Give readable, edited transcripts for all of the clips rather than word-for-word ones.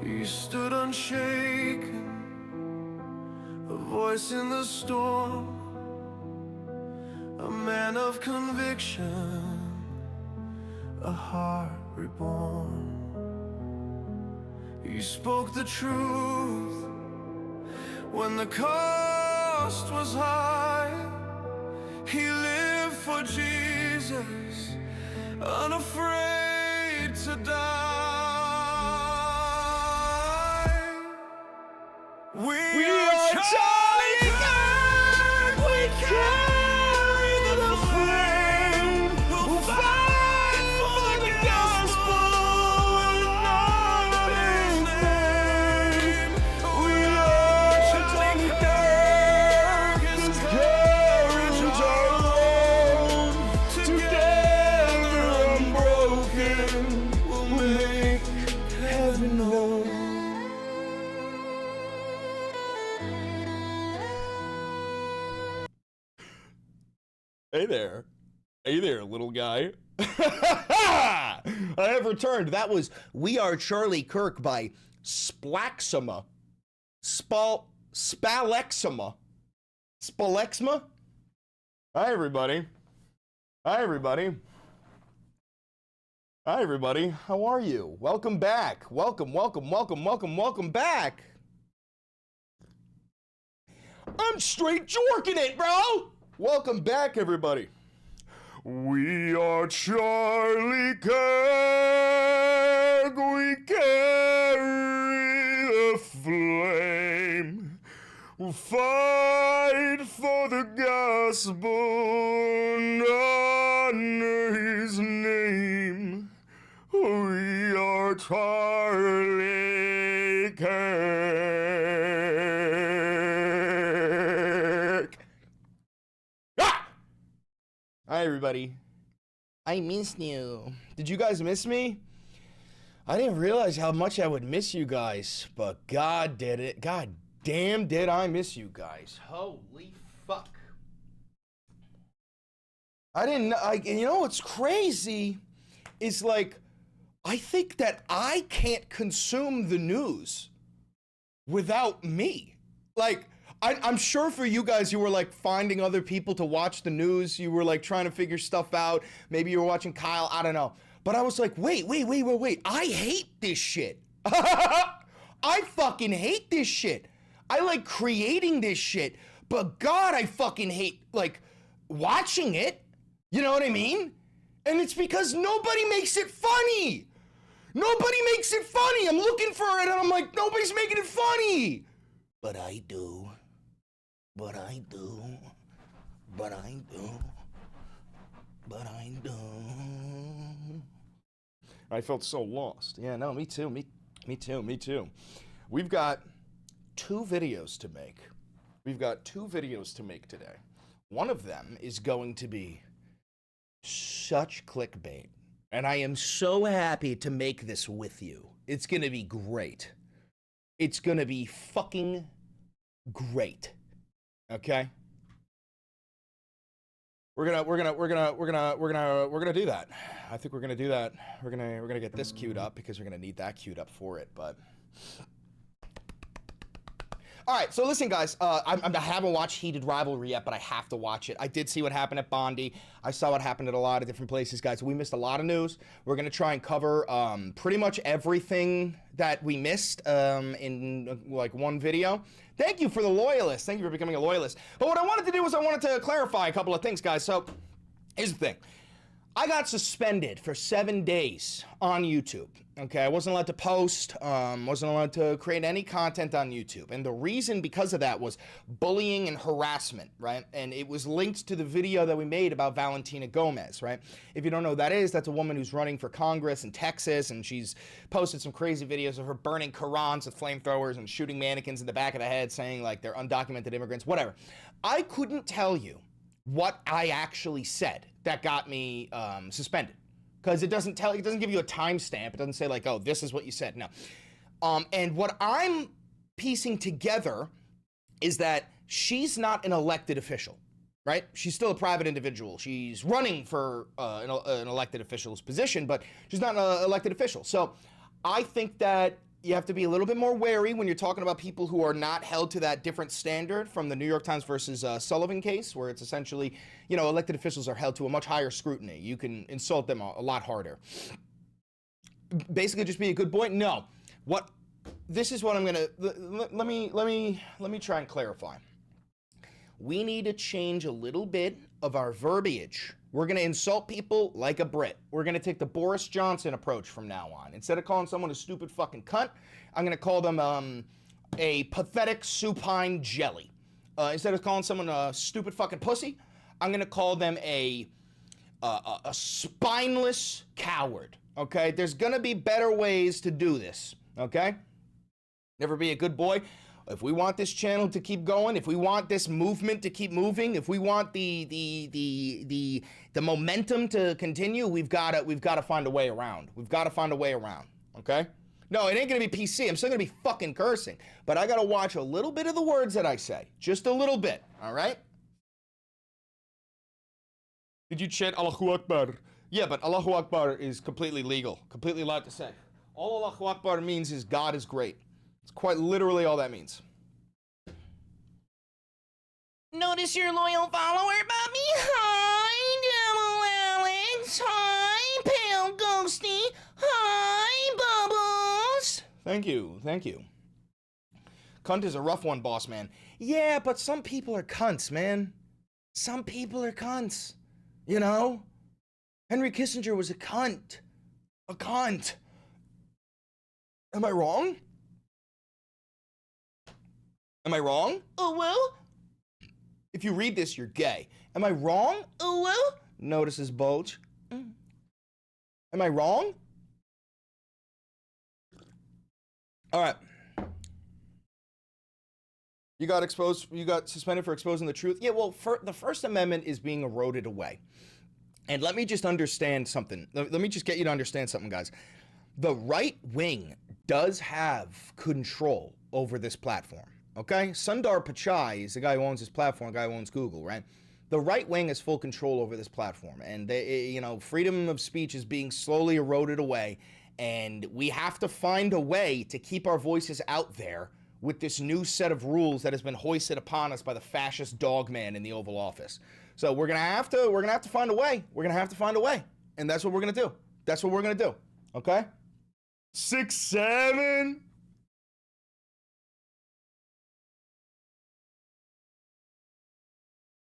He stood unshaken, a voice in the storm, a man of conviction, a heart reborn. He spoke the truth when the cost was high. He lived for Jesus, unafraid to die. We are Charlie Kirk. We carry the flame. We'll fight for the gospel in His name. We are Charlie Kirk. His courage our own. Together unbroken, we'll make heaven known. Hey there. Hey there, little guy. I have returned. That was We Are Charlie Kirk by Splaxima. Spalexima. Spalexma? Hi, everybody. Hi, everybody. Hi, everybody. How are you? Welcome back. Welcome back. I'm straight jorking it, bro. Welcome back, everybody. We are Charlie Kirk. We carry the flame. We'll fight for the gospel and honor His name. We are Charlie Kirk. Hi, everybody. I missed you. Did you guys miss me? I didn't realize how much I would miss you guys, but God did it. God damn did I miss you guys. Holy fuck. I didn't, you know what's crazy is like, I think that I can't consume the news without me. Like, I'm sure for you guys, you were like finding other people to watch the news. You were like trying to figure stuff out. Maybe you were watching Kyle. I don't know. But I was like, wait. I hate this shit. I fucking hate this shit. I like creating this shit. But God, I fucking hate like watching it. You know what I mean? And it's because nobody makes it funny. Nobody makes it funny. I'm looking for it and I'm like, nobody's making it funny. But I do. But I do. I felt so lost. Yeah, no, me too. Me too. We've got two videos to make. Today. One of them is going to be such clickbait. And I am so happy to make this with you. It's going to be great. It's going to be fucking great. Okay? We're gonna do that. I think we're gonna do that. We're gonna get this queued up because we're gonna need that queued up for it, but all right, so listen, guys, I haven't watched Heated Rivalry yet, but I have to watch it. I did see what happened at Bondi. I saw what happened at a lot of different places, guys. We missed a lot of news. We're going to try and cover pretty much everything that we missed in like one video. Thank you for the loyalists. Thank you for becoming a loyalist. But what I wanted to do was I wanted to clarify a couple of things, guys. So here's the thing. I got suspended for 7 days on YouTube. Okay, I wasn't allowed to post, wasn't allowed to create any content on YouTube. And the reason because of that was bullying and harassment, right? And it was linked to the video that we made about Valentina Gomez, right? If you don't know who that is, that's a woman who's running for Congress in Texas, and she's posted some crazy videos of her burning Qurans with flamethrowers and shooting mannequins in the back of the head saying like they're undocumented immigrants, whatever. I couldn't tell you what I actually said that got me suspended. Because it doesn't give you a timestamp. It doesn't say like, oh, this is what you said. No. And what I'm piecing together is that she's not an elected official, right? She's still a private individual. She's running for an elected official's position, but she's not an elected official. So I think that you have to be a little bit more wary when you're talking about people who are not held to that different standard from the New York Times versus Sullivan case, where it's essentially, you know, elected officials are held to a much higher scrutiny. You can insult them a lot harder. Basically, just be a good boy. No, this is what I'm gonna. Let me try and clarify. We need to change a little bit of our verbiage. We're going to insult people like a Brit. We're going to take the Boris Johnson approach from now on. Instead of calling someone a stupid fucking cunt, I'm going to call them a pathetic supine jelly. Instead of calling someone a stupid fucking pussy, I'm going to call them a spineless coward. Okay? There's going to be better ways to do this. Okay? Never be a good boy. If we want this channel to keep going, if we want this movement to keep moving, if we want the momentum to continue, we've got to find a way around. We've got to find a way around, okay? No, it ain't gonna be PC. I'm still gonna be fucking cursing, but I gotta watch a little bit of the words that I say, just a little bit, all right? Did you chant Allahu Akbar? Yeah, but Allahu Akbar is completely legal, completely allowed to say. All Allahu Akbar means is God is great. It's quite literally all that means. Notice your loyal follower, Bobby. Hi, Double Alex. Hi, Pale Ghosty. Hi, Bubbles. Thank you, thank you. Cunt is a rough one, boss man. Yeah, but some people are cunts, man. Some people are cunts. You know? Henry Kissinger was a cunt. A cunt. Am I wrong? Am I wrong? Oh, well. If you read this, you're gay. Am I wrong? Oh, well. Notice his bulge. Am I wrong? All right. You got exposed, you got suspended for exposing the truth? Yeah, well, the First Amendment is being eroded away. And let me just understand something. Let me just get you to understand something, guys. The right wing does have control over this platform. Okay? Sundar Pichai is the guy who owns this platform, the guy who owns Google, right? The right wing has full control over this platform. And, they, you know, freedom of speech is being slowly eroded away. And we have to find a way to keep our voices out there with this new set of rules that has been hoisted upon us by the fascist dog man in the Oval Office. So we're gonna have to find a way. We're gonna have to find a way. And that's what we're gonna do. That's what we're gonna do. Okay? 6, 7.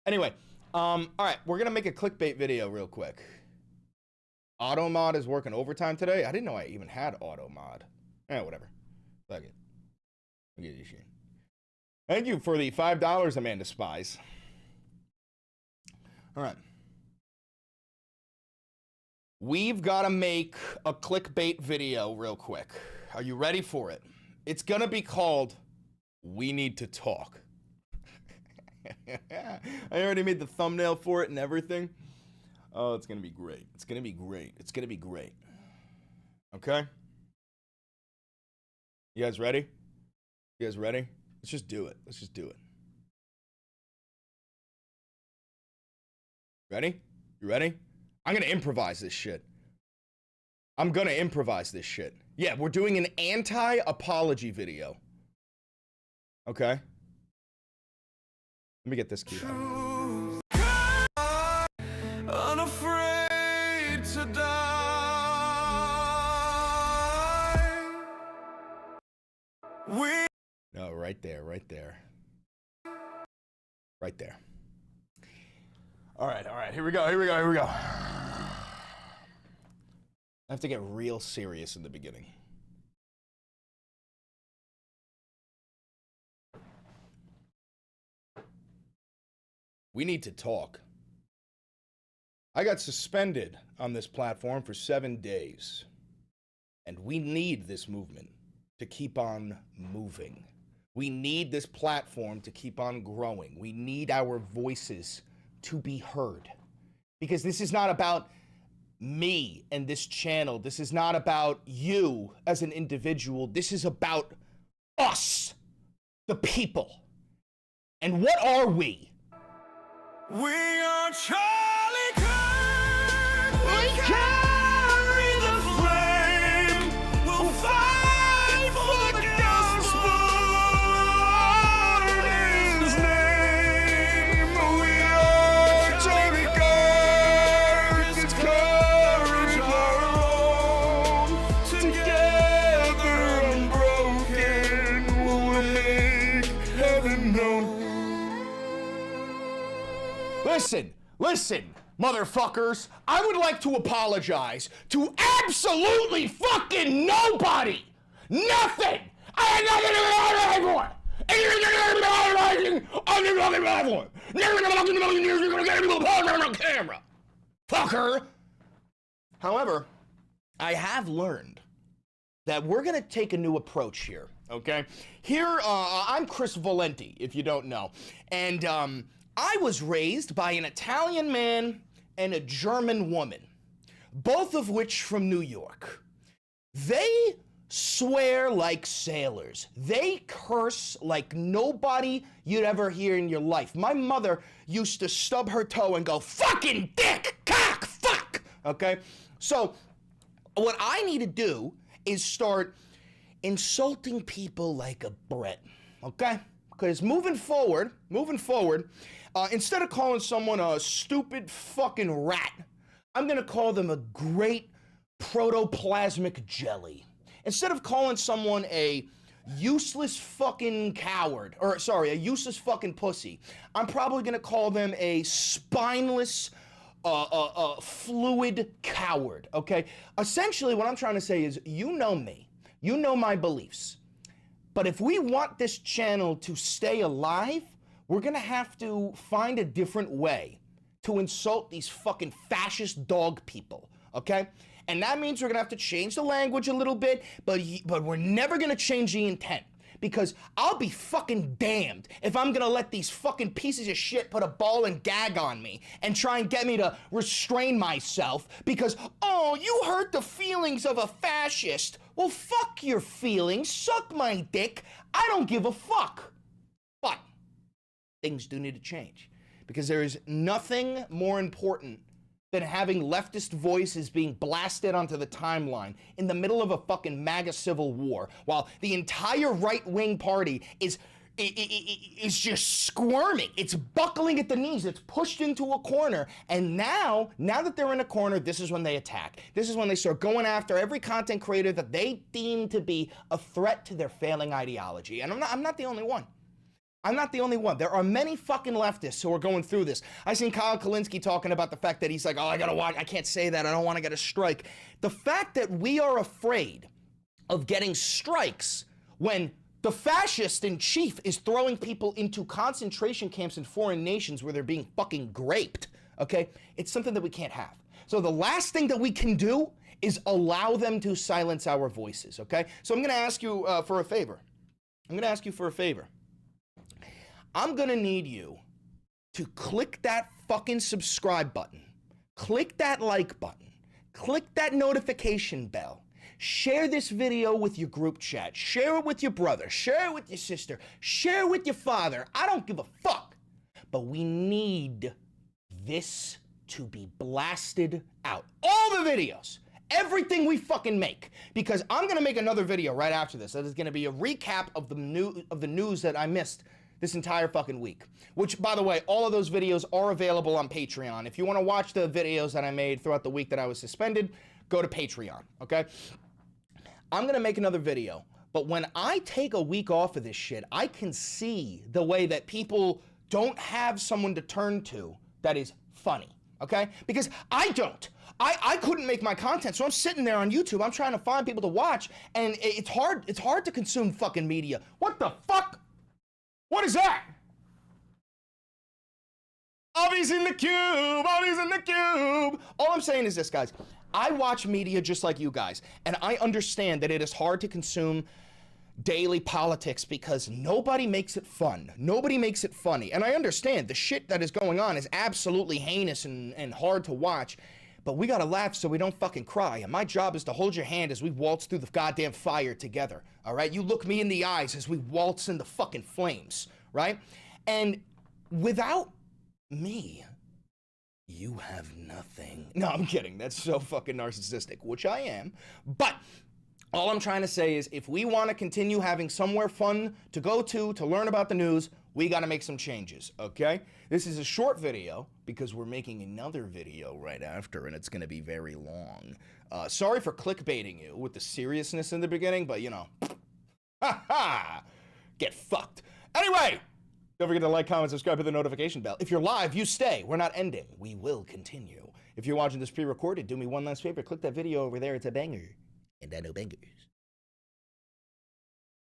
Anyway, all right, we're gonna make a clickbait video real quick. AutoMod is working overtime today. I didn't know I even had AutoMod. Whatever. Fuck it. I'll get you shit. Thank you for the $5, Amanda Spies. All right. We've got to make a clickbait video real quick. Are you ready for it? It's gonna be called "We Need to Talk." I already made the thumbnail for it and everything. Oh, it's gonna be great. It's gonna be great. It's gonna be great. Okay? You guys ready? You guys ready? Let's just do it. Let's just do it. Ready? You ready? I'm gonna improvise this shit. I'm gonna improvise this shit. Yeah, we're doing an anti-apology video. Okay? Let me get this key. Unafraid to die. No, right there, right there. Right there. All right, here we go. I have to get real serious in the beginning. We need to talk. I got suspended on this platform for 7 days. And we need this movement to keep on moving. We need this platform to keep on growing. We need our voices to be heard. Because this is not about me and this channel. This is not about you as an individual. This is about us, the people. And what are we? We are Charlie Kirk. We carry the flame. We'll fight for listen, motherfuckers. I would like to apologize to absolutely fucking nobody. Nothing. I had nothing to do with camera. Fucker. However, I have learned that we're gonna take a new approach here, okay? Here, I'm Chris Valenti, if you don't know. And I was raised by an Italian man and a German woman, both of which from New York. They swear like sailors. They curse like nobody you'd ever hear in your life. My mother used to stub her toe and go, fucking dick, cock, fuck, okay? So what I need to do is start insulting people like a Bret, okay? Because moving forward, instead of calling someone a stupid fucking rat, I'm gonna call them a great protoplasmic jelly. Instead of calling someone a useless fucking coward, or sorry, a useless fucking pussy, I'm probably gonna call them a spineless, fluid coward, okay? Essentially, what I'm trying to say is, you know me, you know my beliefs, but if we want this channel to stay alive, we're gonna have to find a different way to insult these fucking fascist dog people, okay? And that means we're gonna have to change the language a little bit, but we're never gonna change the intent. Because I'll be fucking damned if I'm gonna let these fucking pieces of shit put a ball and gag on me and try and get me to restrain myself because, oh, you hurt the feelings of a fascist. Well, fuck your feelings, suck my dick, I don't give a fuck. But things do need to change because there is nothing more important than having leftist voices being blasted onto the timeline in the middle of a fucking MAGA civil war, while the entire right-wing party is just squirming. It's buckling at the knees. It's pushed into a corner. And now that they're in a corner, this is when they attack. This is when they start going after every content creator that they deem to be a threat to their failing ideology. And I'm not the only one. I'm not the only one. There are many fucking leftists who are going through this. I seen Kyle Kalinske talking about the fact that he's like, oh, I gotta watch, I can't say that, I don't wanna get a strike. The fact that we are afraid of getting strikes when the fascist in chief is throwing people into concentration camps in foreign nations where they're being fucking graped, okay? It's something that we can't have. So the last thing that we can do is allow them to silence our voices, okay? So I'm gonna ask you for a favor. I'm gonna need you to click that fucking subscribe button, click that like button, click that notification bell, share this video with your group chat, share it with your brother, share it with your sister, share it with your father. I don't give a fuck. But we need this to be blasted out. All the videos, everything we fucking make, because I'm gonna make another video right after this that is gonna be a recap of the news that I missed this entire fucking week. Which, by the way, all of those videos are available on Patreon. If you want to watch the videos that I made throughout the week that I was suspended, go to Patreon, okay? I'm gonna make another video, but when I take a week off of this shit, I can see the way that people don't have someone to turn to that is funny, okay? Because I don't. I couldn't make my content, so I'm sitting there on YouTube, I'm trying to find people to watch, and it's hard to consume fucking media. What the fuck? What is that? Obby's in the cube, Obby's in the cube. All I'm saying is this, guys. I watch media just like you guys, and I understand that it is hard to consume daily politics because nobody makes it fun. Nobody makes it funny. And I understand the shit that is going on is absolutely heinous and hard to watch, but we gotta laugh so we don't fucking cry. And my job is to hold your hand as we waltz through the goddamn fire together, all right? You look me in the eyes as we waltz in the fucking flames, right? And without me, you have nothing. No, I'm kidding. That's so fucking narcissistic, which I am. But all I'm trying to say is if we want to continue having somewhere fun to go to learn about the news, we got to make some changes, okay? This is a short video because we're making another video right after, and it's going to be very long. Sorry for clickbaiting you with the seriousness in the beginning, but you know, ha ha, get fucked. Anyway, Don't forget to like, comment, subscribe, hit the notification bell. If you're live, you stay. We're not ending. We will continue. If you're watching this pre-recorded, do me one last favor. Click that video over there. It's a banger. And I know bangers.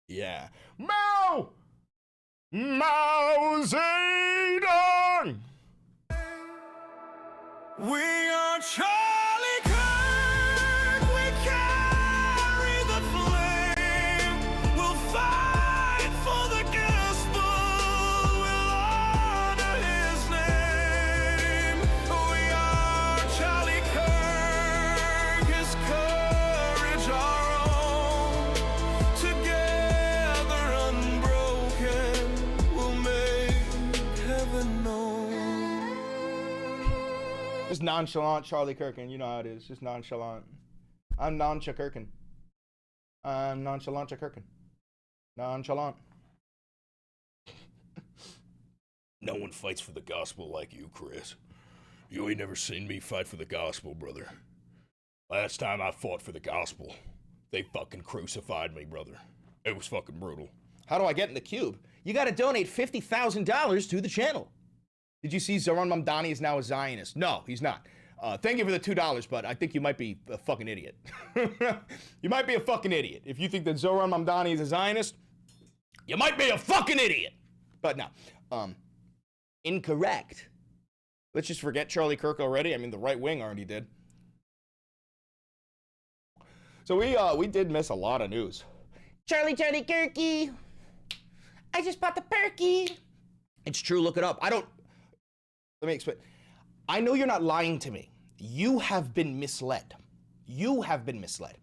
Yeah. Mao! Mao Zedong! We are Charlie Kirk. We carry the flame. We'll fight for the gospel. We'll honor his name. We are Charlie Kirk. His courage our own. Together unbroken, we'll make heaven known. Just nonchalant Charlie Kirkin. You know how it is. Just nonchalant. I'm nonchalant. I'm nonchalant Kirkin. Nonchalant. No one fights for the gospel like you, Chris. You ain't never seen me fight for the gospel, brother. Last time I fought for the gospel, they fucking crucified me, brother. It was fucking brutal. How do I get in the cube? You got to donate $50,000 to the channel. Did you see Zoran Mamdani is now a Zionist? No, he's not. Thank you for the $2, but I think you might be a fucking idiot. You might be a fucking idiot. If you think that Zoran Mamdani is a Zionist, you might be a fucking idiot. But no, incorrect. Let's just forget Charlie Kirk already. I mean, the right wing already did. So we did miss a lot of news. Charlie Kirky. I just bought the perky. It's true, look it up. Let me explain. I know you're not lying to me. You have been misled. You have been misled.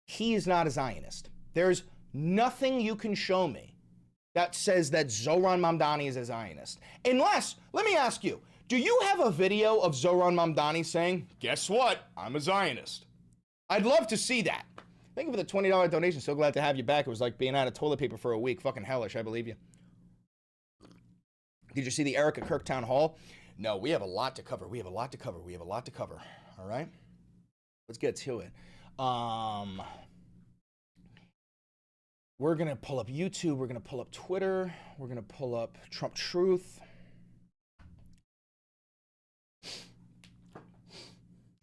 He is not a Zionist. There's nothing you can show me that says that Zoran Mamdani is a Zionist. Unless, let me ask you, do you have a video of Zoran Mamdani saying, guess what, I'm a Zionist? I'd love to see that. Thank you for the $20 donation. So glad to have you back. It was like being out of toilet paper for a week. Fucking hellish, I believe you. Did you see the Erica Kirk town hall? No, we have a lot to cover. We have a lot to cover. All right? Let's get to it. We're going to pull up YouTube. We're going to pull up Twitter. We're going to pull up Trump Truth.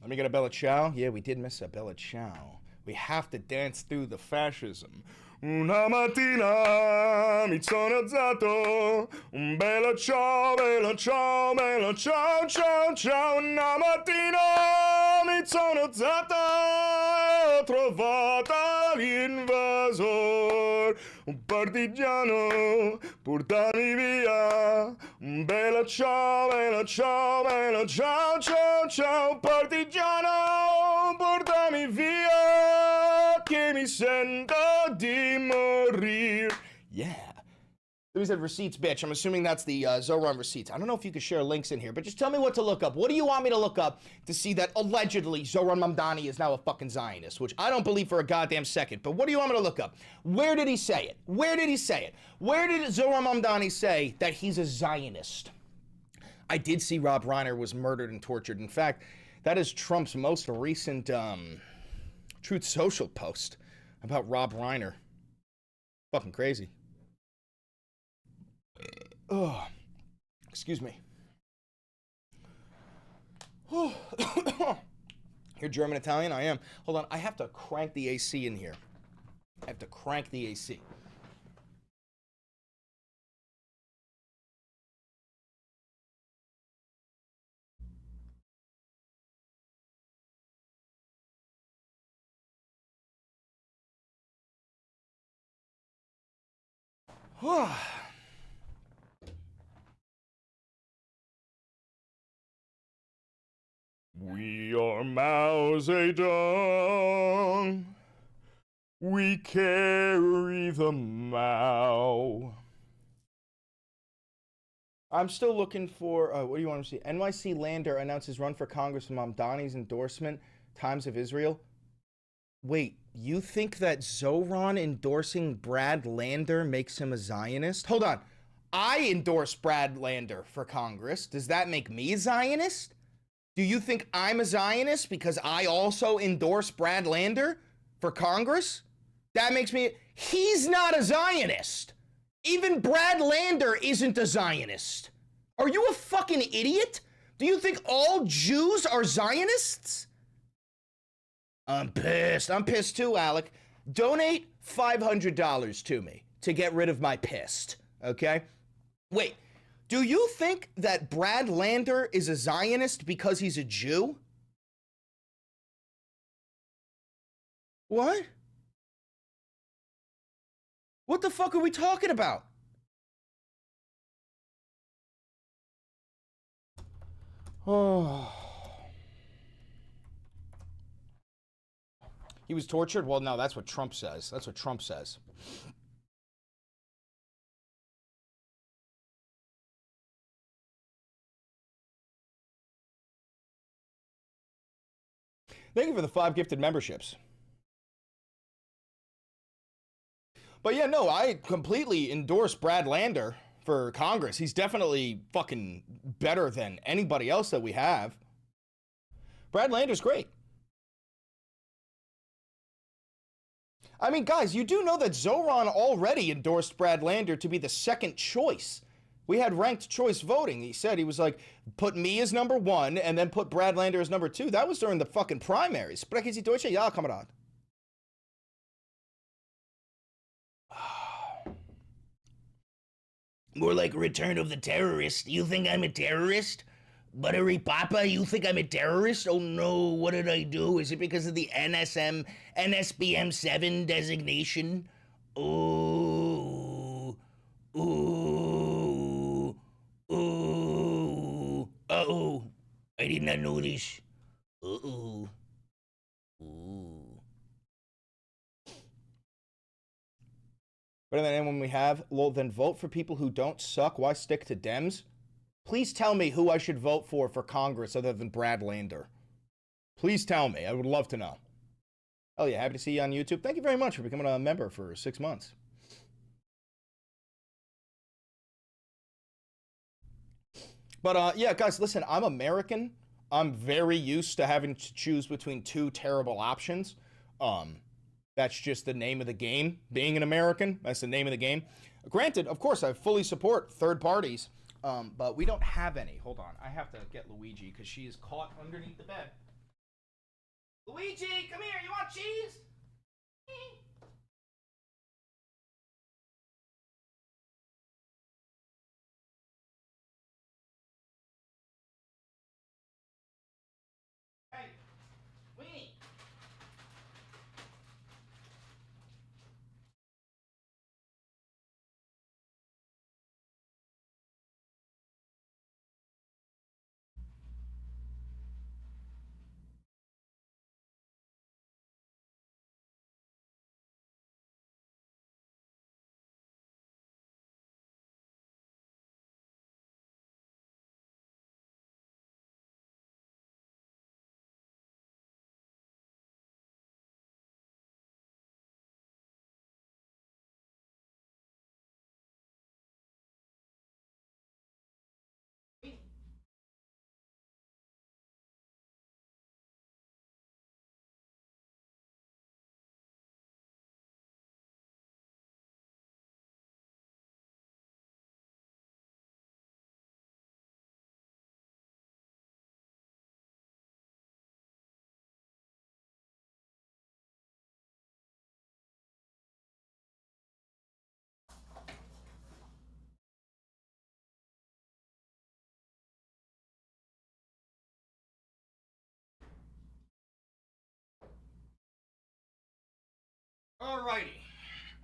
Let me get a Bella Ciao. Yeah, we did miss a Bella Ciao. We have to dance through the fascism. Una mattina mi sono alzato, un bella ciao, ciao, ciao, ciao. Una mattina mi sono alzato, ho trovato l'invasor, un partigiano, portami via. Un bella ciao, ciao, ciao, ciao, partigiano, portami via, che mi sento di morir. Yeah. Somebody said receipts, bitch. I'm assuming that's the Zoran receipts. I don't know if you can share links in here, but just tell me what to look up. What do you want me to look up to see that allegedly Zoran Mamdani is now a fucking Zionist, which I don't believe for a goddamn second, but what do you want me to look up? Where did he say it? Where did he say it? Where did Zoran Mamdani say that he's a Zionist? I did see Rob Reiner was murdered and tortured. In fact, that is Trump's most recent Truth Social post about Rob Reiner. Fucking crazy. Oh, excuse me. You're German Italian? I am. Hold on, I have to crank the AC in here. I have to crank the AC. We are Mao Zedong. We carry the Mao. I'm still looking for, what do you want to see? NYC Lander announces run for Congress with Mamdani's endorsement, Times of Israel. Wait, you think that Zoran endorsing Brad Lander makes him a Zionist? Hold on. I endorse Brad Lander for Congress. Does that make me a Zionist? Do you think I'm a Zionist because I also endorse Brad Lander for Congress? That makes me... He's not a Zionist. Even Brad Lander isn't a Zionist. Are you a fucking idiot? Do you think all Jews are Zionists? I'm pissed. I'm pissed too, Alec. Donate $500 to me to get rid of my pissed, okay? Wait, do you think that Brad Lander is a Zionist because he's a Jew? What? What the fuck are we talking about? Oh. He was tortured? Well, no, that's what Trump says. That's what Trump says. Thank you for the 5 gifted memberships. But yeah, no, I completely endorse Brad Lander for Congress. He's definitely fucking better than anybody else that we have. Brad Lander's great. I mean, guys, you do know that Zoran already endorsed Brad Lander to be the second choice. We had ranked choice voting. He said, he was like, put me as number 1 and then put Brad Lander as number 2. That was during the fucking primaries. Sprechen Sie Deutsch? Ja, Kamerad. More like Return of the Terrorist. You think I'm a terrorist? Buttery Papa, you think I'm a terrorist? Oh no, what did I do? Is it because of the NSBM 7 designation? Ooh. Ooh. Ooh. Uh-oh. I did not know this. Uh-oh. Ooh. Better than anyone we have? Well, then vote for people who don't suck. Why stick to Dems? Please tell me who I should vote for Congress other than Brad Lander. Please tell me. I would love to know. Oh yeah, happy to see you on YouTube. Thank you very much for becoming a member for 6 months. But yeah, guys, listen, I'm American. I'm very used to having to choose between 2 terrible options. That's just the name of the game. Being an American, that's the name of the game. Granted, of course, I fully support third parties. But we don't have any. Hold on. I have to get Luigi because she is caught underneath the bed. Luigi, come here. You want cheese? Hey, Weenie.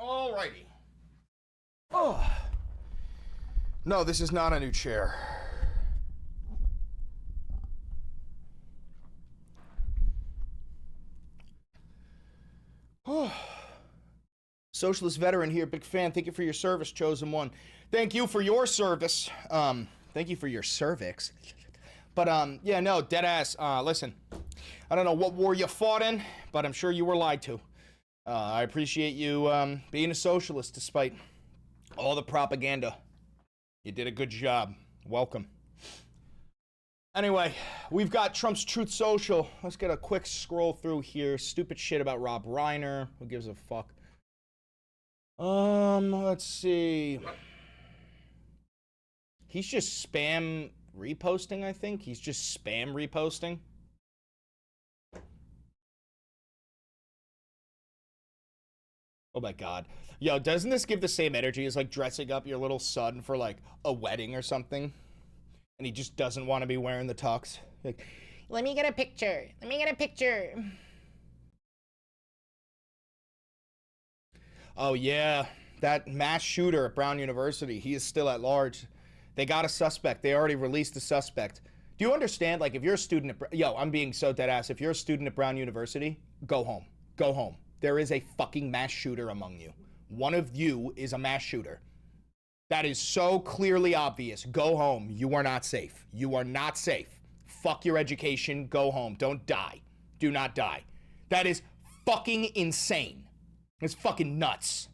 Alrighty. Oh. No, this is not a new chair. Oh. Socialist veteran here, big fan. Thank you for your service, chosen one. Thank you for your service. Thank you for your cervix. But yeah, no, dead ass. Listen, I don't know what war you fought in, but I'm sure you were lied to. I appreciate you being a socialist despite all the propaganda. You did a good job. Welcome. Anyway, we've got Trump's Truth Social. Let's get a quick scroll through here. Stupid shit about Rob Reiner. Who gives a fuck? Let's see. He's just spam reposting, I think. He's just spam reposting. Oh my god. Yo, doesn't this give the same energy as like dressing up your little son for like a wedding or something? And he just doesn't want to be wearing the tux. Like, let me get a picture. Let me get a picture. Oh yeah, that mass shooter at Brown University, he is still at large. They got a suspect. They already released the suspect. Do you understand? Like, if you're a student at, yo, I'm being so dead ass. If you're a student at Brown University, go home. Go home. There is a fucking mass shooter among you. One of you is a mass shooter. That is so clearly obvious. Go home. You are not safe. You are not safe. Fuck your education. Go home. Don't die. Do not die. That is fucking insane. It's fucking nuts.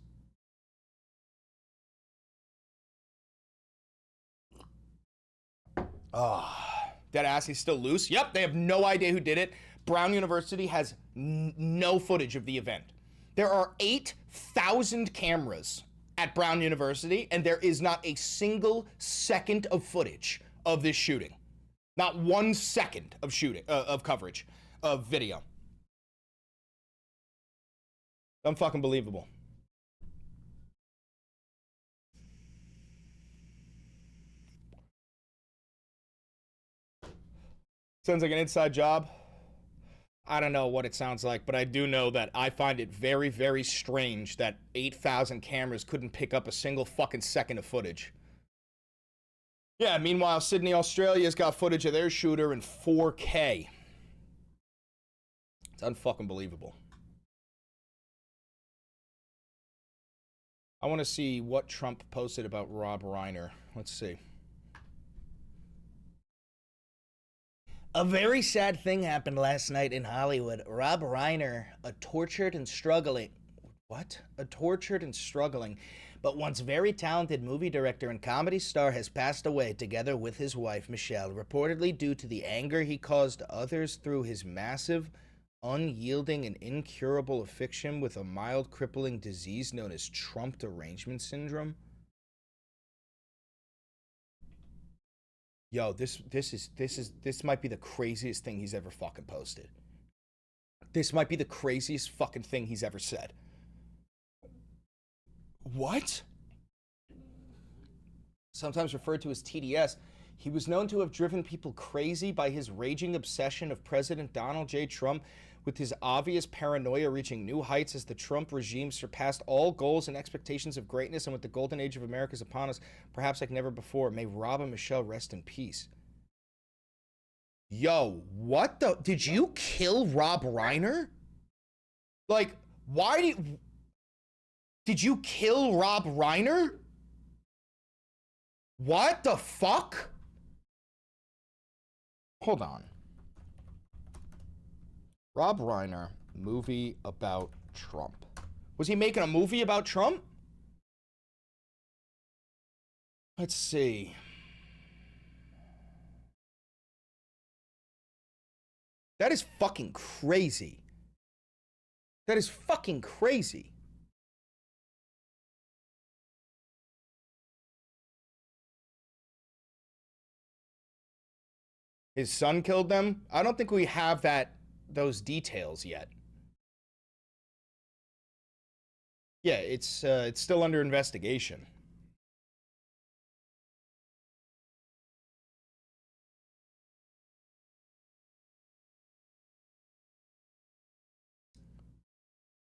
That ass is still loose. Yep, they have no idea who did it. Brown University has no footage of the event. There are 8,000 cameras at Brown University, and there is not a single second of footage of this shooting. Not 1 second of shooting, of coverage, of video. Unfucking believable. Sounds like an inside job. I don't know what it sounds like, but I do know that I find it very, very strange that 8,000 cameras couldn't pick up a single fucking second of footage. Yeah, meanwhile, Sydney, Australia's got footage of their shooter in 4K. It's unfucking believable. I want to see what Trump posted about Rob Reiner. Let's see. A very sad thing happened last night in Hollywood. Rob Reiner, a tortured and struggling but once very talented movie director and comedy star, has passed away together with his wife, Michelle, reportedly due to the anger he caused others through his massive, unyielding, and incurable affliction with a mild crippling disease known as Trump derangement syndrome. Yo, this might be the craziest thing he's ever fucking posted. This might be the craziest fucking thing he's ever said. What? Sometimes referred to as TDS, he was known to have driven people crazy by his raging obsession of President Donald J. Trump, with his obvious paranoia reaching new heights as the Trump regime surpassed all goals and expectations of greatness, and with the golden age of America is upon us, perhaps like never before. May Rob and Michelle rest in peace. Yo, what the? Did you kill Rob Reiner? Like, why did you kill Rob Reiner? What the fuck? Hold on. Rob Reiner, movie about Trump. Was he making a movie about Trump? Let's see. That is fucking crazy. That is fucking crazy. His son killed them? I don't think we have those details yet. Yeah, it's still under investigation.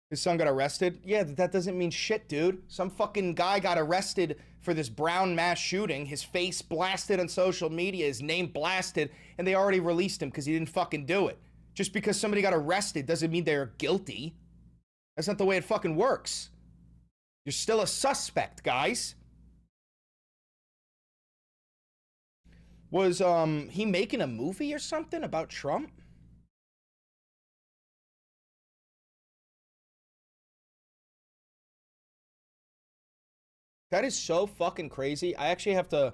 His son got arrested? Yeah, that doesn't mean shit, dude. Some fucking guy got arrested for this Brown mass shooting. His face blasted on social media, his name blasted, and they already released him because he didn't fucking do it. Just because somebody got arrested doesn't mean they're guilty. That's not the way it fucking works. You're still a suspect, guys. Was he making a movie or something about Trump? That is so fucking crazy. I actually have to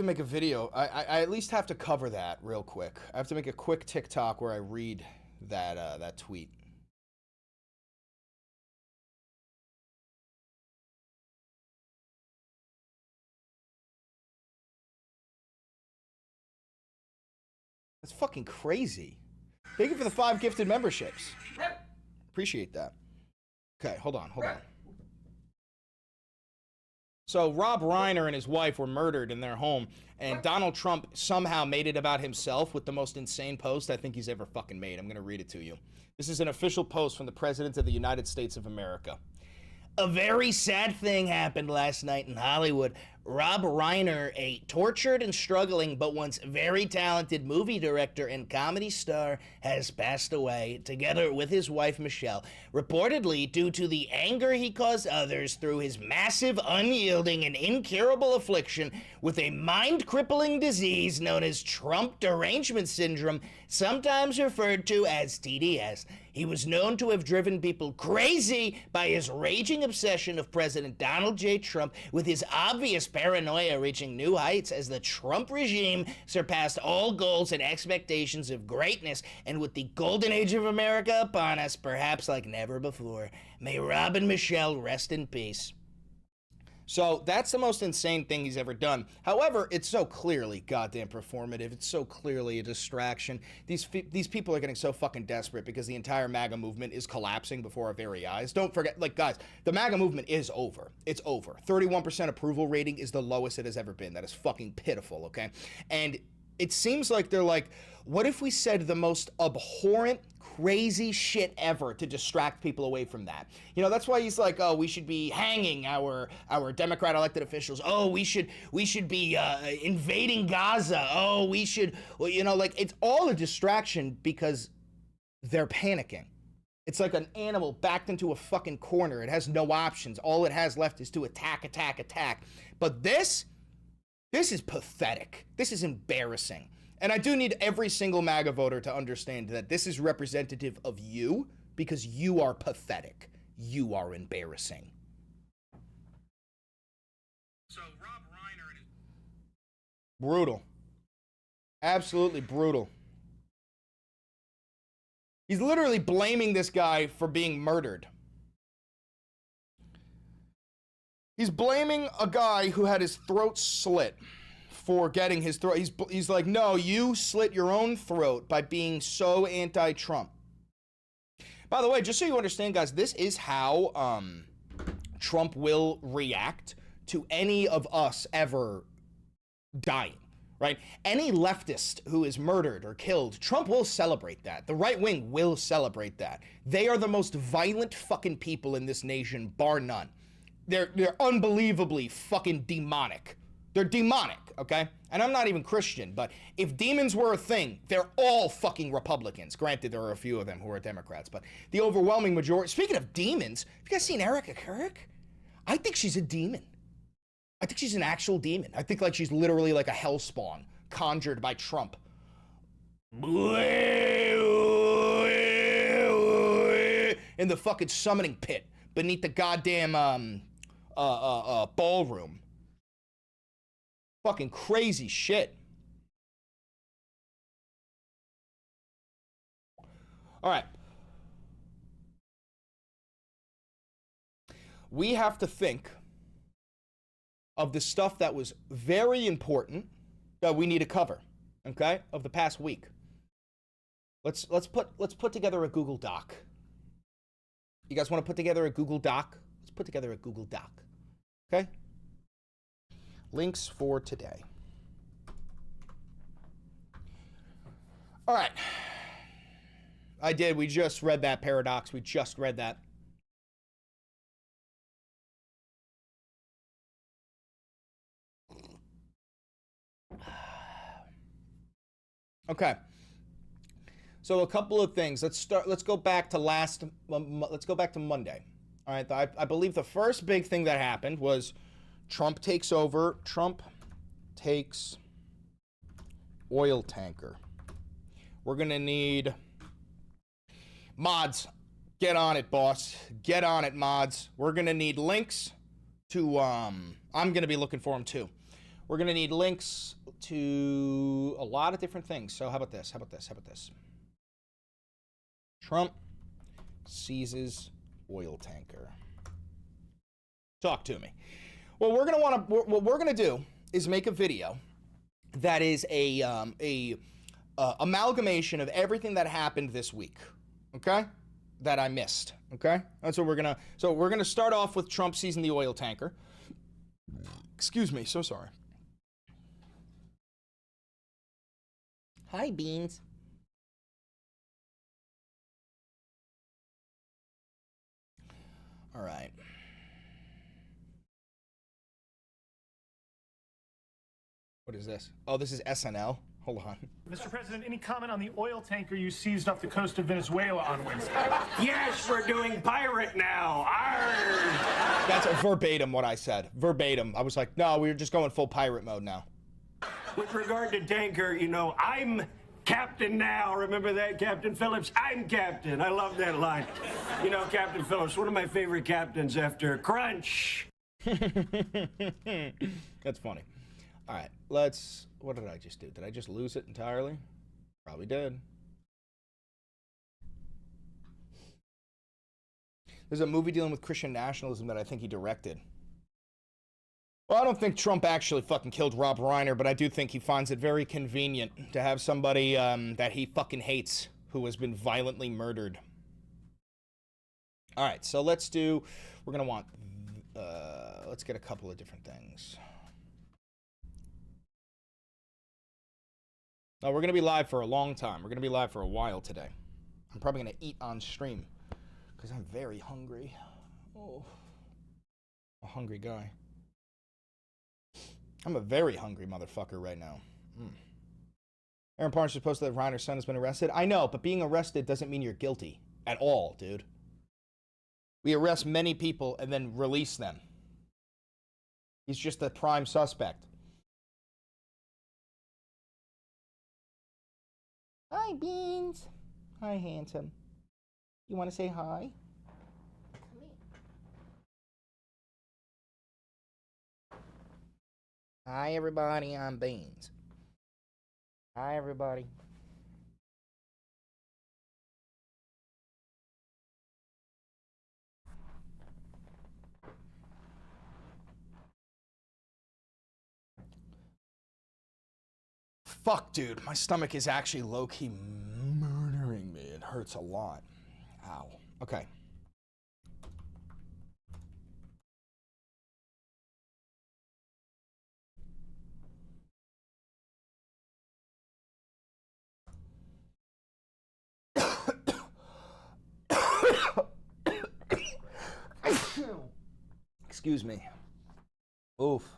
make a video. I at least have to cover that real quick. I have to make a quick TikTok where I read that tweet. fucking crazy. Thank you for the 5 gifted memberships. Appreciate that. Okay, hold on. So Rob Reiner and his wife were murdered in their home, and Donald Trump somehow made it about himself with the most insane post I think he's ever fucking made. I'm going to read it to you. This is an official post from the President of the United States of America. A very sad thing happened last night in Hollywood. Rob Reiner, a tortured and struggling but once very talented movie director and comedy star, has passed away, together with his wife Michelle, reportedly due to the anger he caused others through his massive, unyielding, and incurable affliction with a mind-crippling disease known as Trump Derangement Syndrome, sometimes referred to as TDS. He was known to have driven people crazy by his raging obsession of President Donald J. Trump, with his obvious paranoia reaching new heights as the Trump regime surpassed all goals and expectations of greatness, and with the golden age of America upon us, perhaps like never before. May Rob and Michelle rest in peace. So that's the most insane thing he's ever done. However, it's so clearly goddamn performative. It's so clearly a distraction. These people are getting so fucking desperate because the entire MAGA movement is collapsing before our very eyes. Don't forget, like, guys, the MAGA movement is over. It's over. 31% approval rating is the lowest it has ever been. That is fucking pitiful, okay? And it seems like they're like, what if we said the most abhorrent, crazy shit ever to distract people away from that? You know, that's why he's like, oh, we should be hanging our Democrat elected officials. Oh, we should be invading Gaza. Oh, we should, well, you know, like, it's all a distraction because they're panicking. It's like an animal backed into a fucking corner. It has no options. All it has left is to attack. But this is pathetic. This is embarrassing. And I do need every single MAGA voter to understand that this is representative of you, because you are pathetic. You are embarrassing. So Rob Reiner and his... Brutal. Absolutely brutal. He's literally blaming this guy for being murdered. He's blaming a guy who had his throat slit for getting his throat. He's like, no, you slit your own throat by being so anti-Trump. By the way, just so you understand, guys, this is how Trump will react to any of us ever dying, right? Any leftist who is murdered or killed, Trump will celebrate that. The right wing will celebrate that. They are the most violent fucking people in this nation, bar none. They're unbelievably fucking demonic. They're demonic, okay? And I'm not even Christian, but if demons were a thing, they're all fucking Republicans. Granted, there are a few of them who are Democrats, but the overwhelming majority... Speaking of demons, have you guys seen Erica Kirk? I think she's a demon. I think she's an actual demon. I think, like, she's literally like a hellspawn conjured by Trump. In the fucking summoning pit beneath the goddamn ballroom. Fucking crazy shit. All right. We have to think of the stuff that was very important that we need to cover, okay, of the past week. Let's put together a Google Doc. You guys want to put together a Google Doc? Let's put together a Google Doc. Okay? Links for today. All right. I did. We just read that paradox. We just read that. Okay. So a couple of things. Let's go back to Monday. All right. I believe the first big thing that happened was Trump takes over. Trump takes oil tanker. We're going to need mods. Get on it, boss. Get on it, mods. We're going to need links to, I'm going to be looking for them too. We're going to need links to a lot of different things. So how about this? Trump seizes oil tanker. Talk to me. Well, what we're gonna do is make a video that is a amalgamation of everything that happened this week, okay? That I missed, okay? That's what we're gonna. So we're gonna start off with Trump seizing the oil tanker. Excuse me, so sorry. Hi, Beans. All right. What is this? Oh, this is SNL. Hold on. Mr. President, any comment on the oil tanker you seized off the coast of Venezuela on Wednesday? Yes, we're doing pirate now. Arr! That's verbatim what I said. Verbatim. I was like, no, we're just going full pirate mode now. With regard to tanker, you know, I'm captain now. Remember that, Captain Phillips? I'm captain. I love that line. You know, Captain Phillips, one of my favorite captains after Crunch. That's funny. All right, let's. What did I just do? Did I just lose it entirely? Probably did. There's a movie dealing with Christian nationalism that I think he directed. Well, I don't think Trump actually fucking killed Rob Reiner, but I do think he finds it very convenient to have somebody that he fucking hates who has been violently murdered. All right, so let's do. We're gonna want. Let's get a couple of different things. No, we're going to be live for a long time. We're going to be live for a while today. I'm probably going to eat on stream because I'm very hungry. Oh, a hungry guy. I'm a very hungry motherfucker right now. Aaron Parnes just posted that Reiner's son has been arrested. I know, but being arrested doesn't mean you're guilty at all, dude. We arrest many people and then release them. He's just a prime suspect. Hi, Beans. Hi, handsome. You want to say hi? Come here. Hi, everybody. I'm Beans. Hi, everybody. Fuck, dude. My stomach is actually low-key murdering me. It hurts a lot. Ow. Okay. Excuse me. Oof.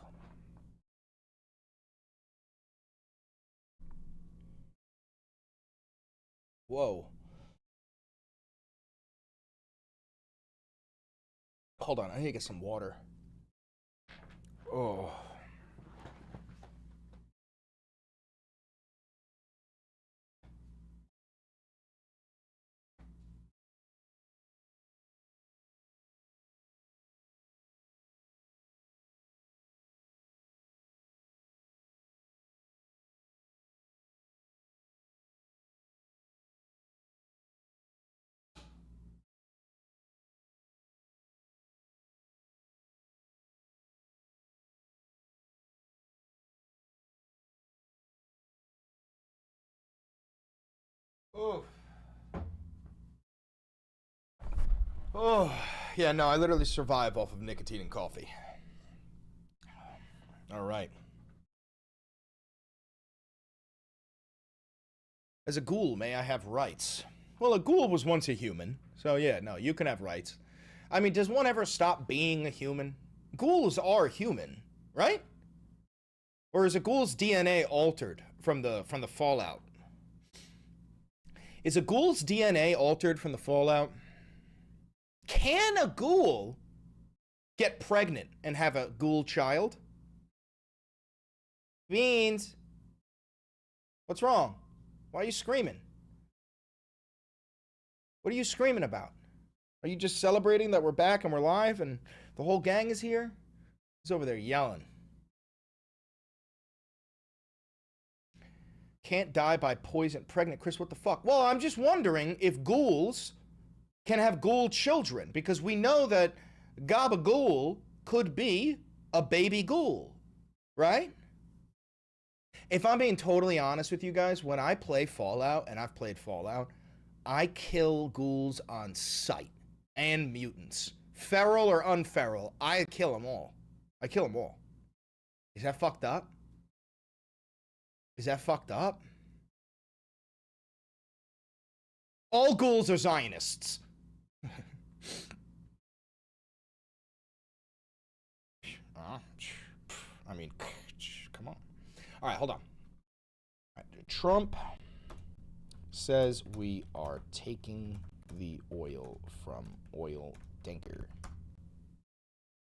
Whoa. Hold on, I need to get some water. Oh. Oh. Oh. Yeah, no, I literally survive off of nicotine and coffee. All right. As a ghoul, may I have rights? Well, a ghoul was once a human, so yeah, no, you can have rights. I mean, does one ever stop being a human? Ghouls are human, right? Or is a ghoul's DNA altered from the fallout? Is a ghoul's DNA altered from the fallout? Can a ghoul get pregnant and have a ghoul child? Beans. What's wrong? Why are you screaming? What are you screaming about? Are you just celebrating that we're back and we're live and the whole gang is here? He's over there yelling. Can't die by poison. Pregnant. Chris, what the fuck? Well, I'm just wondering if ghouls can have ghoul children, because we know that Gabagool could be a baby ghoul, right? If I'm being totally honest with you guys, when I play Fallout, and I've played Fallout, I kill ghouls on sight and mutants. Feral or unferal, I kill them all. I kill them all. Is that fucked up? Is that fucked up? All ghouls are Zionists. I mean, come on. All right, hold on. All right, Trump says we are taking the oil from Oil Tanker.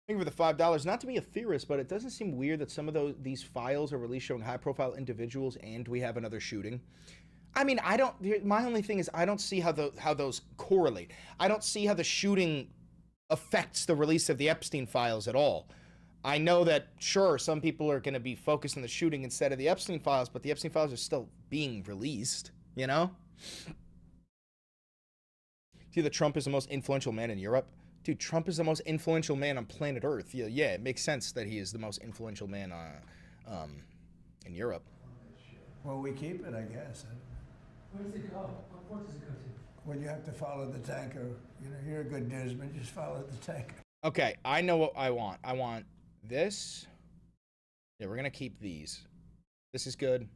Thank you for the $5. Not to be a theorist, but it doesn't seem weird that some of these files are released showing high-profile individuals, and we have another shooting. I mean, I don't. My only thing is I don't see how those correlate. I don't see how the shooting affects the release of the Epstein files at all. I know that, sure, some people are going to be focused on the shooting instead of the Epstein files, but the Epstein files are still being released, you know? See that Trump is the most influential man in Europe? Dude, Trump is the most influential man on planet Earth. Yeah, it makes sense that he is the most influential man in Europe. Well, we keep it, I guess. Where does it go? What port does it go to? Well, you have to follow the tanker. You know, you're a good newsman, just follow the tanker. Okay, I know what I want. I want this. Yeah, we're gonna keep these. This is good.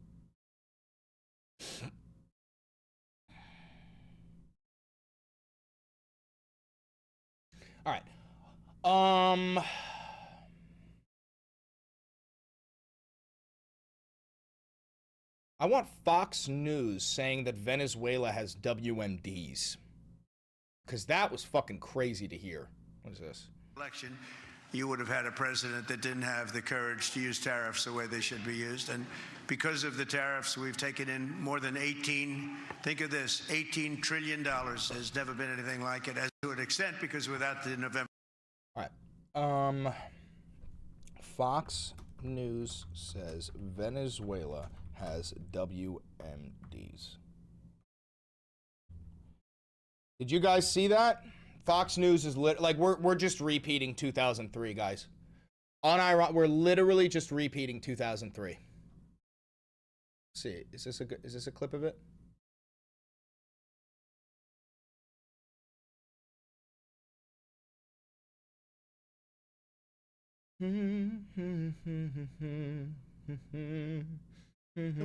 All right. I want Fox News saying that Venezuela has WMDs. Because that was fucking crazy to hear. What is this? Election, you would have had a president that didn't have the courage to use tariffs the way they should be used. And because of the tariffs, we've taken in more than 18, think of this, $18 trillion. There's never been anything like it, as to an extent, because without the November. All right. Fox News says Venezuela has WMDs. Did you guys see that? Fox News is like we're just repeating 2003, guys. We're literally just repeating 2003. Let's see, is this a clip of it?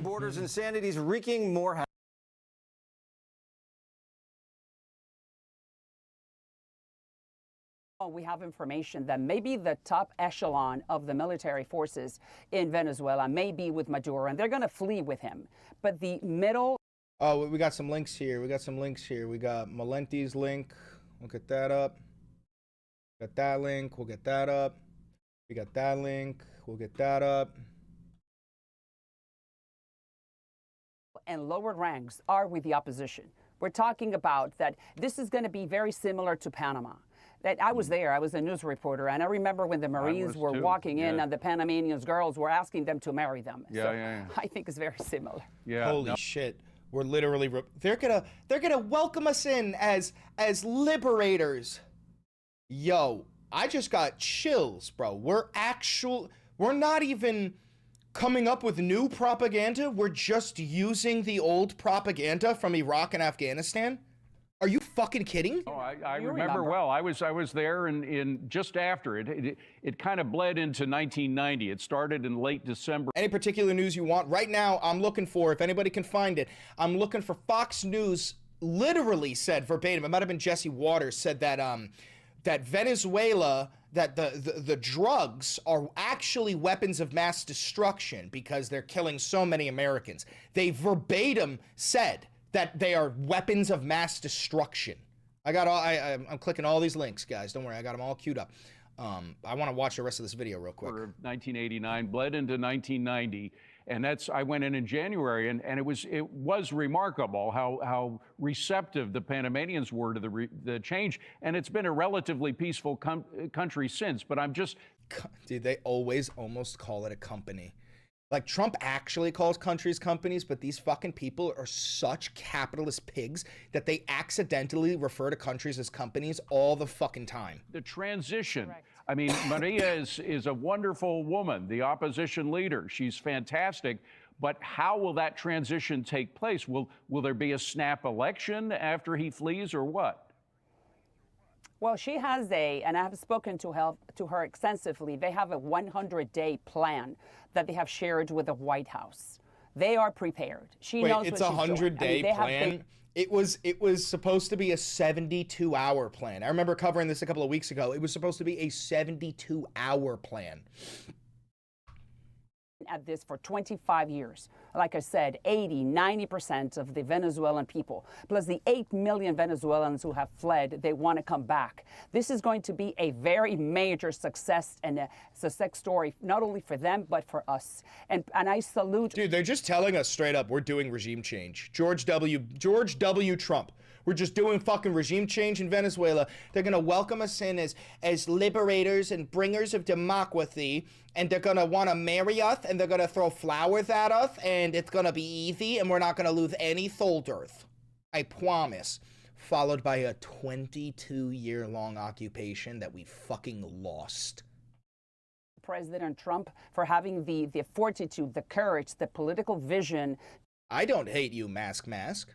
Borders insanity is wreaking more havoc. We have information that maybe the top echelon of the military forces in Venezuela may be with Maduro, and they're going to flee with him. But the middle... Oh, we got some links here. We got Malenti's link. We'll get that up. Got that link. We'll get that up. We got that link. We'll get that up. And lower ranks are with the opposition. We're talking about that this is going to be very similar to Panama. That I was there, I was a news reporter, and I remember when the Marines were walking in and the Panamanian girls were asking them to marry them. Yeah. I think it's very similar. Yeah. Holy shit. We're literally, they're gonna welcome us in as liberators. Yo, I just got chills, bro. We're not even coming up with new propaganda. We're just using the old propaganda from Iraq and Afghanistan. Are you fucking kidding? Oh, I remember well. I was there in just after it. It kind of bled into 1990. It started in late December. Any particular news you want? Right now, I'm looking for, if anybody can find it, I'm looking for Fox News literally said verbatim, it might have been Jesse Waters, said that that Venezuela, that the drugs are actually weapons of mass destruction because they're killing so many Americans. They verbatim said that they are weapons of mass destruction. I'm clicking all these links, guys. Don't worry, I got them all queued up. I want to watch the rest of this video real quick. 1989 bled into 1990, and I went in January, and it was remarkable how receptive the Panamanians were to the change, and it's been a relatively peaceful country since. But I'm just, dude, they always almost call it a company. Like, Trump actually calls countries companies, but these fucking people are such capitalist pigs that they accidentally refer to countries as companies all the fucking time. The transition. Correct. I mean, Maria is a wonderful woman, the opposition leader. She's fantastic. But how will that transition take place? Will there be a snap election after he flees, or what? Well, she has and I have spoken to her extensively. They have a 100-day plan that they have shared with the White House. They are prepared. She knows it's what a she's doing. 100-day plan. It was supposed to be a 72-hour plan. I remember covering this a couple of weeks ago. It was supposed to be a 72-hour plan. At this for 25 years. Like I said, 90% of the Venezuelan people, plus the 8 million Venezuelans who have fled, they want to come back. This is going to be a very major success and a success story, not only for them, but for us. And I salute. Dude, they're just telling us straight up, we're doing regime change. George W. Trump. We're just doing fucking regime change in Venezuela. They're going to welcome us in as liberators and bringers of democracy. And they're going to want to marry us. And they're going to throw flowers at us. And it's going to be easy. And we're not going to lose any soldiers. I promise. Followed by a 22-year-long occupation that we fucking lost. President Trump for having the fortitude, the courage, the political vision. I don't hate you, mask.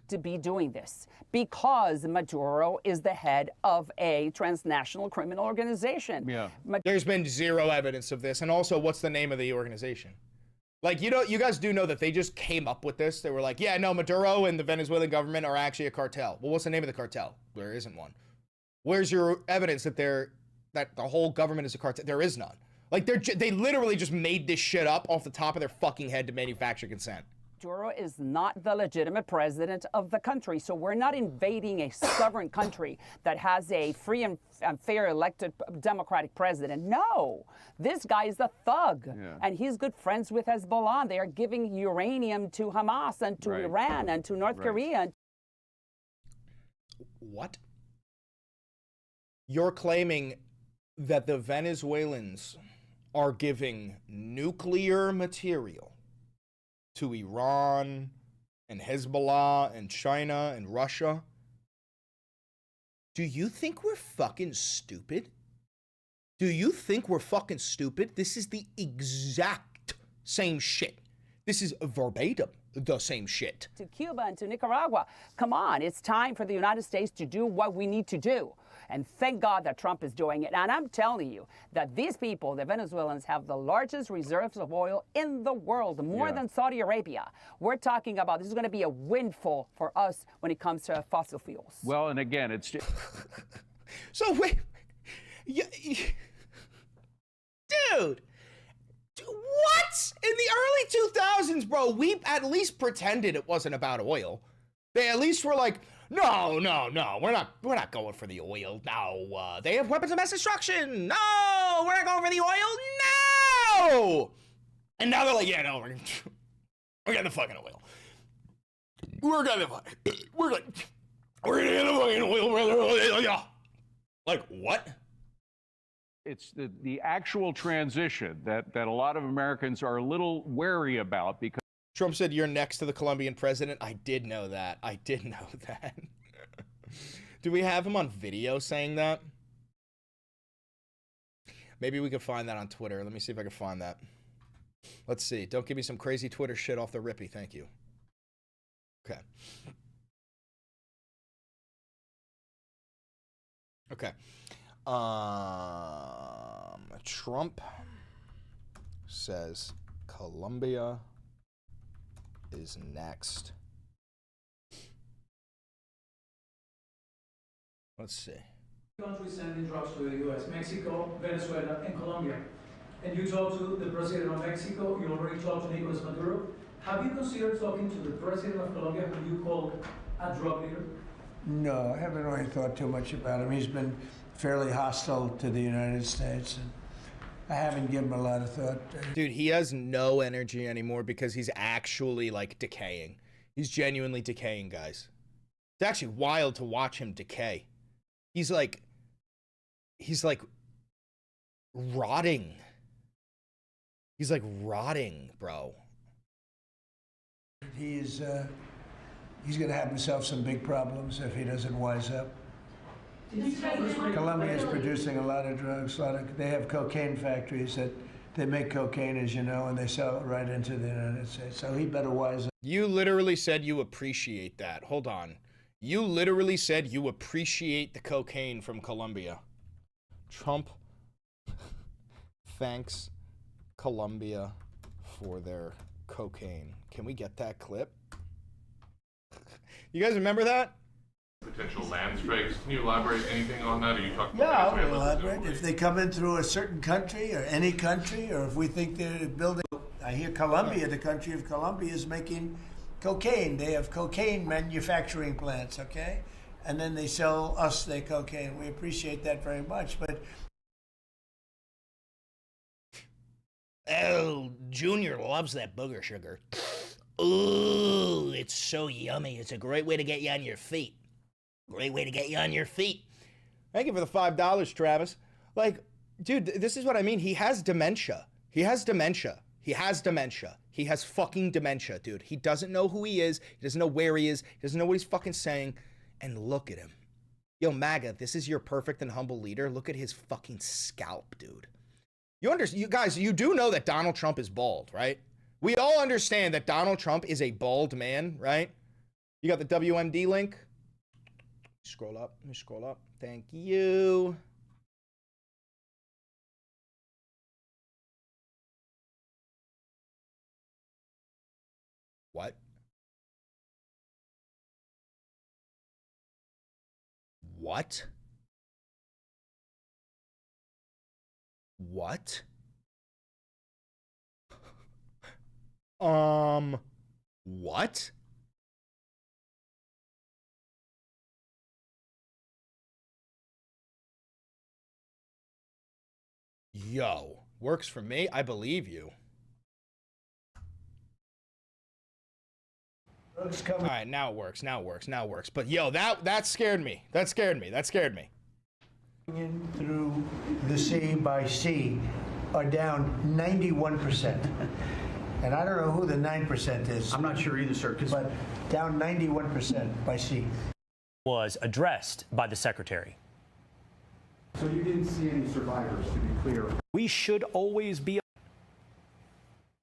To be doing this because Maduro is the head of a transnational criminal organization. Yeah. There's been zero evidence of this. And also, what's the name of the organization? Like, you guys do know that they just came up with this. They were like, yeah, no, Maduro and the Venezuelan government are actually a cartel. Well, what's the name of the cartel? There isn't one. Where's your evidence that the whole government is a cartel? There is none. Like, they literally just made this shit up off the top of their fucking head to manufacture consent. Maduro is not the legitimate president of the country. So we're not invading a sovereign country that has a free and fair elected democratic president. No, this guy is a thug. Yeah. And he's good friends with Hezbollah. They are giving uranium to Hamas and to Iran and to North Korea. What? You're claiming that the Venezuelans are giving nuclear material to Iran and Hezbollah and China and Russia? Do you think we're fucking stupid? Do you think we're fucking stupid? This is the exact same shit. This is verbatim the same shit. To Cuba and to Nicaragua. Come on, it's time for the United States to do what we need to do. And thank God that Trump is doing it. And I'm telling you that these people, the Venezuelans, have the largest reserves of oil in the world, more than Saudi Arabia. We're talking about this is going to be a windfall for us when it comes to fossil fuels. Well, and again, it's just... So wait, dude, what? In the early 2000s, bro, we at least pretended it wasn't about oil. They at least were like, no, we're not going for the oil. No, they have weapons of mass destruction. No, we're not going for the oil. No. And now they're like, yeah, no, we're getting the fucking oil. We're gonna get the fucking oil. Like, what? It's the actual transition that a lot of Americans are a little wary about because Trump said, you're next to the Colombian president. I did know that. Do we have him on video saying that? Maybe we could find that on Twitter. Let me see if I can find that. Let's see. Don't give me some crazy Twitter shit off the rippy. Thank you. Okay. Okay. Trump says Colombia is next. Let's see. Countries sending drugs to the U.S. Mexico, Venezuela, and Colombia. And you talked to the president of Mexico. You already talked to Nicolas Maduro. Have you considered talking to the president of Colombia, who you called a drug leader? No, I haven't really thought too much about him. He's been fairly hostile to the United States, and I haven't given him a lot of thought. Dude, he has no energy anymore because he's actually, like, decaying. He's genuinely decaying, guys. It's actually wild to watch him decay. He's like rotting. He's like rotting, bro. He's going to have himself some big problems if he doesn't wise up. Colombia is producing a lot of drugs. They have cocaine factories that they make cocaine, as you know, and they sell it right into the United States. So he better wise up. You literally said you appreciate that. Hold on. You literally said you appreciate the cocaine from Colombia. Trump thanks Colombia for their cocaine. Can we get that clip? You guys remember that? Potential land strikes. Can you elaborate anything on that? Are you talking Yeah, about I'll elaborate. If they come in through a certain country or any country, or if we think they're building, I hear Colombia, the country of Colombia, is making cocaine. They have cocaine manufacturing plants, okay? And then they sell us their cocaine. We appreciate that very much, but oh, Junior loves that booger sugar. Ooh, it's so yummy. It's a great way to get you on your feet. Great way to get you on your feet. Thank you for the $5, Travis. Like, dude, this is what I mean. He has dementia. He has dementia. He has dementia. He has fucking dementia, dude. He doesn't know who he is. He doesn't know where he is. He doesn't know what he's fucking saying. And look at him. Yo, MAGA, this is your perfect and humble leader. Look at his fucking scalp, dude. You guys, you do know that Donald Trump is bald, right? We all understand that Donald Trump is a bald man, right? You got the WMD link? Scroll up. Let me scroll up. Thank you. What? What? What? What? Yo, works for me. I believe you. All right, now it works. Now it works. Now it works. But yo, that scared me. That scared me. That scared me. in through the sea by sea are down 91%. And I don't know who the 9% is. I'm not sure either, sir. But down 91% by sea. Was addressed by the secretary. So you didn't see any survivors, to be clear. We should always be.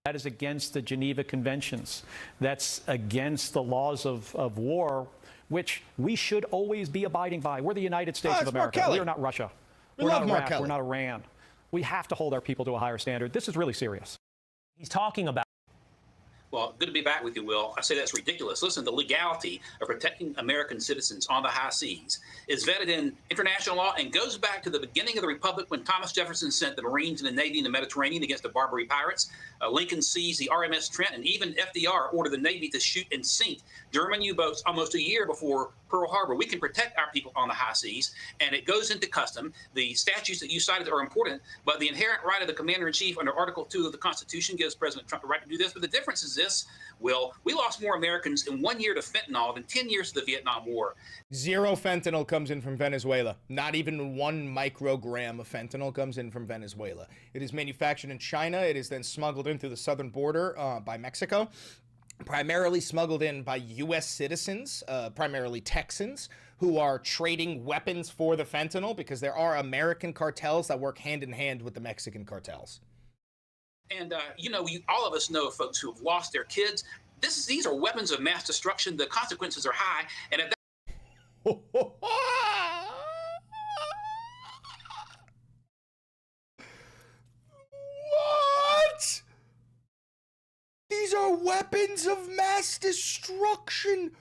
That is against the Geneva Conventions. That's against the laws of war, which we should always be abiding by. We're the United States of America. We are not Russia. We're not Iraq. We're not Iran. We have to hold our people to a higher standard. This is really serious. He's talking about. Well, good to be back with you, Will. I say that's ridiculous. Listen, the legality of protecting American citizens on the high seas is vetted in international law and goes back to the beginning of the Republic when Thomas Jefferson sent the Marines and the Navy in the Mediterranean against the Barbary pirates. Lincoln seized the RMS Trent, and even FDR ordered the Navy to shoot and sink German U-boats almost a year before Pearl Harbor. We can protect our people on the high seas, and it goes into custom. The statutes that you cited are important, but the inherent right of the commander-in-chief under Article 2 of the Constitution gives President Trump the right to do this. But the difference is this, Will, we lost more Americans in 1 year to fentanyl than 10 years to the Vietnam War. 0 fentanyl comes in from Venezuela. Not even 1 microgram of fentanyl comes in from Venezuela. It is manufactured in China. It is then smuggled in through the southern border by Mexico. Primarily smuggled in by U.S. citizens, primarily Texans, who are trading weapons for the fentanyl because there are American cartels that work hand in hand with the Mexican cartels. And, all of us know of folks who have lost their kids. These are weapons of mass destruction. The consequences are high. And if that What? These are weapons of mass destruction.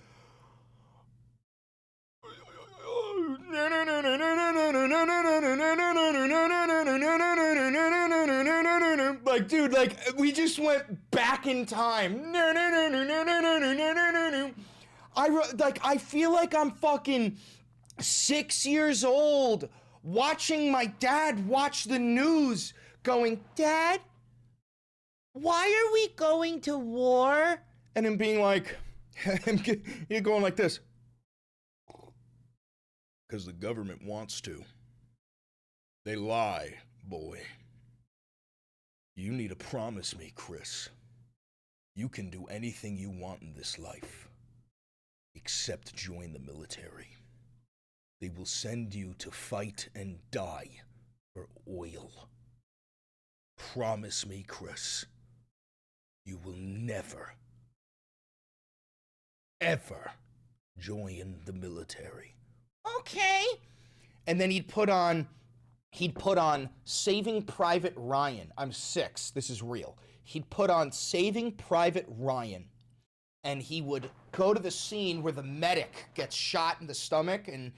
Like, dude, like, we just went back in time. I feel like I'm fucking 6 years old watching my dad watch the news going, Dad, why are we going to war? And him being like, you're going like this. Because the government wants to. They lie, boy. You need to promise me, Chris. You can do anything you want in this life, except join the military. They will send you to fight and die for oil. promise me, Chris, you will never, ever join the military. Okay. And then he'd put on Saving Private Ryan. I'm 6. This is real. He'd put on Saving Private Ryan, and he would go to the scene where the medic gets shot in the stomach and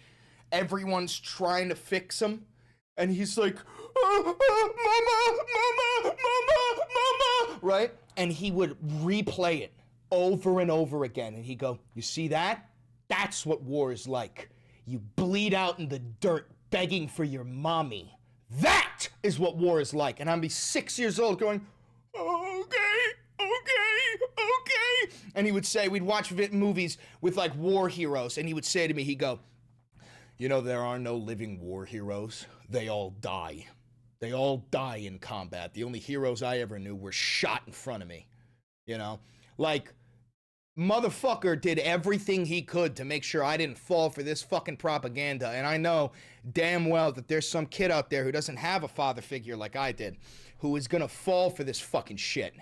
everyone's trying to fix him. And he's like, mama, mama, mama, mama, right? And he would replay it over and over again. And he'd go, you see that? That's what war is like. You bleed out in the dirt begging for your mommy. That is what war is like. And I'd be 6 years old going, okay. And he would say, we'd watch movies with like war heroes. And he would say to me, he'd go, you know, there are no living war heroes. They all die. They all die in combat. The only heroes I ever knew were shot in front of me. You know, like, motherfucker did everything he could to make sure I didn't fall for this fucking propaganda. And I know damn well that there's some kid out there who doesn't have a father figure like I did, who is gonna fall for this fucking shit.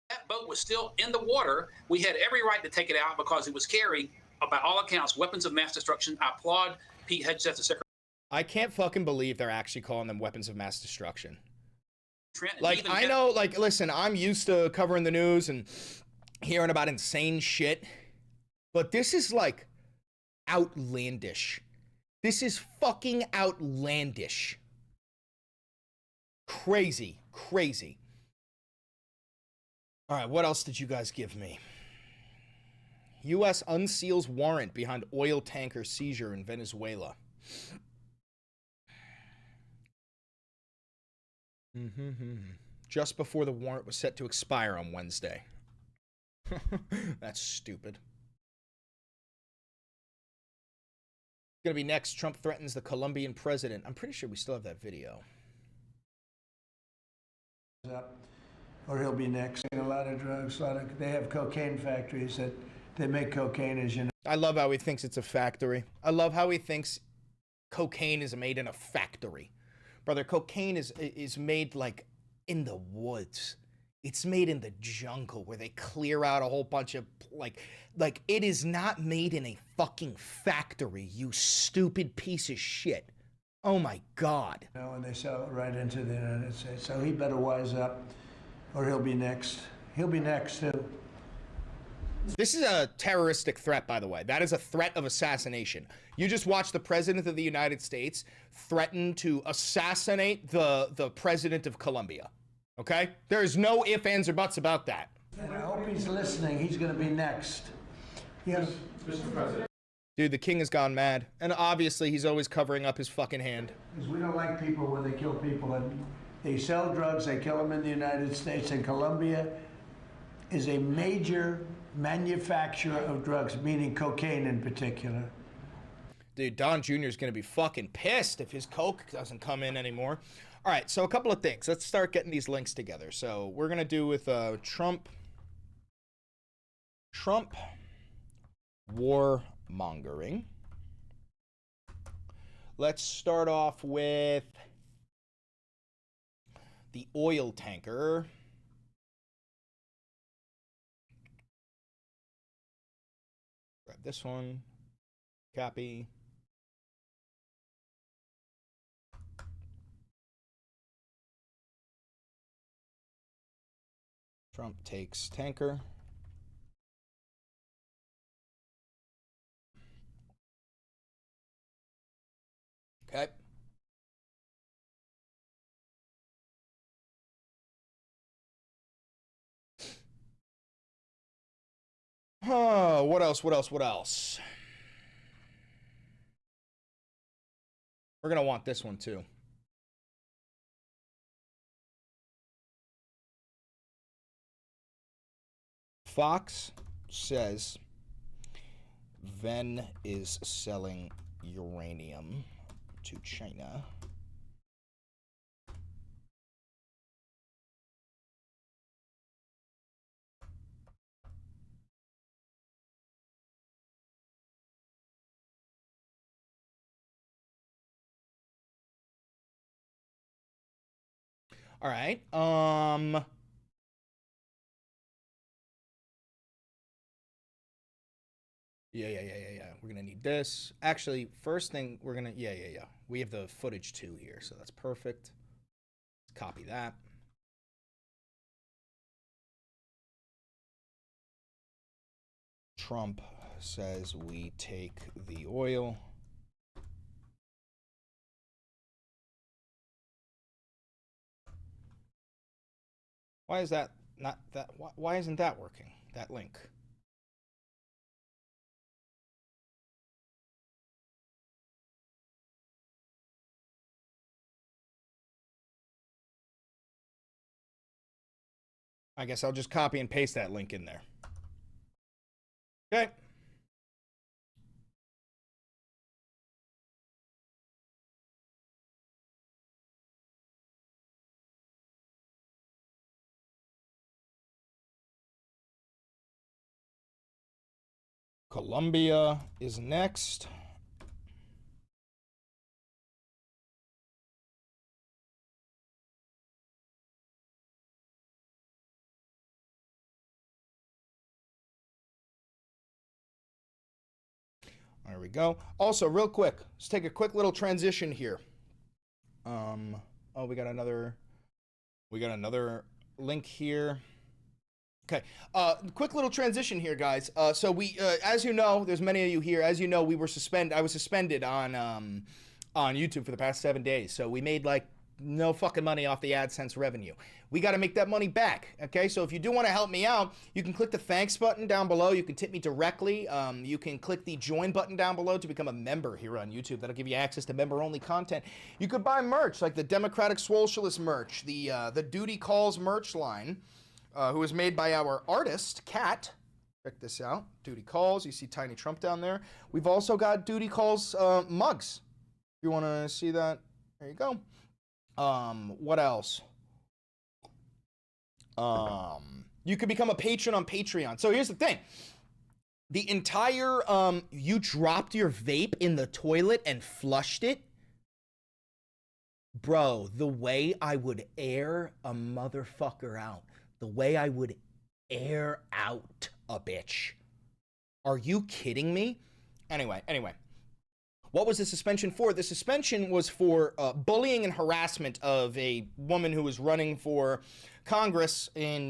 That boat was still in the water. We had every right to take it out because it was carrying, by all accounts, weapons of mass destruction. I applaud Pete Hegseth, the Secretary. I can't fucking believe they're actually calling them weapons of mass destruction. Trent, Like, I know, like, listen, I'm used to covering the news and hearing about insane shit, but this is, like, outlandish. This is fucking outlandish. Crazy. All right, what else did you guys give me? U.S. unseals warrant behind oil tanker seizure in Venezuela. Just before the warrant was set to expire on Wednesday. That's stupid. Gonna be next. Trump threatens the Colombian president. I'm pretty sure we still have that video. Or he'll be next. A lot of drugs, they have cocaine factories that they make cocaine, as you know. I love how he thinks it's a factory. I love how he thinks cocaine is made in a factory. Brother, cocaine is made like in the woods. It's made in the jungle where they clear out a whole bunch of like it is not made in a fucking factory, you stupid piece of shit. Oh my God. You know, and they sell it right into the United States. So he better wise up or he'll be next. He'll be next too. This is a terroristic threat, by the way. That is a threat of assassination. You just watched the president of the United States threaten to assassinate the president of Colombia. Okay? There is no ifs, ands, or buts about that. And I hope he's listening. He's going to be next. Yes. Mr. President. Dude, the king has gone mad. And obviously, he's always covering up his fucking hand. Because we don't like people when they kill people. And they sell drugs. They kill them in the United States. And Colombia is a major manufacturer of drugs, meaning cocaine in particular. Dude, Don Jr. is going to be fucking pissed if his coke doesn't come in anymore. All right, so a couple of things. Let's start getting these links together. So we're going to do with Trump warmongering. Let's start off with the oil tanker. Grab this one. Copy. Trump takes tanker. Okay. Oh, what else? We're going to want this one too. Fox says Ven is selling uranium to China. All right. Yeah. We're gonna need this. Actually, first thing we're gonna, yeah. We have the footage too here, so that's perfect. Let's copy that. Trump says we take the oil. Why is that not that? Why isn't that working? That link. I guess I'll just copy and paste that link in there. Okay. Colombia is next. There we go. Also, real quick, let's take a quick little transition here. Oh, we got another link here. Okay, quick little transition here, guys. So we, as you know, there's many of you here. As you know, I was suspended on YouTube for the past 7 days. So we made like no fucking money off the AdSense revenue. We got to make that money back. Okay, so if you do want to help me out, you can click the thanks button down below. You can tip me directly. You can click the join button down below to become a member here on YouTube. That'll give you access to member-only content. You could buy merch like the Democratic Socialist merch, the Duty Calls merch line. Who was made by our artist, Kat. Check this out. Duty Calls. You see Tiny Trump down there. We've also got Duty Calls mugs. If you want to see that, there you go. What else? You could become a patron on Patreon. So here's the thing. The entire, you dropped your vape in the toilet and flushed it? Bro, the way I would air a motherfucker out. The way I would air out a bitch. Are you kidding me? Anyway. What was the suspension for? The suspension was for bullying and harassment of a woman who was running for Congress in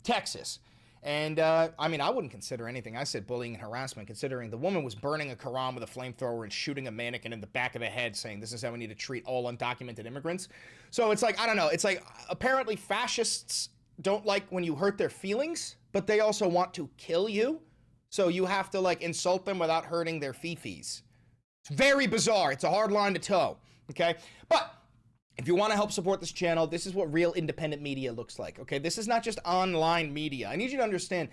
Texas. And, I mean, I wouldn't consider anything. I said bullying and harassment, considering the woman was burning a Quran with a flamethrower and shooting a mannequin in the back of the head, saying this is how we need to treat all undocumented immigrants. So it's like, I don't know. It's like, apparently fascists don't like when you hurt their feelings, but they also want to kill you. So you have to, like, insult them without hurting their fifis. It's very bizarre. It's a hard line to toe, okay? But if you want to help support this channel, this is what real independent media looks like, okay? This is not just online media. I need you to understand,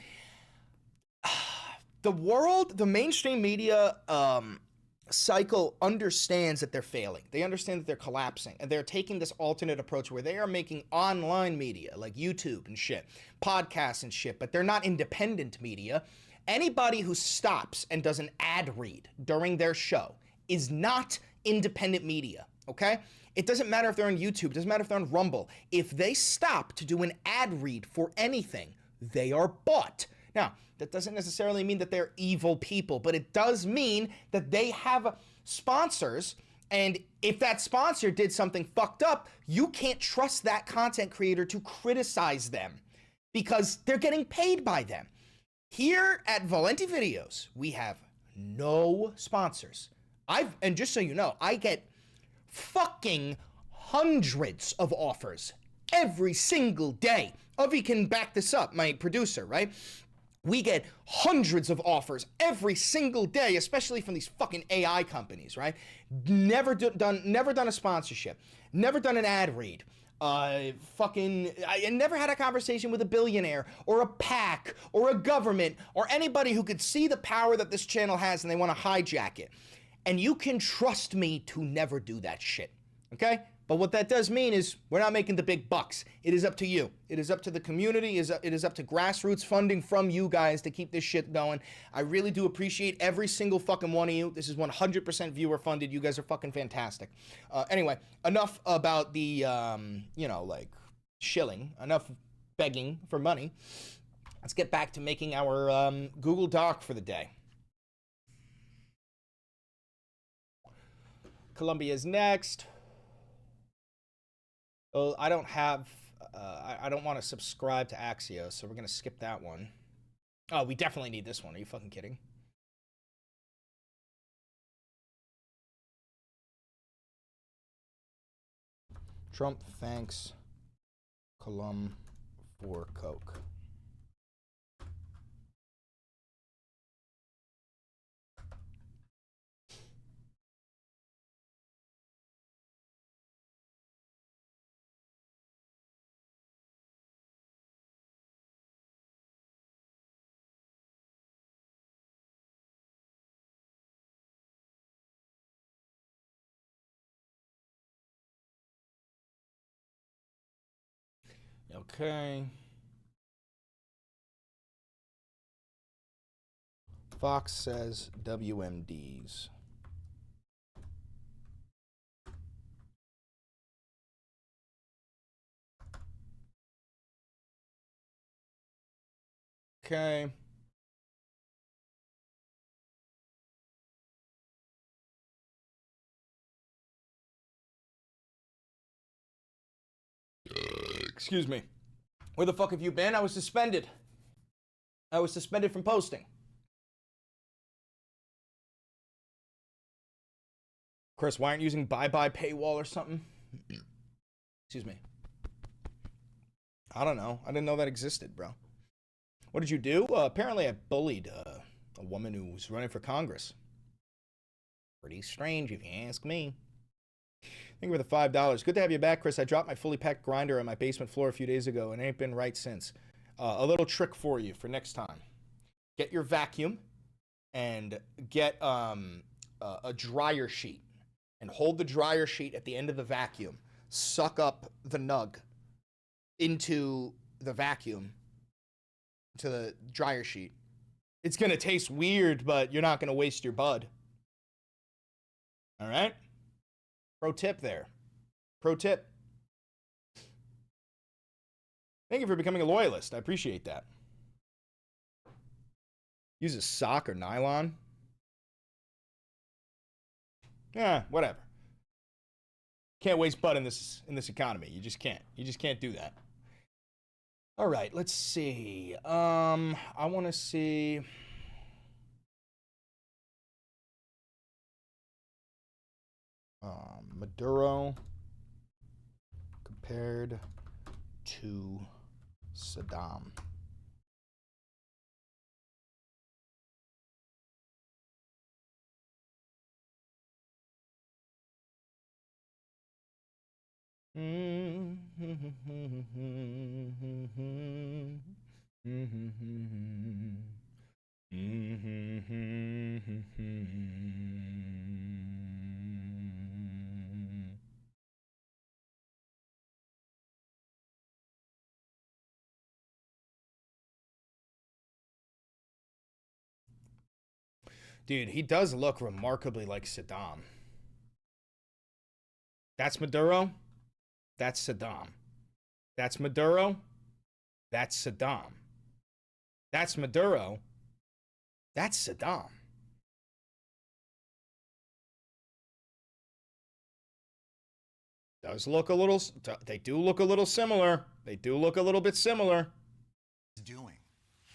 the mainstream media cycle understands that they're failing. They understand that they're collapsing, and they're taking this alternate approach where they are making online media like YouTube and shit, podcasts and shit, but they're not independent media. Anybody who stops and does an ad read during their show is not independent media, okay? It doesn't matter if they're on YouTube, it doesn't matter if they're on Rumble. If they stop to do an ad read for anything, they are bought. Now, that doesn't necessarily mean that they're evil people, but it does mean that they have sponsors, and if that sponsor did something fucked up, you can't trust that content creator to criticize them because they're getting paid by them. Here at Valenti Videos, we have no sponsors. And just so you know, I get fucking hundreds of offers every single day. Avi can back this up, my producer, right? We get hundreds of offers every single day, especially from these fucking AI companies, right? Never done a sponsorship, never done an ad read. I never had a conversation with a billionaire or a PAC or a government or anybody who could see the power that this channel has and they want to hijack it. And you can trust me to never do that shit, okay? But what that does mean is we're not making the big bucks. It is up to you. It is up to the community. It is up to grassroots funding from you guys to keep this shit going. I really do appreciate every single fucking one of you. This is 100% viewer funded. You guys are fucking fantastic. Anyway, enough about the, you know, like, shilling. Enough begging for money. Let's get back to making our Google Doc for the day. Colombia's next. Oh, I don't have, I don't want to subscribe to Axios, so we're going to skip that one. Oh, we definitely need this one. Are you fucking kidding? Trump thanks Colum for Coke. Okay. Fox says WMDs. Okay. Excuse me. Where the fuck have you been? I was suspended. I was suspended from posting. Chris, why aren't you using bye-bye paywall or something? Excuse me. I don't know. I didn't know that existed, bro. What did you do? Apparently I bullied a woman who was running for Congress. Pretty strange if you ask me. Thank you for the $5. Good to have you back, Chris. I dropped my fully packed grinder on my basement floor a few days ago and it ain't been right since. A little trick for you for next time. Get your vacuum and get a dryer sheet and hold the dryer sheet at the end of the vacuum. Suck up the nug into the vacuum, to the dryer sheet. It's going to taste weird, but you're not going to waste your bud. All right? Pro tip there. Pro tip. Thank you for becoming a loyalist. I appreciate that. Use a sock or nylon. Yeah, whatever. Can't waste bud in this economy. You just can't. You just can't do that. All right, let's see. I want to see. Maduro compared to Saddam. Dude, he does look remarkably like Saddam. That's Maduro. That's Saddam. That's Maduro. That's Saddam. That's Maduro. That's Saddam. Does look a little, they do look a little similar. They do look a little bit similar. Doing.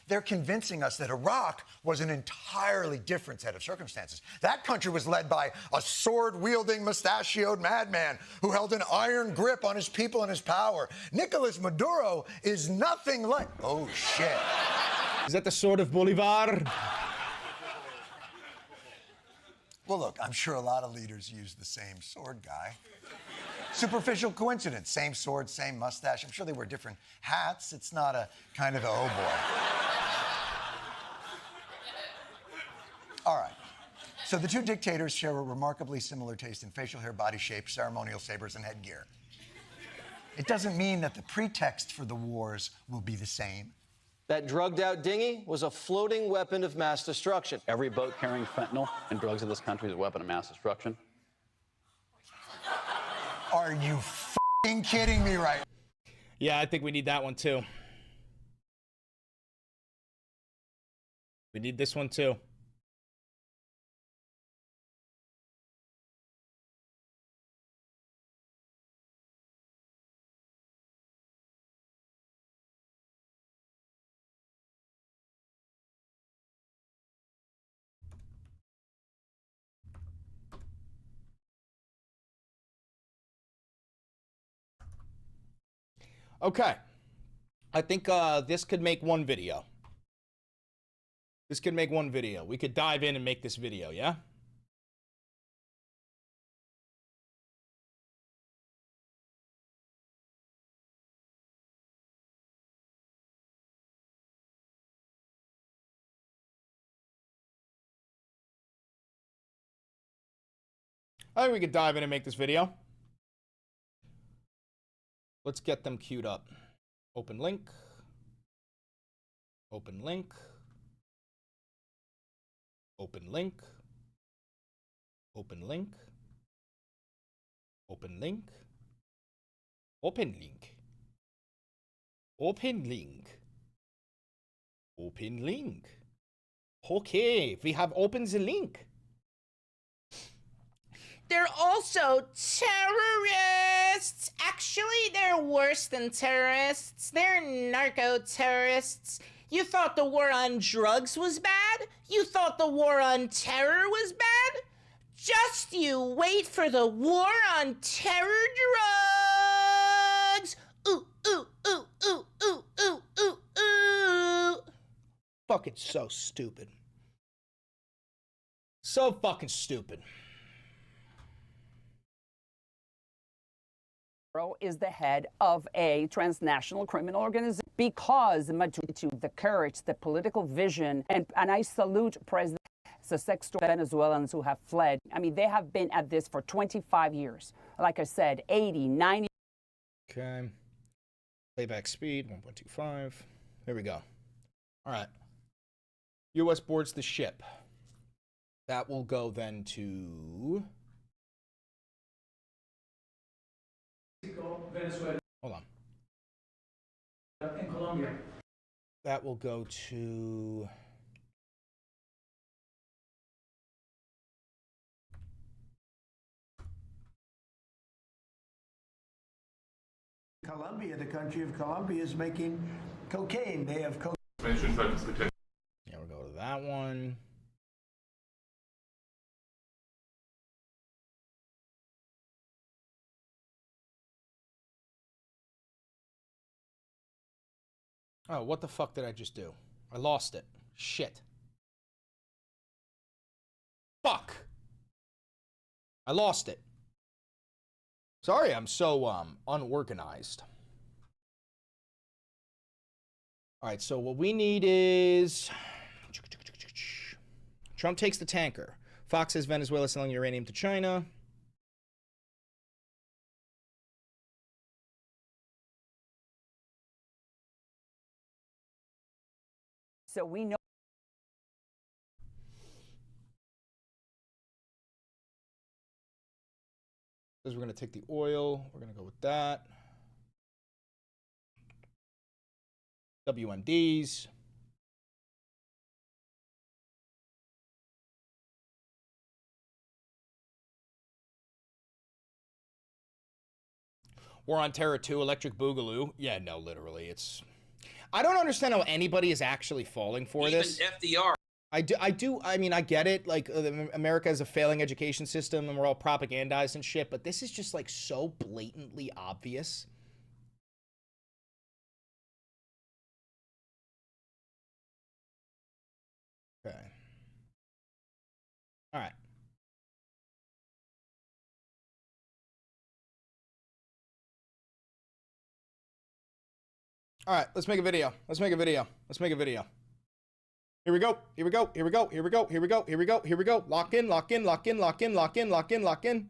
They're convincing us that Iraq was an entirely different set of circumstances. That country was led by a sword-wielding, mustachioed madman who held an iron grip on his people and his power. Nicolas Maduro is nothing like... Oh, shit. Is that the sword of Bolivar? Well, look, I'm sure a lot of leaders use the same sword guy. Superficial coincidence. Same sword, same mustache. I'm sure they wear different hats. It's not a kind of, oh, boy. All right. So the two dictators share a remarkably similar taste in facial hair, body shape, ceremonial sabers, and headgear. It doesn't mean that the pretext for the wars will be the same. That drugged-out dinghy was a floating weapon of mass destruction. Every boat carrying fentanyl and drugs in this country is a weapon of mass destruction. Are you f***ing kidding me right now? Yeah, I think we need that one too. We need this one too. Okay. I think this could make one video. This could make one video. We could dive in and make this video, yeah? I think we could dive in and make this video. Let's get them queued up. Open link. Open link. Open link. Open link. Open link. Open link. Open link. Open link. Okay, we have opened the link. They're also terrorists. Actually, they're worse than terrorists. They're narco-terrorists. You thought the war on drugs was bad? You thought the war on terror was bad? Just you wait for the war on terror drugs. Ooh, ooh, ooh, ooh, ooh, ooh, ooh, ooh. Fucking so stupid. So fucking stupid. Is the head of a transnational criminal organization because to the courage, the political vision, and I salute President the sex Venezuelans who have fled. I mean, they have been at this for 25 years. Like I said, 80, 90. Okay. Playback speed, 1.25. There we go. All right. U.S. boards the ship. That will go then to... Mexico, Venezuela, Hold on. and Colombia. That will go to... Colombia, the country of Colombia, is making cocaine. They have cocaine. Yeah, we'll go to that one. Oh, what the fuck did I just do? I lost it. Shit. Fuck. I lost it. Sorry, I'm so unorganized. All right, so what we need is Trump takes the tanker. Fox says Venezuela selling uranium to China. So we know. Says we're going to take the oil. We're going to go with that. WMDs. War on Terror 2, Electric Boogaloo. Yeah, no, literally. It's... I don't understand how anybody is actually falling for Even this. FDR. I mean, I get it. Like, America has a failing education system and we're all propagandized and shit, but this is just, like, so blatantly obvious. Okay. All right. All right, let's make a video. Let's make a video. Let's make a video. Here we go. Here we go. Here we go. Here we go. Here we go. Here we go. Here we go. Lock in, lock in, lock in, lock in, lock in, lock in, lock in.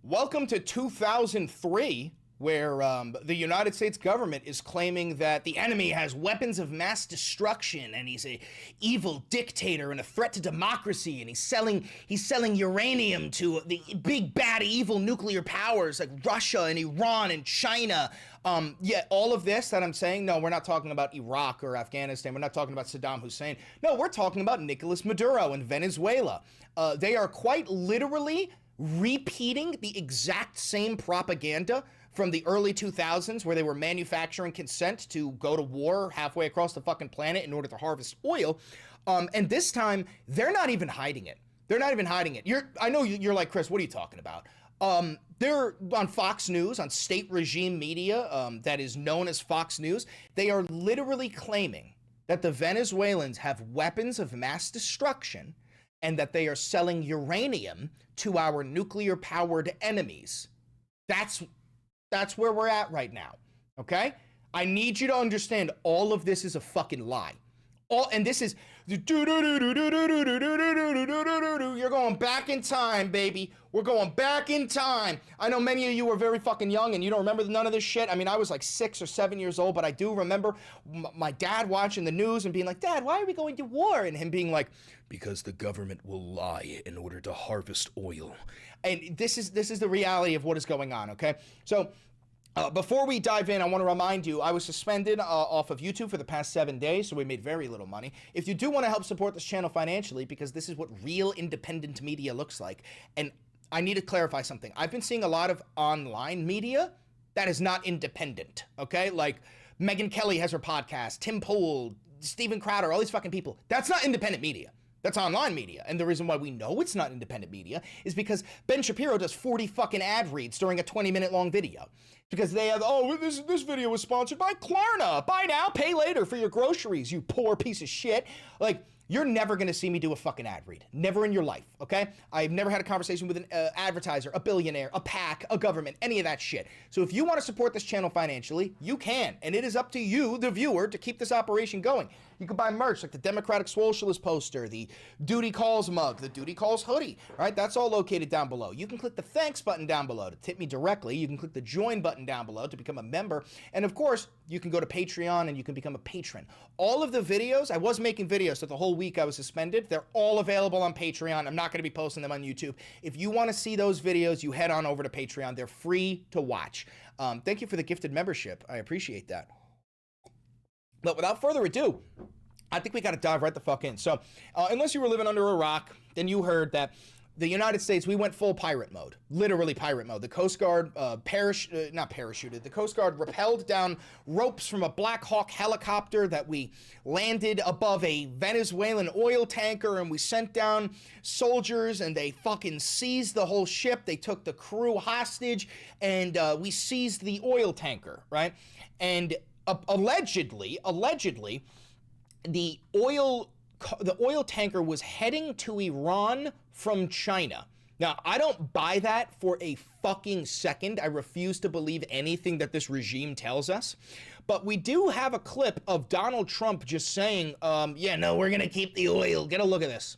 Welcome to 2003, where the United States government is claiming that the enemy has weapons of mass destruction and he's a evil dictator and a threat to democracy, and he's selling uranium to the big bad evil nuclear powers like Russia and Iran and China. Yeah, all of this that I'm saying, no, we're not talking about Iraq or Afghanistan. We're not talking about Saddam Hussein. No, we're talking about Nicolas Maduro in Venezuela. They are quite literally repeating the exact same propaganda from the early 2000s, where they were manufacturing consent to go to war halfway across the fucking planet in order to harvest oil. And this time, they're not even hiding it. They're not even hiding it. I know you're like, Chris, what are you talking about? They're on Fox News, on state regime media that is known as Fox News. They are literally claiming that the Venezuelans have weapons of mass destruction and that they are selling uranium to our nuclear-powered enemies. That's where we're at right now, okay? I need you to understand all of this is a fucking lie. And this is, you're going back in time, baby. We're going back in time. I know many of you are very fucking young and you don't remember none of this shit. I mean, I was like 6 or 7 years old, but I do remember my dad watching the news and being like, Dad, why are we going to war? And him being like, because the government will lie in order to harvest oil. And this is the reality of what is going on, okay? So, before we dive in, I want to remind you, I was suspended off of YouTube for the past 7 days, so we made very little money. If you do want to help support this channel financially, because this is what real independent media looks like, and I need to clarify something. I've been seeing a lot of online media that is not independent, okay? Like, Megyn Kelly has her podcast, Tim Pool, Steven Crowder, all these fucking people. That's not independent media. That's online media. And the reason why we know it's not independent media is because Ben Shapiro does 40 fucking ad reads during a 20-minute long video. Because they have, oh, this video was sponsored by Klarna. Buy now, pay later for your groceries, you poor piece of shit. Like, you're never going to see me do a fucking ad read. Never in your life, okay? I've never had a conversation with an advertiser, a billionaire, a PAC, a government, any of that shit. So if you want to support this channel financially, you can. And it is up to you, the viewer, to keep this operation going. You can buy merch like the Democratic Socialist poster, the Duty Calls mug, the Duty Calls hoodie, right? That's all located down below. You can click the thanks button down below to tip me directly. You can click the join button down below to become a member. And of course, you can go to Patreon and you can become a patron. All of the videos, I was making videos so the whole week I was suspended. They're all available on Patreon. I'm not going to be posting them on YouTube. If you want to see those videos, you head on over to Patreon. They're free to watch. Thank you for the gifted membership. I appreciate that. But without further ado, I think we got to dive right the fuck in. So, unless you were living under a rock, then you heard that the United States, we went full pirate mode. Literally pirate mode. The Coast Guard not parachuted. The Coast Guard rappelled down ropes from a Black Hawk helicopter that we landed above a Venezuelan oil tanker, and we sent down soldiers and they fucking seized the whole ship. They took the crew hostage and we seized the oil tanker, right? And allegedly, the oil tanker was heading to Iran from China. Now, I don't buy that for a fucking second. I refuse to believe anything that this regime tells us. But we do have a clip of Donald Trump just saying, yeah, no, we're going to keep the oil. Get a look at this.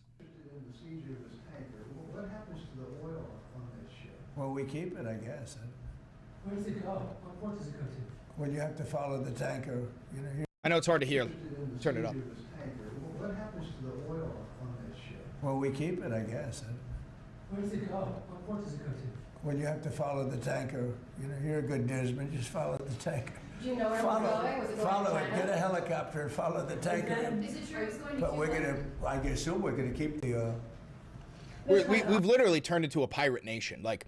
What happens to the oil on this ship? Well, we keep it, I guess. Where does it go? What port does it go to? Well, you have to follow the tanker. I know it's hard to hear. Turn it up. What happens to the oil on this ship? Well, we keep it, I guess. Where does it go? What port does it go to? Well, you have to follow the tanker. You're a good newsman. Just follow the tanker. Do you know where we're going? Was it going Follow to it. China? Get a helicopter and follow the tanker. Is it true it's going to But we're Cuba? I assume we're gonna keep the. We've literally turned into a pirate nation. Like,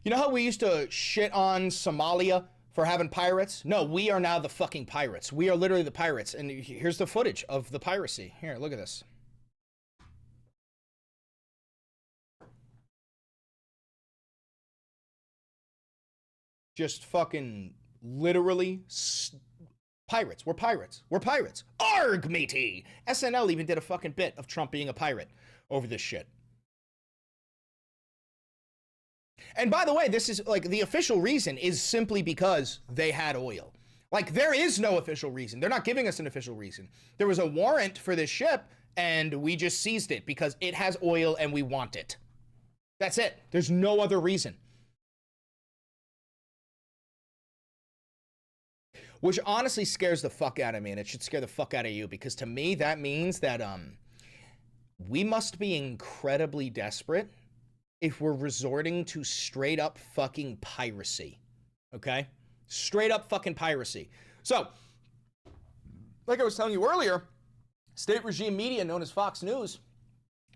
you know how we used to shit on Somalia for having pirates? No, we are now the fucking pirates. We are literally the pirates. And here's the footage of the piracy. Here, look at this. Just fucking literally pirates. We're pirates. We're pirates. Arg, matey! SNL even did a fucking bit of Trump being a pirate over this shit. And by the way, this is like the official reason is simply because they had oil. Like there is no official reason. They're not giving us an official reason. There was a warrant for this ship and we just seized it because it has oil and we want it. That's it. There's no other reason. Which honestly scares the fuck out of me, and it should scare the fuck out of you, because to me that means that we must be incredibly desperate if we're resorting to straight up fucking piracy. Okay? Straight up fucking piracy. So, like I was telling you earlier, state regime media known as Fox News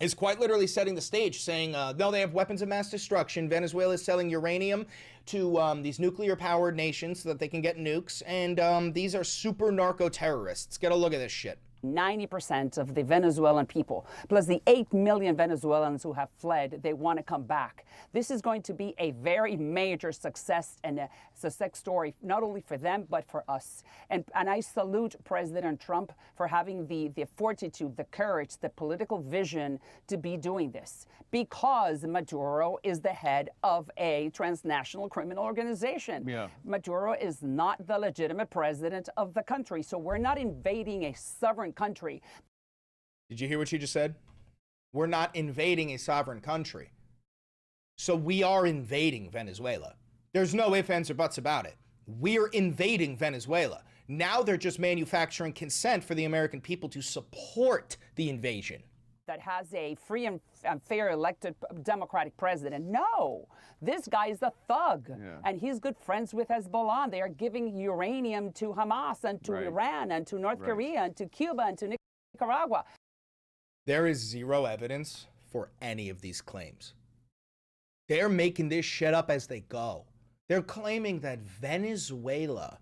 is quite literally setting the stage, saying, no, they have weapons of mass destruction. Venezuela is selling uranium to these nuclear-powered nations so that they can get nukes, and these are super narco-terrorists. Get a look at this shit. 90% of the Venezuelan people, plus the 8 million Venezuelans who have fled, they want to come back. This is going to be a very major success and a success story, not only for them, but for us. And I salute President Trump for having the fortitude, the courage, the political vision to be doing this, because Maduro is the head of a transnational criminal organization. Yeah. Maduro is not the legitimate president of the country, so we're not invading a sovereign country. Did you hear what she just said? We're not invading a sovereign country. So we are invading Venezuela. There's no ifs, ands, or buts about it. We're invading Venezuela. Now they're just manufacturing consent for the American people to support the invasion. That has a free and fair elected democratic president. No, this guy is a thug, and he's good friends with Hezbollah. They are giving uranium to Hamas and to Iran and to North Korea and to Cuba and to Nicaragua. There is zero evidence for any of these claims. They're making this shit up as they go. They're claiming that Venezuela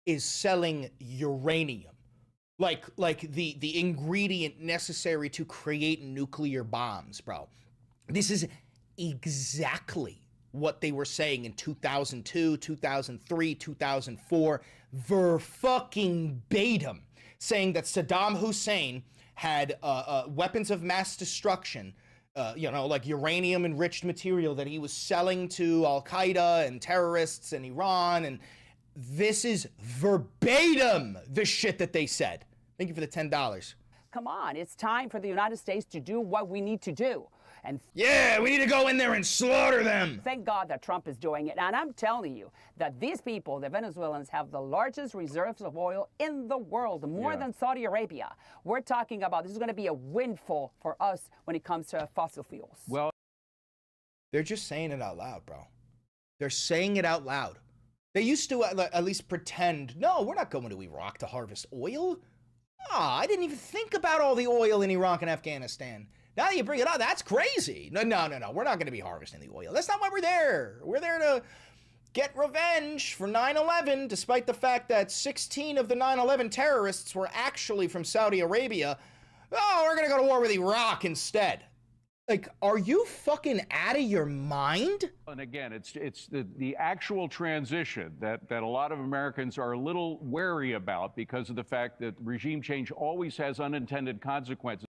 is selling uranium. Like the ingredient necessary to create nuclear bombs, bro. This is exactly what they were saying in 2002, 2003, 2004, verbatim, saying that Saddam Hussein had weapons of mass destruction, like uranium-enriched material that he was selling to Al-Qaeda and terrorists in Iran, and this is verbatim the shit that they said. Thank you for the $10. Come on, it's time for the United States to do what we need to do. And yeah, we need to go in there and slaughter them. Thank God that Trump is doing it. And I'm telling you that these people, the Venezuelans, have the largest reserves of oil in the world, more than Saudi Arabia. We're talking about this is going to be a windfall for us when it comes to fossil fuels. Well, they're just saying it out loud, bro. They're saying it out loud. They used to at least pretend, no, we're not going to Iraq to harvest oil. I didn't even think about all the oil in Iraq and Afghanistan. Now that you bring it up, that's crazy. No. We're not going to be harvesting the oil. That's not why we're there. We're there to get revenge for 9/11, despite the fact that 16 of the 9/11 terrorists were actually from Saudi Arabia. Oh, we're going to go to war with Iraq instead. Like, are you fucking out of your mind? And again, it's the actual transition that a lot of Americans are a little wary about because of the fact that regime change always has unintended consequences.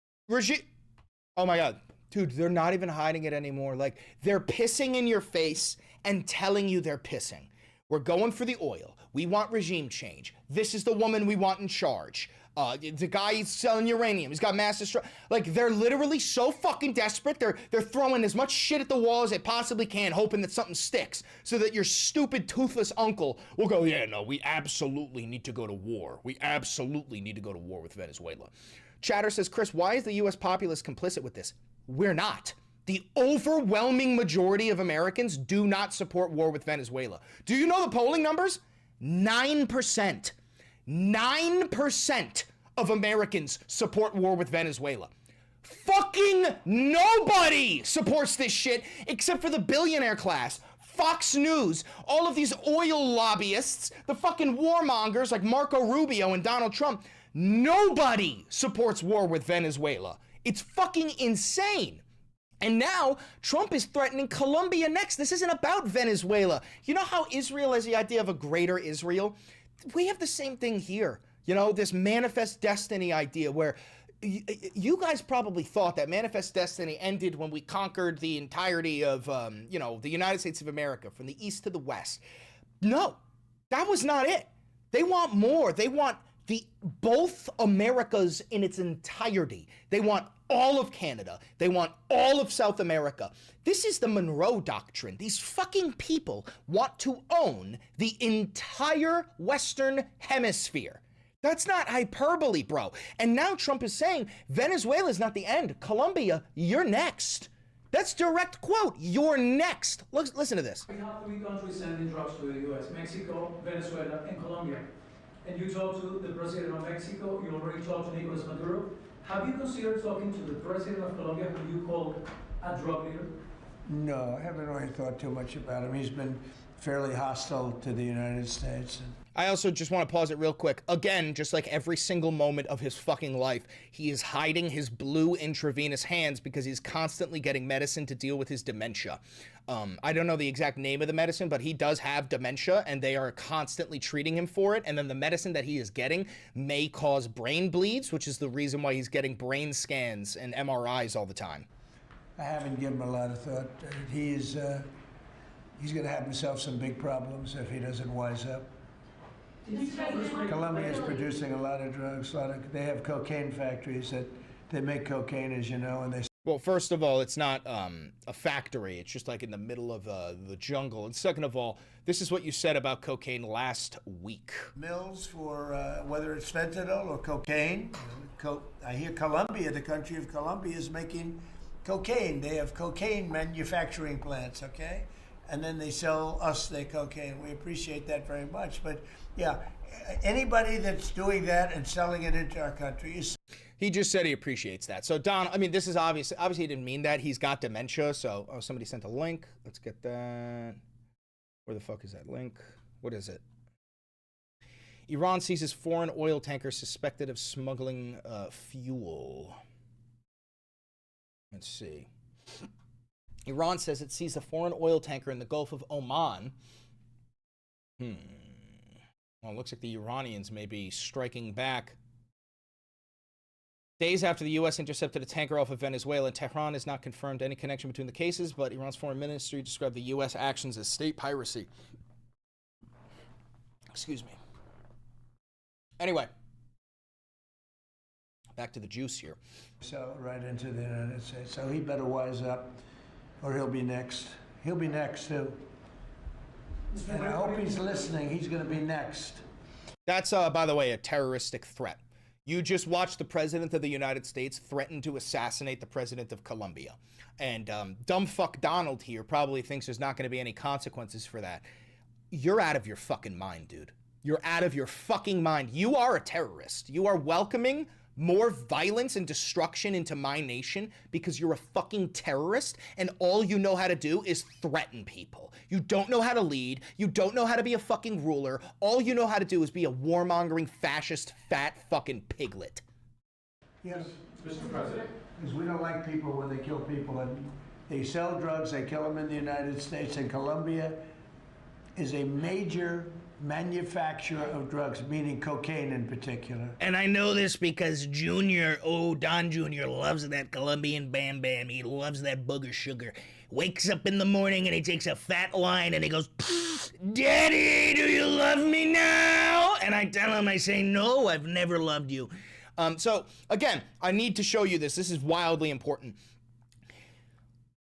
Oh my God, dude, they're not even hiding it anymore. Like, they're pissing in your face and telling you they're pissing. We're going for the oil. We want regime change. This is the woman we want in charge. The guy selling uranium, he's got mass destruction. Like, they're literally so fucking desperate. They're throwing as much shit at the wall as they possibly can, hoping that something sticks, so that your stupid toothless uncle will go, yeah, no, we absolutely need to go to war. We absolutely need to go to war with Venezuela. Chatter says, Chris, why is the U.S. populace complicit with this? We're not. The overwhelming majority of Americans do not support war with Venezuela. Do you know the polling numbers? 9%. 9% of Americans support war with Venezuela. Fucking nobody supports this shit except for the billionaire class. Fox News, all of these oil lobbyists, the fucking warmongers like Marco Rubio and Donald Trump. Nobody supports war with Venezuela. It's fucking insane. And now Trump is threatening Colombia next. This isn't about Venezuela. You know how Israel has the idea of a greater Israel? We have the same thing here. You know, this manifest destiny idea where you guys probably thought that Manifest Destiny ended when we conquered the entirety of, the United States of America from the east to the west. No, that was not it. They want more. They want both Americas in its entirety. They want all of Canada. They want all of South America. This is the Monroe Doctrine. These fucking people want to own the entire Western Hemisphere. That's not hyperbole, bro. And now Trump is saying Venezuela is not the end. Colombia, you're next. That's direct quote. You're next. Listen to this. We have 3 countries sending drugs to the U.S. Mexico, Venezuela, and Colombia. And you talked to the president of Mexico. You already talked to Nicolas Maduro. Have you considered talking to the president of Colombia, who you call a drug leader? No, I haven't really thought too much about him. He's been fairly hostile to the United States. I also just want to pause it real quick. Again, just like every single moment of his fucking life, he is hiding his blue intravenous hands because he's constantly getting medicine to deal with his dementia. I don't know the exact name of the medicine, but he does have dementia, and they are constantly treating him for it. And then the medicine that he is getting may cause brain bleeds, which is the reason why he's getting brain scans and MRIs all the time. I haven't given him a lot of thought. He's going to have himself some big problems if he doesn't wise up. Colombia is producing a lot of drugs. They have cocaine factories that they make cocaine, as you know, and they. Well, first of all, it's not a factory. It's just like in the middle of the jungle. And second of all, this is what you said about cocaine last week. Mills for whether it's fentanyl or cocaine. I hear Colombia, the country of Colombia, is making cocaine. They have cocaine manufacturing plants, okay? And then they sell us their cocaine. We appreciate that very much. But yeah, anybody that's doing that and selling it into our country is. He just said he appreciates that. So Don, I mean, this is obviously he didn't mean that. He's got dementia. So somebody sent a link. Let's get that. Where the fuck is that link? What is it? Iran seizes foreign oil tanker suspected of smuggling fuel. Let's see. Iran says it seized a foreign oil tanker in the Gulf of Oman. Well, it looks like the Iranians may be striking back. Days after the U.S. intercepted a tanker off of Venezuela, Tehran has not confirmed any connection between the cases, but Iran's foreign ministry described the U.S. actions as state piracy. Excuse me. Anyway, back to the juice here. So right into the United States. So he better wise up, or he'll be next. He'll be next too. And I hope he's listening. He's going to be next. That's, by the way, a terroristic threat. You just watched the president of the United States threaten to assassinate the president of Colombia. And dumb fuck Donald here probably thinks there's not going to be any consequences for that. You're out of your fucking mind, dude. You're out of your fucking mind. You are a terrorist. You are welcoming more violence and destruction into my nation because you're a fucking terrorist and all you know how to do is threaten people. You don't know how to lead. You don't know how to be a fucking ruler. All you know how to do is be a warmongering, fascist, fat fucking piglet. Yes, Mr. President. Because we don't like people when they kill people. And they sell drugs, they kill them in the United States, and Colombia is a major manufacturer of drugs, meaning cocaine in particular. And I know this because Don Jr. loves that Colombian Bam Bam. He loves that booger sugar. Wakes up in the morning and he takes a fat line and he goes, "Daddy, do you love me now?" And I tell him, I say, "No, I've never loved you." So again, I need to show you this. This is wildly important.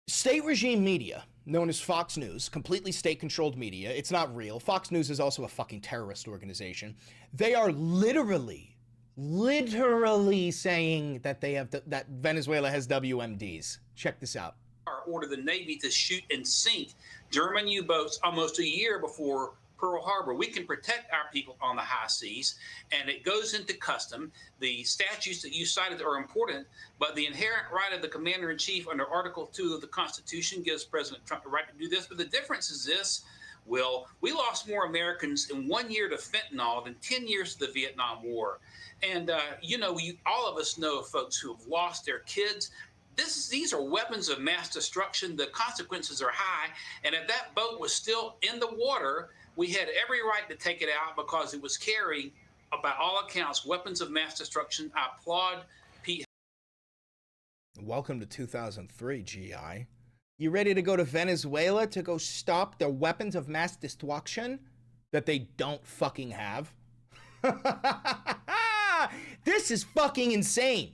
State regime media, known as Fox News, completely state-controlled media. It's not real. Fox News is also a fucking terrorist organization. They are literally saying that they have that Venezuela has WMDs. Check this out. Ordered the Navy to shoot and sink German U-boats almost a year before Pearl Harbor. We can protect our people on the high seas, and it goes into custom. The statutes that you cited are important, but the inherent right of the commander-in-chief under Article 2 of the Constitution gives President Trump the right to do this. But the difference is this, Will, we lost more Americans in 1 year to fentanyl than 10 years to the Vietnam War. And, all of us know folks who have lost their kids. These are weapons of mass destruction. The consequences are high. And if that boat was still in the water, we had every right to take it out because it was carrying, by all accounts, weapons of mass destruction. I applaud Pete Welcome to 2003, GI. You ready to go to Venezuela to go stop their weapons of mass destruction that they don't fucking have? This is fucking insane.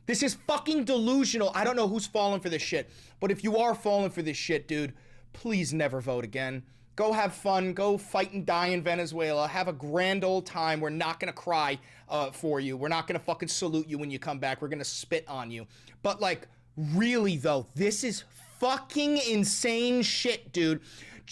This is fucking delusional. I don't know who's falling for this shit, but if you are falling for this shit, dude, please never vote again. Go have fun. Go fight and die in Venezuela. Have a grand old time. We're not going to cry for you. We're not going to fucking salute you when you come back. We're going to spit on you. But, like, really, though, this is fucking insane shit, dude.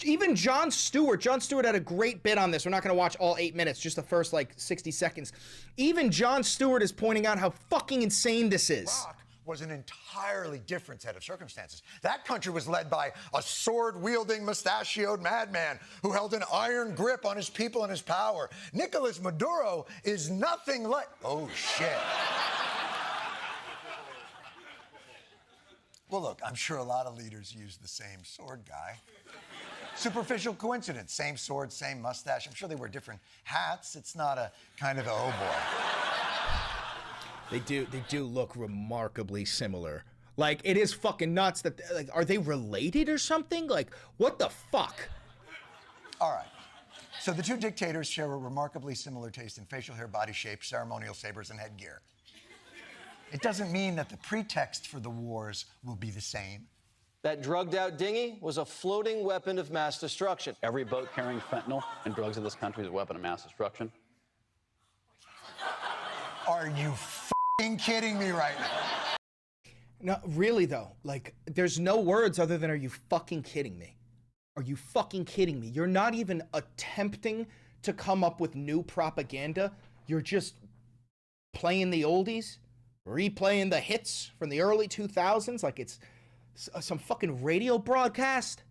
Even Jon Stewart had a great bit on this. We're not going to watch all 8 minutes, just the first, like, 60 seconds. Even Jon Stewart is pointing out how fucking insane this is. Iraq was an entirely different set of circumstances. That country was led by a sword-wielding, mustachioed madman who held an iron grip on his people and his power. Nicolas Maduro is nothing like... Oh, shit. Well, look, I'm sure a lot of leaders use the same sword guy. Superficial coincidence. Same sword, same mustache. I'm sure they wear different hats. It's not a kind of a, oh boy. They do look remarkably similar. Like, it is fucking nuts that, like, are they related or something? Like, what the fuck? All right. So the two dictators share a remarkably similar taste in facial hair, body shape, ceremonial sabers, and headgear. It doesn't mean that the pretext for the wars will be the same. That drugged-out dinghy was a floating weapon of mass destruction. Every boat carrying fentanyl and drugs in this country is a weapon of mass destruction. Are you f***ing kidding me right now? No, really though, like, there's no words other than, are you fucking kidding me? Are you fucking kidding me? You're not even attempting to come up with new propaganda. You're just playing the oldies, replaying the hits from the early 2000s like it's some fucking radio broadcast.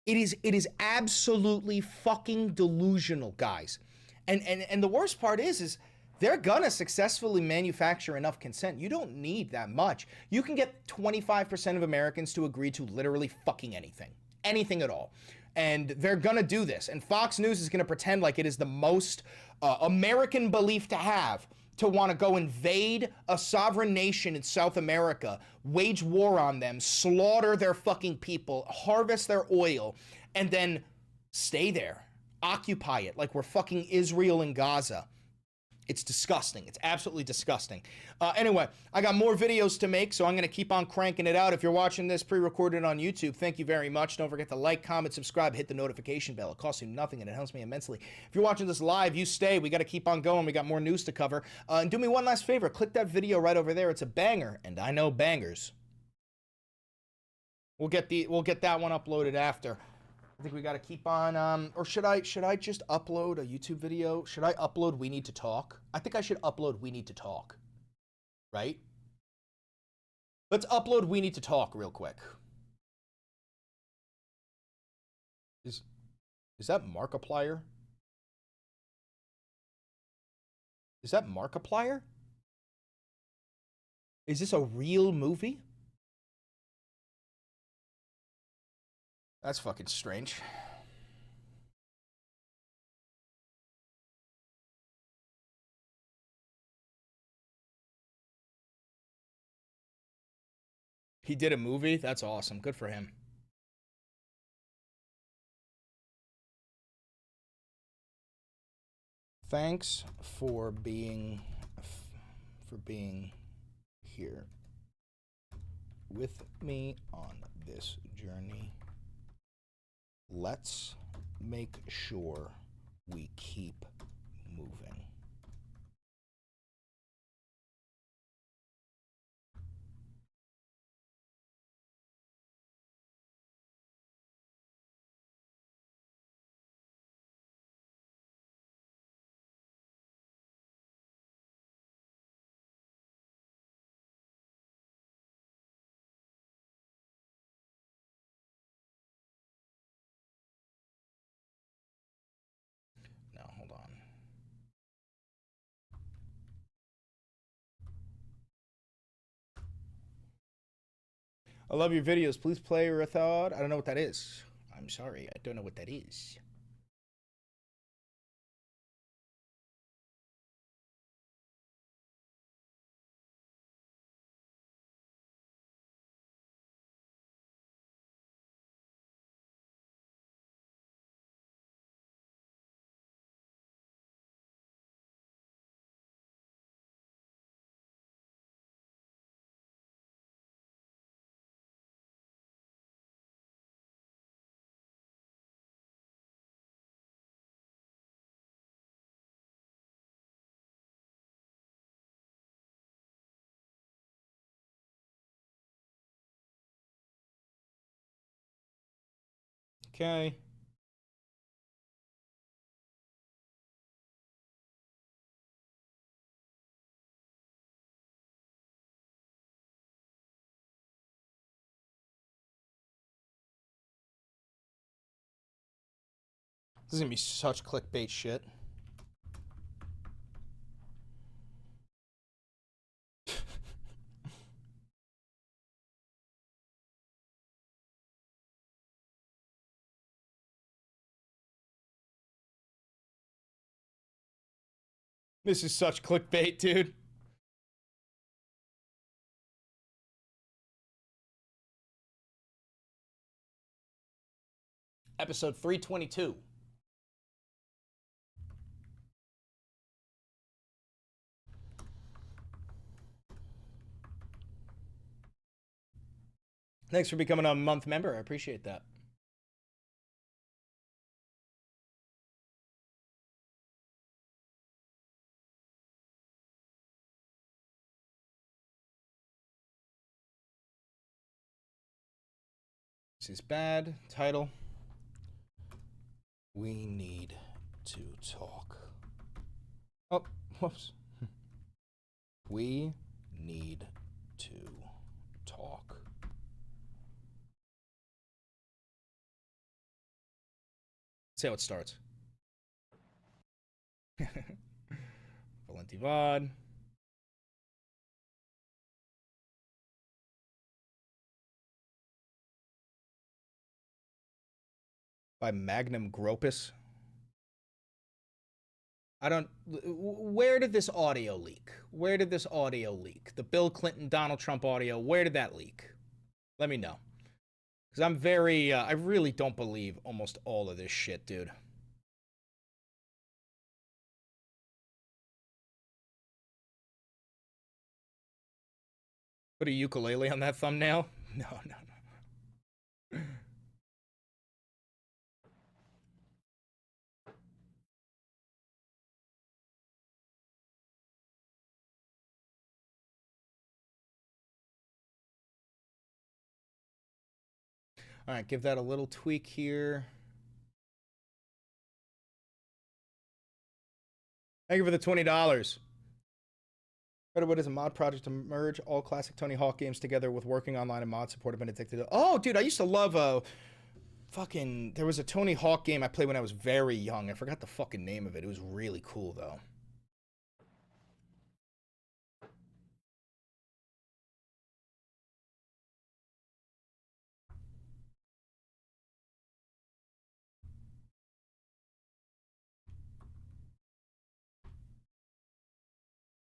It is absolutely fucking delusional, guys. And the worst part is they're gonna successfully manufacture enough consent. You don't need that much. You can get 25% of Americans to agree to literally fucking anything. Anything at all. And they're gonna do this. And Fox News is gonna pretend like it is the most American belief to have, to want to go invade a sovereign nation in South America, wage war on them, slaughter their fucking people, harvest their oil, and then stay there, occupy it like we're fucking Israel and Gaza. It's disgusting. It's absolutely disgusting. Anyway, I got more videos to make, so I'm going to keep on cranking it out. If you're watching this pre-recorded on YouTube, thank you very much. Don't forget to like, comment, subscribe, hit the notification bell. It costs you nothing, and it helps me immensely. If you're watching this live, you stay. We got to keep on going. We got more news to cover. And do me one last favor. Click that video right over there. It's a banger, and I know bangers. We'll get that one uploaded after. I think we got to keep on, or should I just upload a YouTube video? Should I upload We Need to Talk? I think I should upload We Need to Talk, right? Let's upload We Need to Talk real quick. Is that Markiplier? Is that Markiplier? Is this a real movie? That's fucking strange. He did a movie? That's awesome. Good for him. Thanks for being here with me on this journey. Let's make sure we keep moving. I love your videos. Please play Rathod. I don't know what that is. I'm sorry. I don't know what that is. Okay. This is gonna be such clickbait shit. This is such clickbait, dude. Episode 322. Thanks for becoming a month member. I appreciate that. This is bad. Title. We need to talk. Oh, whoops. We need to talk. Let's see how it starts. Valenti Vod. By Magnum Gropus. I don't... Where did this audio leak? Where did this audio leak? The Bill Clinton, Donald Trump audio, where did that leak? Let me know. Because I'm very... I really don't believe almost all of this shit, dude. Put a ukulele on that thumbnail? No, no, no. All right, give that a little tweak here. Thank you for the $20. What is a mod project to merge all classic Tony Hawk games together with working online and mod support. I've been addicted to. Oh, dude, I used to love fucking. There was a Tony Hawk game I played when I was very young. I forgot the fucking name of it. It was really cool though.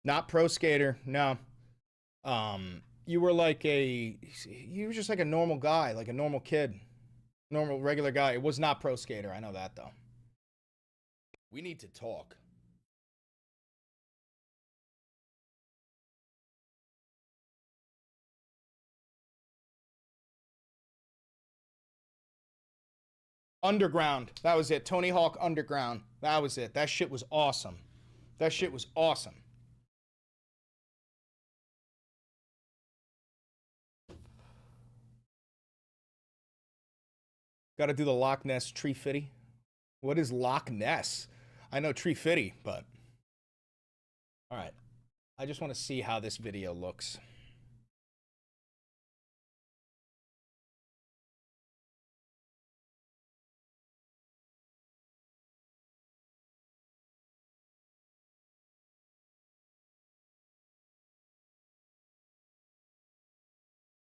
Not pro skater, no. You were like you were just like a normal guy, like a normal kid. Normal, regular guy. It was not pro skater, I know that though. We need to talk. Underground, that was it. Tony Hawk Underground, that was it. That shit was awesome. That shit was awesome. Got to do the Loch Ness Tree Fitty. What is Loch Ness? I know Tree Fitty, but... All right. I just want to see how this video looks.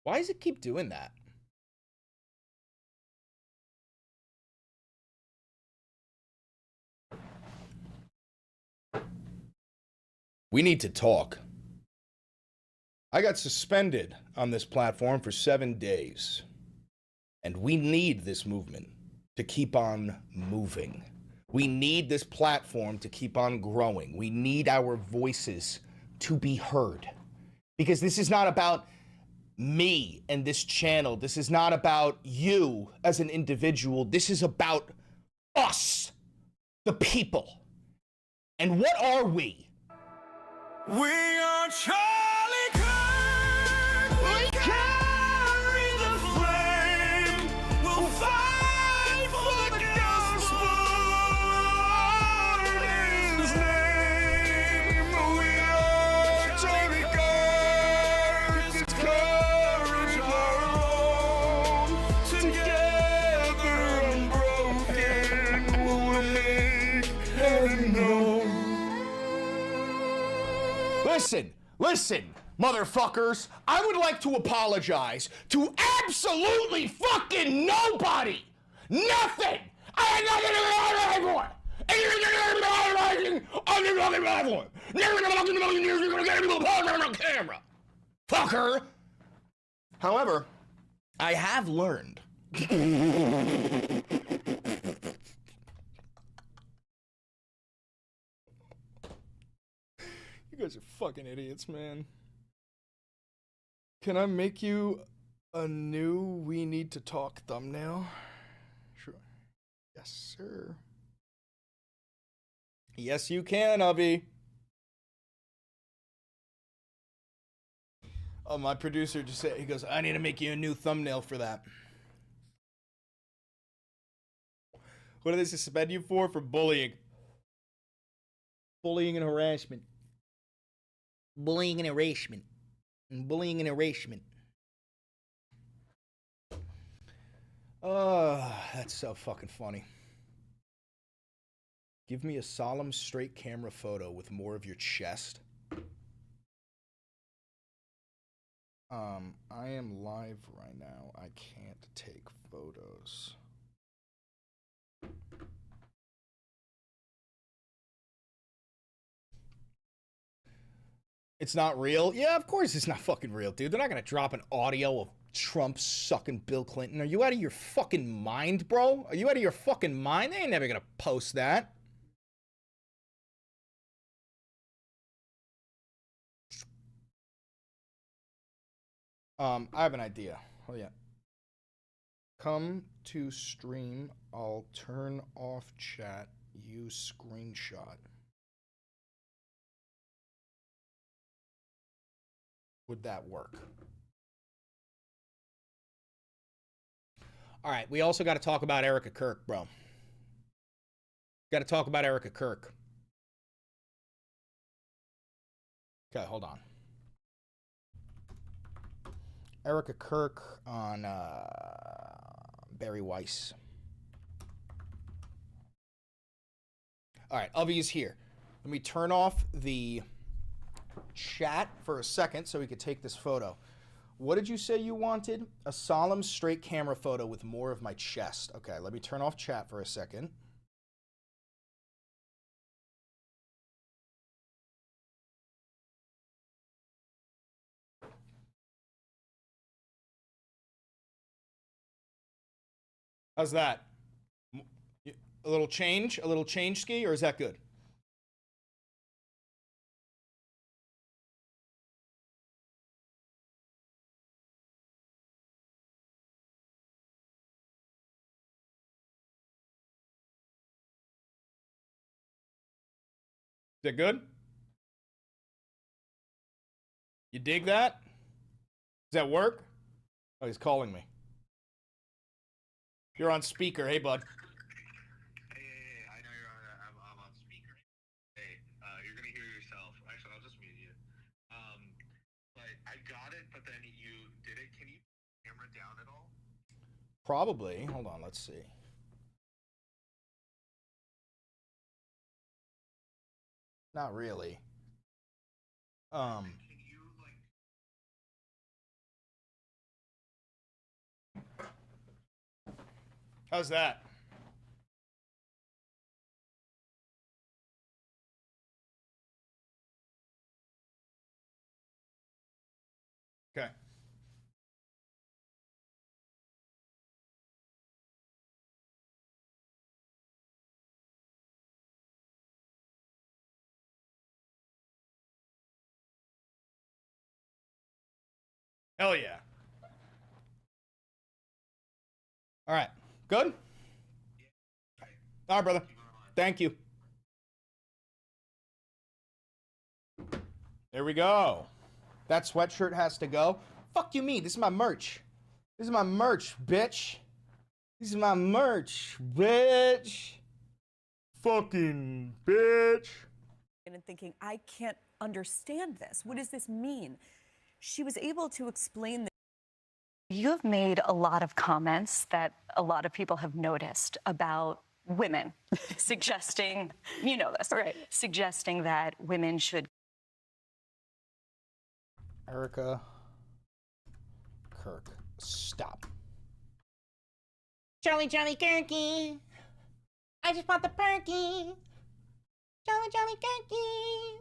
Why does it keep doing that? We need to talk. I got suspended on this platform for 7 days. And we need this movement to keep on moving. We need this platform to keep on growing. We need our voices to be heard. Because this is not about me and this channel. This is not about you as an individual. This is about us, the people. And what are we? We are Charlie Kirk. We carry the flame. We'll fight for listen, motherfuckers. I would like to apologize to absolutely fucking nobody. Nothing. I had nothing to do with camera. Fucker. However, I have learned. You guys are fucking idiots, man. Can I make you a new We Need to Talk thumbnail? Sure. Yes, sir. Yes, you can, Avi. Oh, my producer just said, he goes, I need to make you a new thumbnail for that. What do they suspend you for? For bullying. Bullying and harassment. Bullying and erasement. Bullying and erasement. That's so fucking funny. Give me a solemn, straight camera photo with more of your chest. I am live right now. I can't take photos. It's not real? Yeah, of course it's not fucking real, dude. They're not gonna drop an audio of Trump sucking Bill Clinton. Are you out of your fucking mind, bro? Are you out of your fucking mind? They ain't never gonna post that. I have an idea. Oh yeah. Come to stream. I'll turn off chat. Use screenshot. Would that work? All right, we also got to talk about Erica Kirk, bro. Got to talk about Erica Kirk. Okay, hold on. Erica Kirk on Barry Weiss. All right, Avi is here. Let me turn off the chat for a second so we could take this photo. What did you say you wanted? A solemn, straight camera photo with more of my chest. Okay, let me turn off chat for a second. How's that? A little change ski, or is that good? Is that good? You dig that? Does that work? Oh, he's calling me. You're on speaker. Hey, bud. Hey, I know I'm on speaker. Hey, you're gonna hear yourself. Actually, I'll just mute you. But I got it, but then you did it. Can you camera down at all? Probably. Hold on, let's see. Not really. How's that? Okay. Hell yeah. All right. Good? All right, brother. Thank you. There we go. That sweatshirt has to go. Fuck you mean? This is my merch. This is my merch, bitch. This is my merch, bitch. Fucking bitch. And thinking, I can't understand this. What does this mean? She was able to explain. You have made a lot of comments that a lot of people have noticed about women, suggesting, you know this, right? Suggesting that women should Erica Kirk, stop. Charlie Kirky. I just want the perky. Charlie Kirky.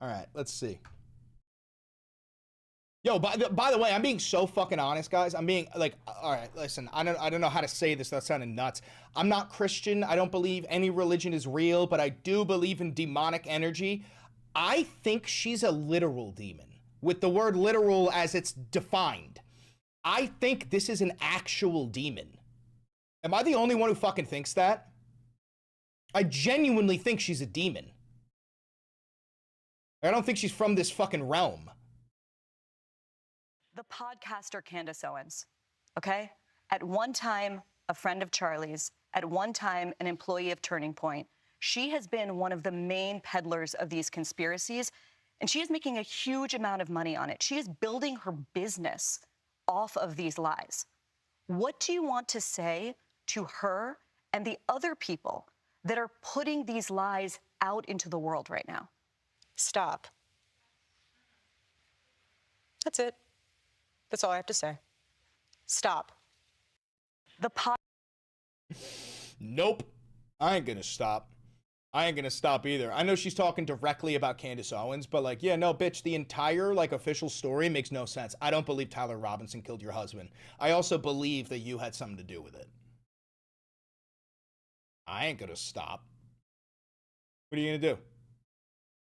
All right, let's see. Yo, by the way, I'm being so fucking honest, guys. I'm being like, all right, listen, I don't know how to say this without sounding nuts. I'm not Christian. I don't believe any religion is real, but I do believe in demonic energy. I think she's a literal demon, with the word literal as it's defined. I think this is an actual demon. Am I the only one who fucking thinks that? I genuinely think she's a demon. I don't think she's from this fucking realm. The podcaster Candace Owens, okay? At one time, a friend of Charlie's, at one time, an employee of Turning Point. She has been one of the main peddlers of these conspiracies, and she is making a huge amount of money on it. She is building her business off of these lies. What do you want to say to her and the other people that are putting these lies out into the world right now? Stop. That's it. That's all I have to say. Stop. Nope. I ain't gonna stop. I ain't gonna stop either. I know she's talking directly about Candace Owens, but like, yeah, no, bitch, the entire like official story makes no sense. I don't believe Tyler Robinson killed your husband. I also believe that you had something to do with it. I ain't gonna stop. What are you gonna do?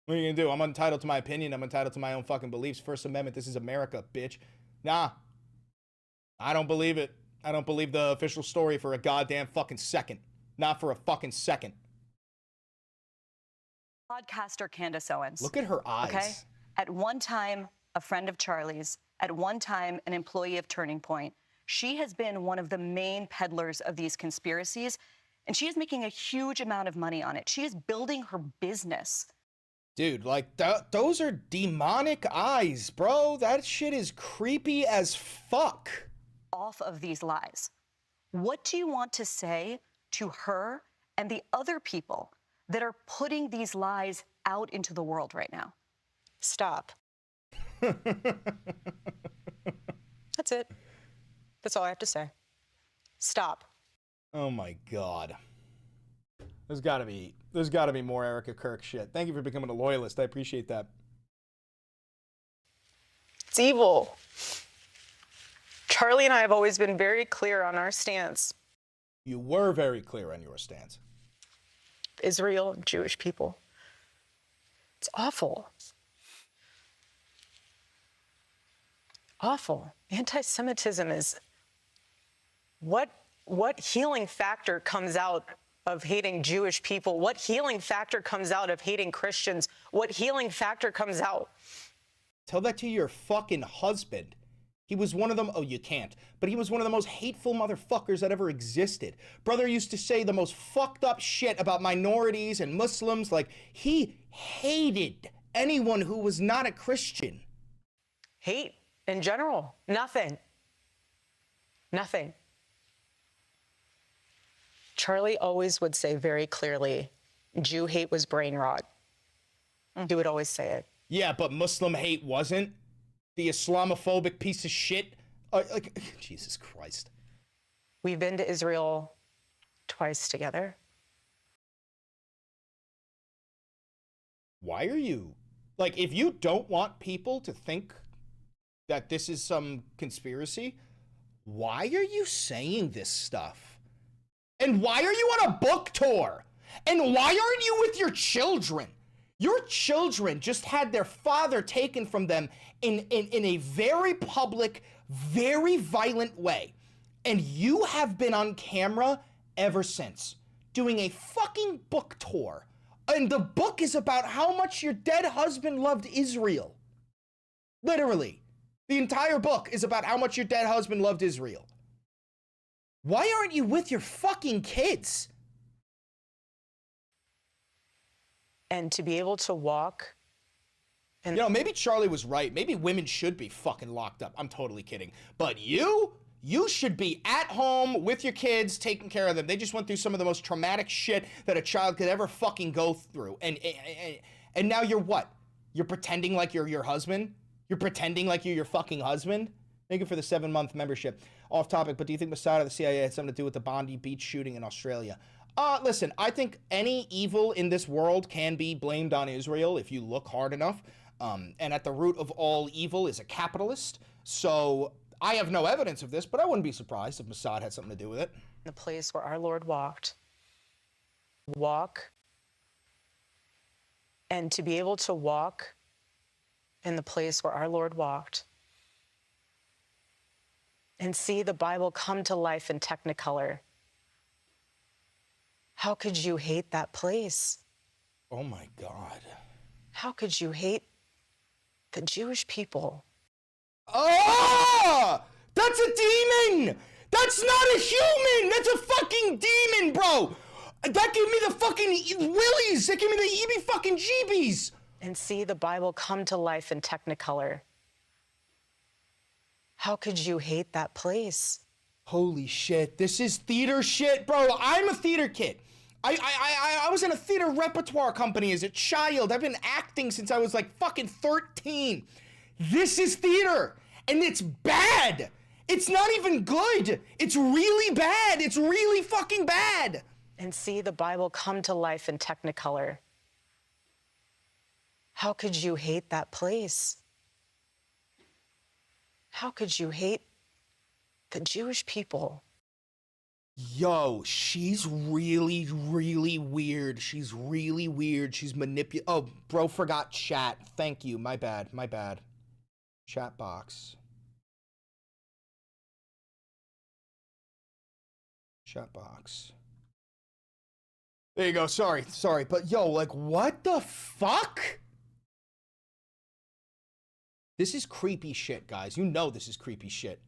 What are you gonna do? I'm entitled to my opinion. I'm entitled to my own fucking beliefs. First Amendment, this is America, bitch. Nah. I don't believe it. I don't believe the official story for a goddamn fucking second. Not for a fucking second. Podcaster Candace Owens. Look at her eyes. Okay? At one time, a friend of Charlie's. At one time, an employee of Turning Point. She has been one of the main peddlers of these conspiracies, and she is making a huge amount of money on it. She is building her business. Dude, like, those are demonic eyes, bro. That shit is creepy as fuck. Off of these lies. What do you want to say to her and the other people that are putting these lies out into the world right now? Stop. That's it. That's all I have to say. Stop. Oh my God. There's gotta be more Erica Kirk shit. Thank you for becoming a loyalist. I appreciate that. It's evil. Charlie and I have always been very clear on our stance. You were very clear on your stance. Israel and Jewish people. It's awful. Awful. Anti-Semitism is what healing factor comes out of hating Jewish people? What healing factor comes out of hating Christians? What healing factor comes out? Tell that to your fucking husband. He was one of them. Oh, you can't. But he was one of the most hateful motherfuckers that ever existed. Brother used to say the most fucked up shit about minorities and Muslims. Like, he hated anyone who was not a Christian. Hate in general. Nothing. Nothing. Charlie always would say very clearly, Jew hate was brain rot. He would always say it. Yeah, but Muslim hate wasn't. The Islamophobic piece of shit. Like, Jesus Christ. We've been to Israel twice together. Why are you... Like, if you don't want people to think that this is some conspiracy, why are you saying this stuff? And why are you on a book tour? And why aren't you with your children? Your children just had their father taken from them in a very public, very violent way. And you have been on camera ever since, doing a fucking book tour. And the book is about how much your dead husband loved Israel. Literally. The entire book is about how much your dead husband loved Israel. Why aren't you with your fucking kids? And to be able to walk. And you know, maybe Charlie was right. Maybe women should be fucking locked up. I'm totally kidding. But you should be at home with your kids, taking care of them. They just went through some of the most traumatic shit that a child could ever fucking go through. And now you're what? You're pretending like you're your husband? You're pretending like you're your fucking husband? Thank you for the 7-month membership. Off topic, but do you think Mossad or the CIA had something to do with the Bondi Beach shooting in Australia? Listen, I think any evil in this world can be blamed on Israel if you look hard enough. And at the root of all evil is a capitalist. So I have no evidence of this, but I wouldn't be surprised if Mossad had something to do with it. The place where our Lord walk, and to be able to walk in the place where our Lord walked and see the Bible come to life in Technicolor. How could you hate that place? Oh my God. How could you hate the Jewish people? Oh! That's a demon! That's not a human! That's a fucking demon, bro! That gave me the fucking willies! That gave me the EB fucking jeebies! And see the Bible come to life in Technicolor. How could you hate that place? Holy shit, this is theater shit, bro. I'm a theater kid. I was in a theater repertoire company as a child. I've been acting since I was like fucking 13. This is theater, and it's bad. It's not even good. It's really bad. It's really fucking bad. And see the Bible come to life in Technicolor. How could you hate that place? How could you hate the Jewish people? Yo, she's really, really weird. She's really weird. She's Oh, bro forgot chat. Thank you. My bad. My bad. Chat box. Chat box. There you go. Sorry. But yo, like, what the fuck? This is creepy shit, guys. You know this is creepy shit.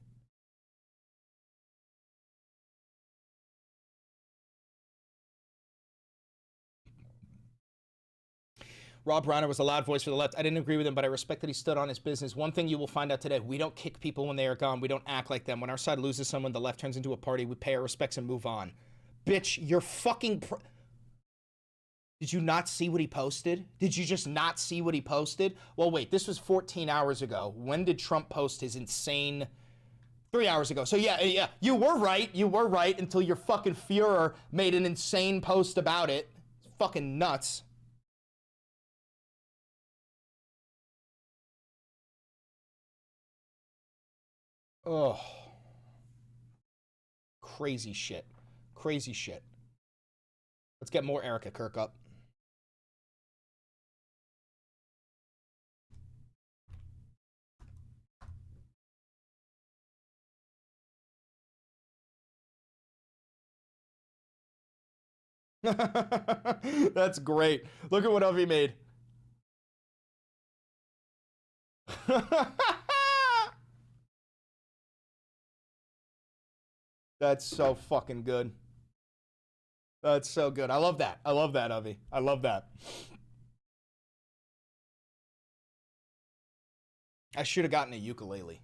Rob Reiner was a loud voice for the left. I didn't agree with him, but I respect that he stood on his business. One thing you will find out today, we don't kick people when they are gone. We don't act like them. When our side loses someone, the left turns into a party. We pay our respects and move on. Bitch, you're fucking... Did you not see what he posted? Did you just not see what he posted? Well, wait, this was 14 hours ago. When did Trump post his insane... 3 hours ago. So yeah, you were right. You were right until your fucking Führer made an insane post about it. It's fucking nuts. Oh. Crazy shit. Crazy shit. Let's get more Erica Kirk up. That's great. Look at what Avi made. That's so fucking good. That's so good. I love that. I love that, Avi. I love that. I should have gotten a ukulele.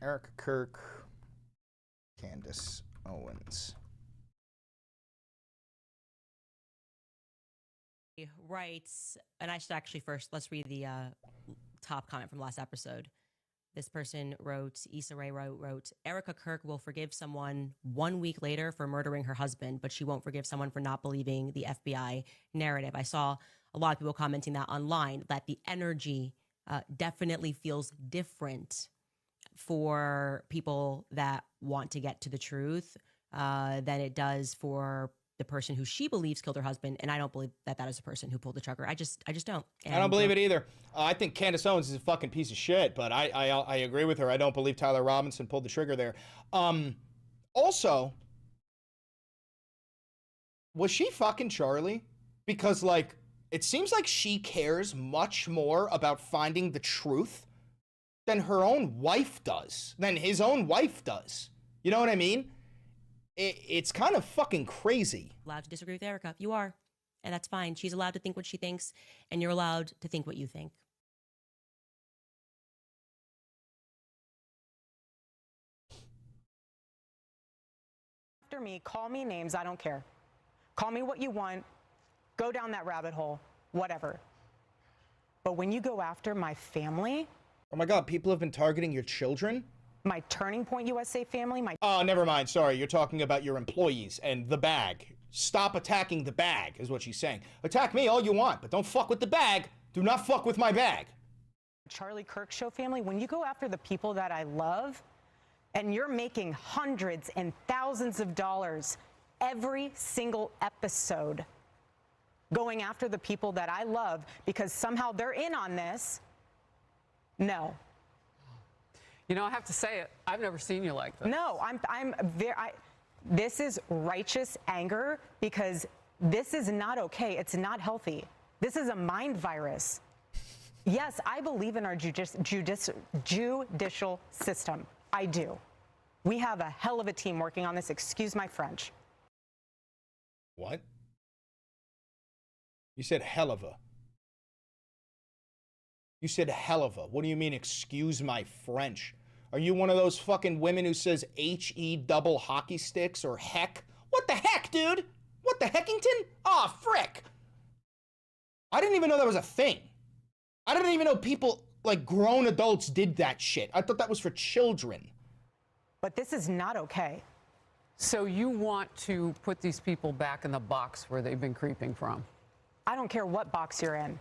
Erica Kirk, Candace Owens. Writes, and I should actually first, let's read the top comment from last episode. This person wrote, Issa Rae wrote, Erica Kirk will forgive someone 1 week later for murdering her husband, but she won't forgive someone for not believing the FBI narrative. I saw a lot of people commenting that online, that the energy definitely feels different for people that want to get to the truth than it does for the person who she believes killed her husband, and I don't believe that that is the person who pulled the trigger. I just don't. And I don't believe it either. I think Candace Owens is a fucking piece of shit, but I agree with her. I don't believe Tyler Robinson pulled the trigger there. Also, was she fucking Charlie? Because, like, it seems like she cares much more about finding the truth than her own wife does, than his own wife does. You know what I mean? It's kind of fucking crazy. Allowed to disagree with Erica. You are. And that's fine. She's allowed to think what she thinks, and you're allowed to think what you think. after me, call me names, I don't care. Call me what you want, go down that rabbit hole, whatever. But when you go after my family... Oh my God, people have been targeting your children? My Turning Point USA family, my... Oh, never mind, sorry, you're talking about your employees and the bag. Stop attacking the bag, is what she's saying. Attack me all you want, but don't fuck with the bag. Do not fuck with my bag. Charlie Kirk Show family, when you go after the people that I love, and you're making hundreds and thousands of dollars every single episode going after the people that I love because somehow they're in on this, no. You know, I have to say it. I've never seen you like this. No, this is righteous anger because this is not okay. It's not healthy. This is a mind virus. Yes, I believe in our judicial system. I do. We have a hell of a team working on this. Excuse my French. What? You said hell of a. You said hell of a. What do you mean, excuse my French? Are you one of those fucking women who says H-E double hockey sticks or heck? What the heck, dude? What the heckington? Aw, frick. I didn't even know that was a thing. I didn't even know people, like grown adults, did that shit. I thought that was for children. But this is not okay. So you want to put these people back in the box where they've been creeping from? I don't care what box you're in.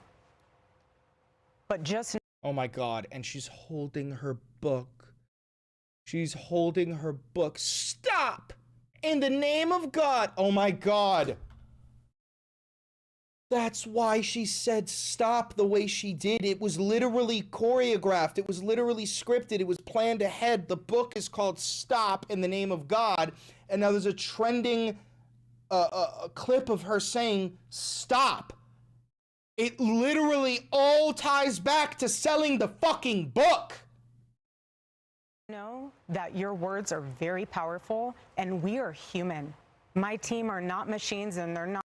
But just... Oh my God, and she's holding her book. She's holding her book. Stop! In the name of God. Oh my God. That's why she said stop the way she did. It was literally choreographed. It was literally scripted. It was planned ahead. The book is called Stop in the Name of God. And now there's a trending a clip of her saying stop. It literally all ties back to selling the fucking book. Know that your words are very powerful and we are human. My team are not machines and they're not.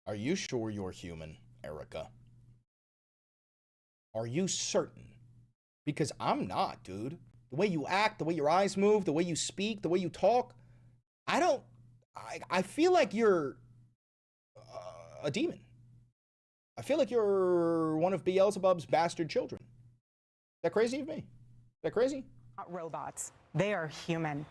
Are you sure you're human, Erica? Are you certain? Because I'm not, dude. The way you act, the way your eyes move, the way you speak, the way you talk, I feel like you're a demon. I feel like you're one of Beelzebub's bastard children. Is that crazy of me? Is that crazy? Not robots. They are human.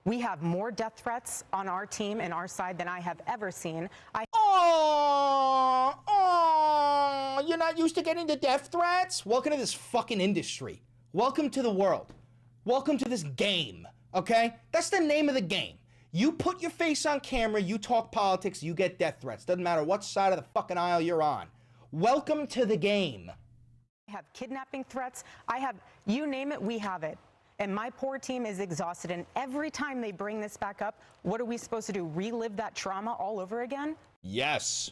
We have more death threats on our team and our side than I have ever seen. Oh, you're not used to getting the death threats? Welcome to this fucking industry. Welcome to the world. Welcome to this game, okay? That's the name of the game. You put your face on camera, you talk politics, you get death threats. Doesn't matter what side of the fucking aisle you're on. Welcome to the game. I have kidnapping threats. I have, you name it, we have it. And my poor team is exhausted. And every time they bring this back up, what are we supposed to do? Relive that trauma all over again? Yes.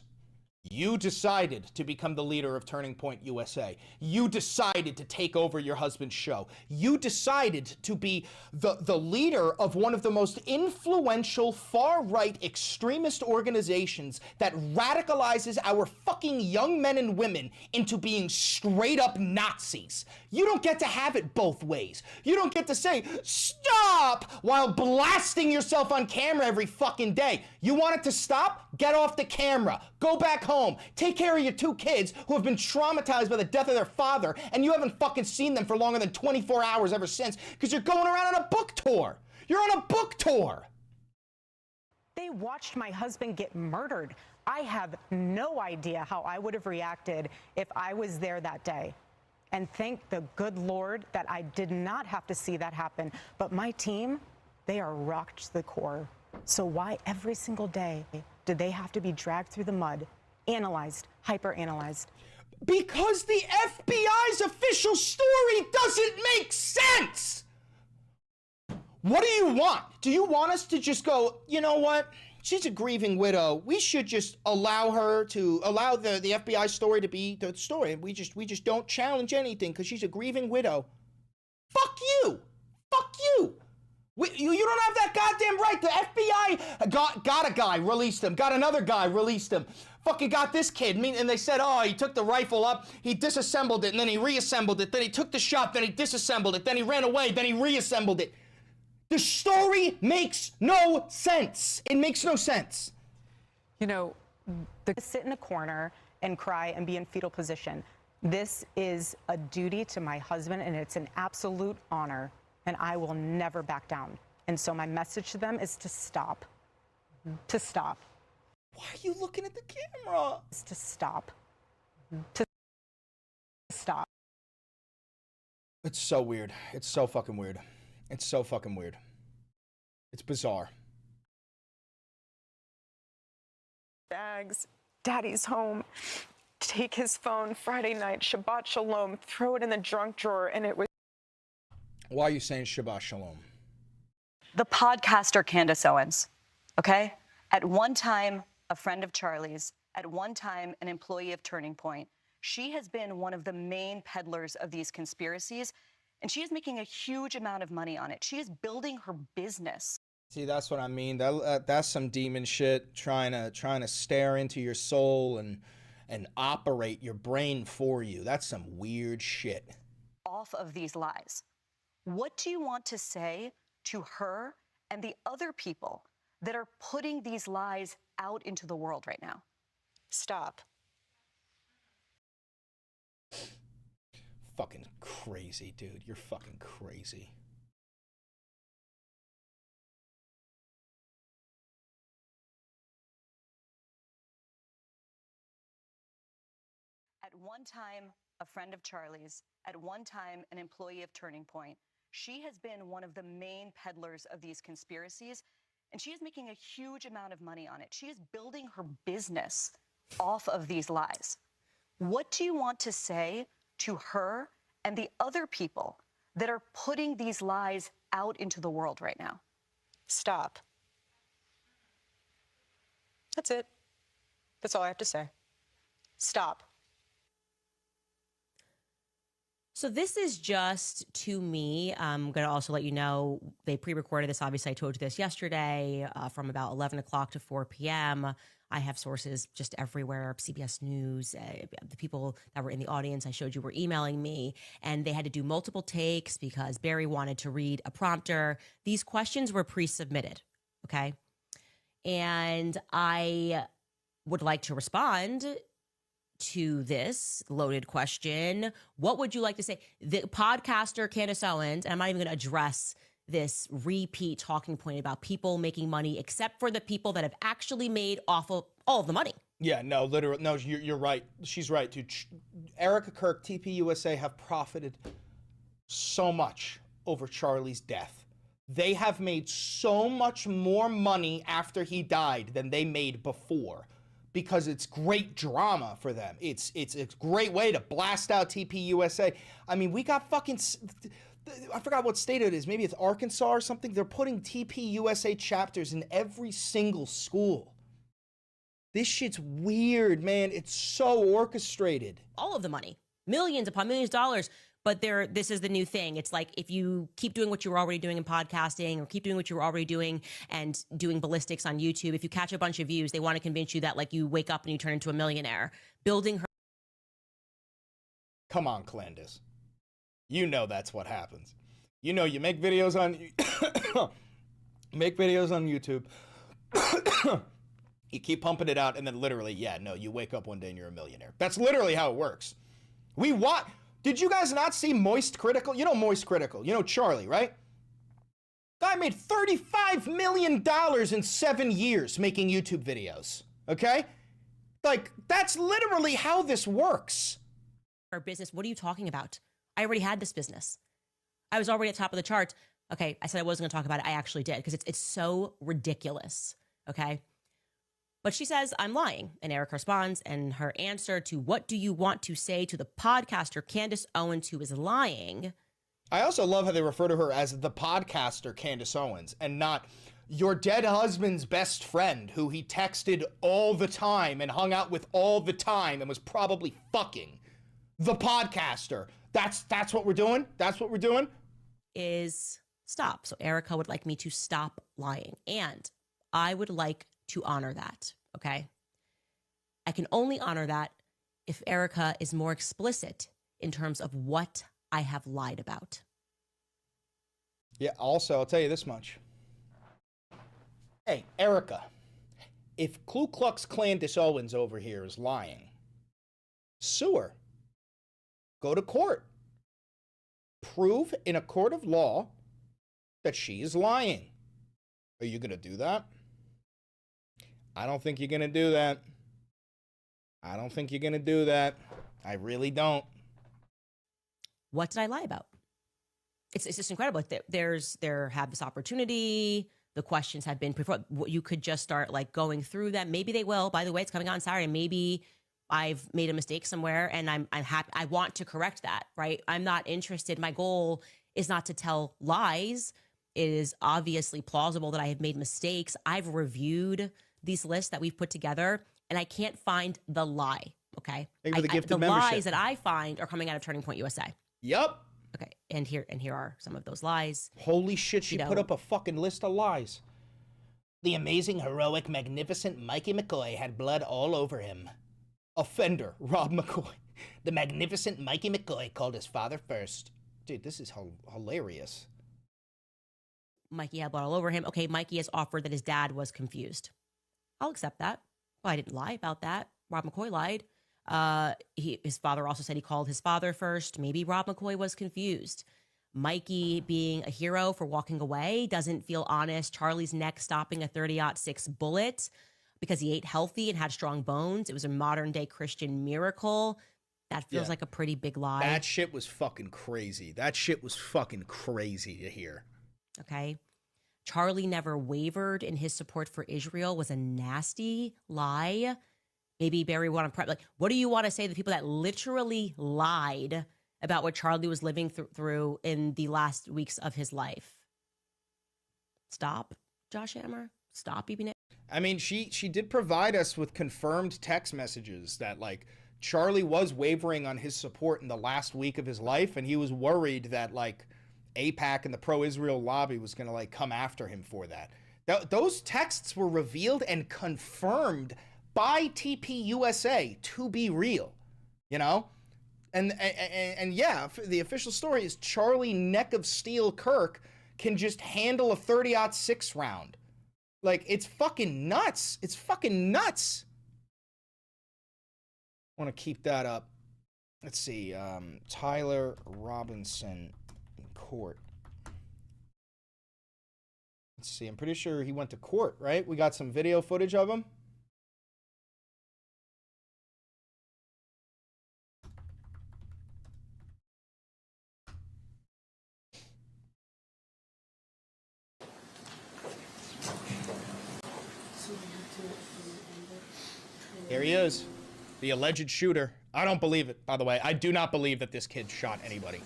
You decided to become the leader of Turning Point USA. You decided to take over your husband's show. You decided to be the leader of one of the most influential far-right extremist organizations that radicalizes our fucking young men and women into being straight-up Nazis. You don't get to have it both ways. You don't get to say, stop, while blasting yourself on camera every fucking day. You want it to stop? Get off the camera. Go back home. Take care of your 2 kids who have been traumatized by the death of their father, and you haven't fucking seen them for longer than 24 hours ever since because you're going around on a book tour. You're on a book tour. They watched my husband get murdered. I have no idea how I would have reacted if I was there that day. And thank the good Lord that I did not have to see that happen. But my team, they are rocked to the core. So why every single day do they have to be dragged through the mud, analyzed, hyper-analyzed? Because the FBI's official story doesn't make sense! What do you want? Do you want us to just go, you know what? She's a grieving widow. We should just allow the FBI story to be the story. We just don't challenge anything because she's a grieving widow. Fuck you! Fuck you! You don't have that goddamn right. The FBI got a guy, released him. Got another guy, released him. Fucking got this kid. And they said, oh, he took the rifle up, he disassembled it, and then he reassembled it. Then he took the shot, then he disassembled it. Then he ran away, then he reassembled it. The story makes no sense. It makes no sense. You know, sit in a corner and cry and be in fetal position. This is a duty to my husband, and it's an absolute honor, and I will never back down. And so my message to them is to stop. To stop. Why are you looking at the camera? It's to stop. To stop. It's so weird. It's so fucking weird. It's so fucking weird. It's bizarre. Bags. Daddy's home. Take his phone Friday night. Shabbat Shalom. Throw it in the junk drawer, and it was. Why are you saying Shabbat Shalom? The podcaster Candace Owens, okay? At one time, a friend of Charlie's, at one time, an employee of Turning Point. She has been one of the main peddlers of these conspiracies, and she is making a huge amount of money on it. She is building her business. See, that's what I mean. That's some demon shit, trying to stare into your soul and operate your brain for you. That's some weird shit. Off of these lies. What do you want to say to her and the other people that are putting these lies out into the world right now? Stop. Fucking crazy, dude. You're fucking crazy. At one time, a friend of Charlie's, at one time, an employee of Turning Point. She has been one of the main peddlers of these conspiracies, and she is making a huge amount of money on it. She is building her business off of these lies. What do you want to say to her and the other people that are putting these lies out into the world right now? Stop. That's it. That's all I have to say. Stop. So this is just to me. I'm going to also let you know they pre-recorded this. Obviously, I told you this yesterday from about 11 o'clock to 4 p.m. I have sources just everywhere. CBS News, the people that were in the audience I showed you were emailing me, and they had to do multiple takes because Barry wanted to read a prompter. These questions were pre-submitted, okay? And I would like to respond to this loaded question. What would you like to say? The podcaster Candace Owens, and I'm not even going to address this repeat talking point about people making money, except for the people that have actually made off of all of the money. Yeah, no, literally, no, you're right. She's right, dude. Erica Kirk, TPUSA have profited so much over Charlie's death. They have made so much more money after he died than they made before, because it's great drama for them. It's a great way to blast out TPUSA. I mean, we got fucking, I forgot what state it is. Maybe it's Arkansas or something. They're putting TPUSA chapters in every single school. This shit's weird, man. It's so orchestrated. All of the money, millions upon millions of dollars. But this is the new thing. It's like if you keep doing what you were already doing in podcasting, or keep doing what you were already doing and doing ballistics on YouTube, if you catch a bunch of views, they want to convince you that like you wake up and you turn into a millionaire. Building her. Come on, Candace. You know that's what happens. You know, you make videos on YouTube. You keep pumping it out, and then literally, yeah, no, you wake up one day and you're a millionaire. That's literally how it works. Did you guys not see Moist Critical? You know Moist Critical. You know Charlie, right? Guy made $35 million in 7 years making YouTube videos. Okay? Like, that's literally how this works. Our business, what are you talking about? I already had this business. I was already at the top of the charts. Okay, I said I wasn't going to talk about it. I actually did, because it's so ridiculous. Okay? But she says, I'm lying. And Eric responds, and her answer to what do you want to say to the podcaster Candace Owens, who is lying. I also love how they refer to her as the podcaster Candace Owens, and not your dead husband's best friend who he texted all the time and hung out with all the time and was probably fucking. The podcaster. That's what we're doing? That's what we're doing? Is stop. So Erica would like me to stop lying. And I would like to honor that, okay? I can only honor that if Erica is more explicit in terms of what I have lied about. Yeah, also, I'll tell you this much. Hey, Erica, if Ku Klux Klandis Owens over here is lying, sue her. Go to court. Prove in a court of law that she is lying. Are you going to do that? I don't think you're going to do that. I don't think you're going to do that. I really don't. What did I lie about? It's just incredible. There have this opportunity. The questions have been before. You could just start like going through them. Maybe they will. By the way, it's coming out on Saturday. Maybe I've made a mistake somewhere and I'm happy. I want to correct that, right? I'm not interested. My goal is not to tell lies. It is obviously plausible that I have made mistakes. I've reviewed these lists that we've put together and I can't find the lie. Okay. The lies that I find are coming out of Turning Point USA. Yep. Okay. And here are some of those lies. Holy shit, she put up a fucking list of lies. The amazing, heroic, magnificent Mikey McCoy had blood all over him. Offender, Rob McCoy. The magnificent Mikey McCoy called his father first. Dude, this is hilarious. Mikey had blood all over him. Okay, Mikey has offered that his dad was confused. I'll accept that. Well, I didn't lie about that. Rob McCoy lied. His father also said he called his father first. Maybe Rob McCoy was confused. Mikey being a hero for walking away doesn't feel honest. Charlie's neck stopping a .30-06 bullet because he ate healthy and had strong bones. It was a modern day Christian miracle. That feels like a pretty big lie. That shit was fucking crazy. That shit was fucking crazy to hear. Okay. Charlie never wavered in his support for Israel was a nasty lie. Maybe Barry want to prep. Like, what do you want to say to the people that literally lied about what Charlie was living through in the last weeks of his life? Stop, Josh Hammer. Stop even it. I mean, she did provide us with confirmed text messages that like Charlie was wavering on his support in the last week of his life, and he was worried that like AIPAC and the pro-Israel lobby was going to like come after him for that. Those texts were revealed and confirmed by TPUSA to be real, you know? And yeah, the official story is Charlie Neck of Steel Kirk can just handle a .30-06 round. Like, it's fucking nuts. It's fucking nuts. I want to keep that up. Let's see. Tyler Robinson in court. Let's see. I'm pretty sure he went to court, right? We got some video footage of him. Here he is, the alleged shooter. I don't believe it, by the way. I do not believe that this kid shot anybody.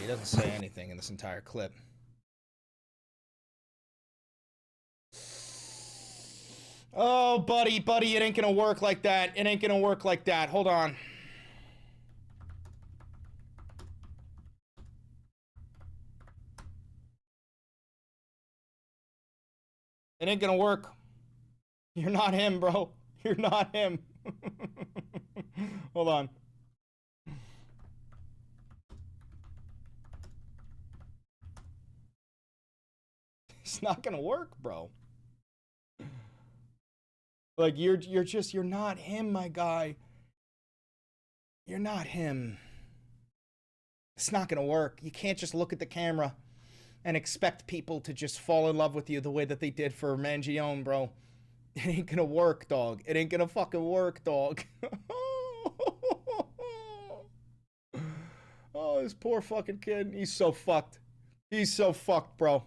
He doesn't say anything in this entire clip. Oh, buddy, it ain't gonna work like that. It ain't gonna work like that. Hold on. It ain't gonna work. You're not him, bro. You're not him. Hold on. It's not gonna work, bro. Like, you're not him, my guy. You're not him. It's not gonna work. You can't just look at the camera and expect people to just fall in love with you the way that they did for Mangione, bro. It ain't gonna work, dog. It ain't gonna fucking work, dog. Oh, this poor fucking kid. He's so fucked. He's so fucked, bro.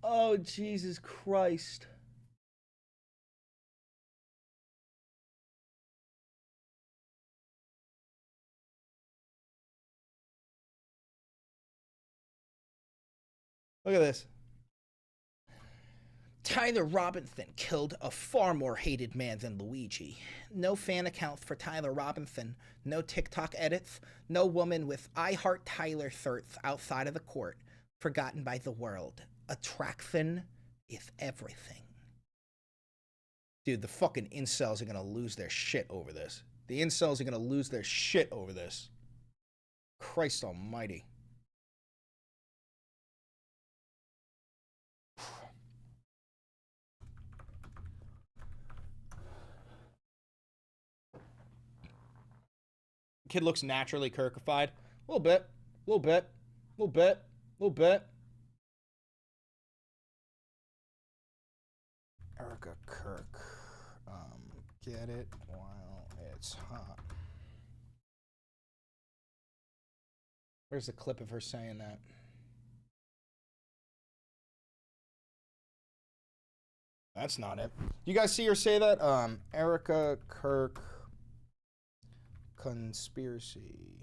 Oh, Jesus Christ. Look at this. Tyler Robinson killed a far more hated man than Luigi. No fan accounts for Tyler Robinson, no TikTok edits, no woman with I Heart Tyler shirts outside of the court, forgotten by the world. Attraction is everything. Dude, the fucking incels are gonna lose their shit over this. The incels are gonna lose their shit over this. Christ almighty. Kid looks naturally Kirkified. A little bit. A little bit. A little bit. A little bit. Erica Kirk. Get it while it's hot. Where's the clip of her saying that? That's not it. You guys see her say that? Erica Kirk conspiracy.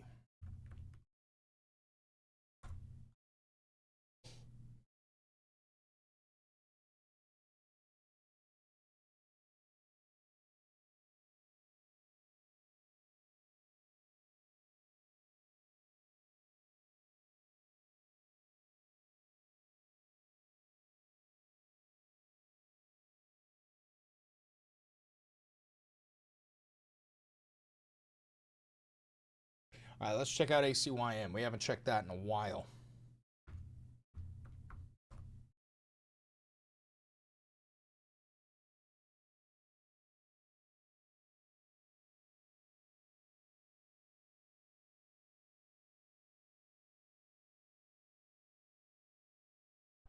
All right, let's check out ACYM. We haven't checked that in a while.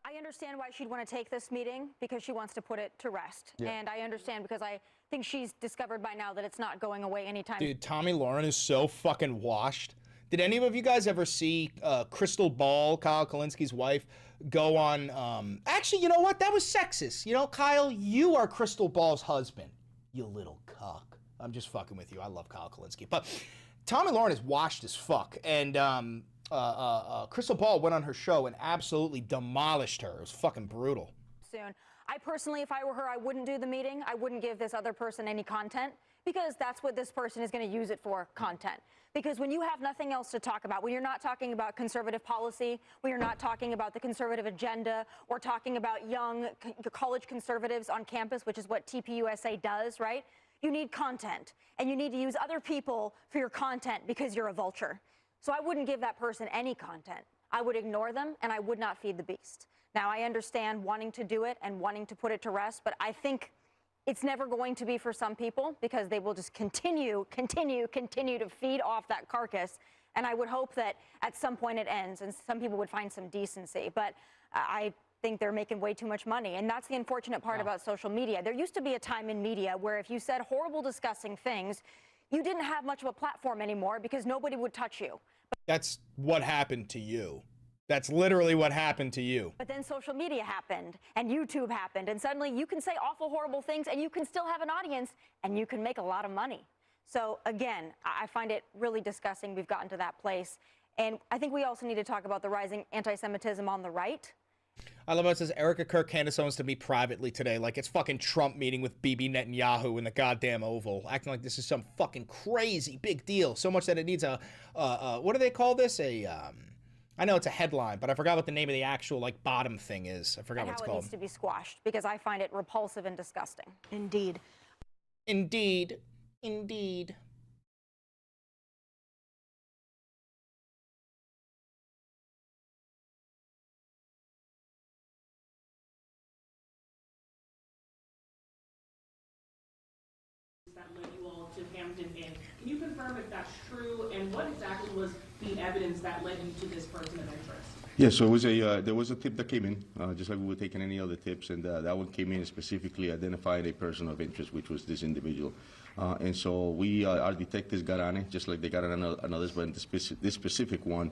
I understand why she'd want to take this meeting, because she wants to put it to rest. Yeah. And I understand because I think she's discovered by now that it's not going away anytime. Dude, Tommy Lauren is so fucking washed. Did any of you guys ever see Crystal Ball, Kyle Kalinski's wife, go on... Actually, you know what? That was sexist. You know, Kyle, you are Crystal Ball's husband. You little cock. I'm just fucking with you. I love Kyle Kalinski. But Tommy Lauren is washed as fuck. And Crystal Ball went on her show and absolutely demolished her. It was fucking brutal. Soon. I personally, if I were her, I wouldn't do the meeting. I wouldn't give this other person any content, because that's what this person is going to use it for, content. Because when you have nothing else to talk about, when you're not talking about conservative policy, when you're not talking about the conservative agenda, or talking about young college conservatives on campus, which is what TPUSA does, right? You need content, and you need to use other people for your content because you're a vulture. So I wouldn't give that person any content. I would ignore them, and I would not feed the beast. Now, I understand wanting to do it and wanting to put it to rest, but I think it's never going to be for some people, because they will just continue to feed off that carcass. And I would hope that at some point it ends and some people would find some decency. But I think they're making way too much money. And that's the unfortunate part about social media. There used to be a time in media where if you said horrible, disgusting things, you didn't have much of a platform anymore because nobody would touch you. That's what happened to you. That's literally what happened to you. But then social media happened, and YouTube happened, and suddenly you can say awful, horrible things, and you can still have an audience, and you can make a lot of money. So again, I find it really disgusting we've gotten to that place. And I think we also need to talk about the rising anti-Semitism on the right. I love how it says Erica Kirk Candace Owens to meet privately today, like it's fucking Trump meeting with Bibi Netanyahu in the goddamn Oval, acting like this is some fucking crazy big deal, so much that it needs a what do they call this? I know it's a headline, but I forgot what the name of the actual like bottom thing is. I forgot what it's And how it called. needs to be squashed, because I find it repulsive and disgusting. Indeed. Indeed. Indeed. That led you all to Hampton Inn. Can you confirm if that's true, and what exactly was the evidence that led you to this person of interest? Yeah, so it was there was a tip that came in, just like we were taking any other tips, and that one came in specifically identified a person of interest, which was this individual. And so our detectives got on it, just like they got on others, but in this specific one,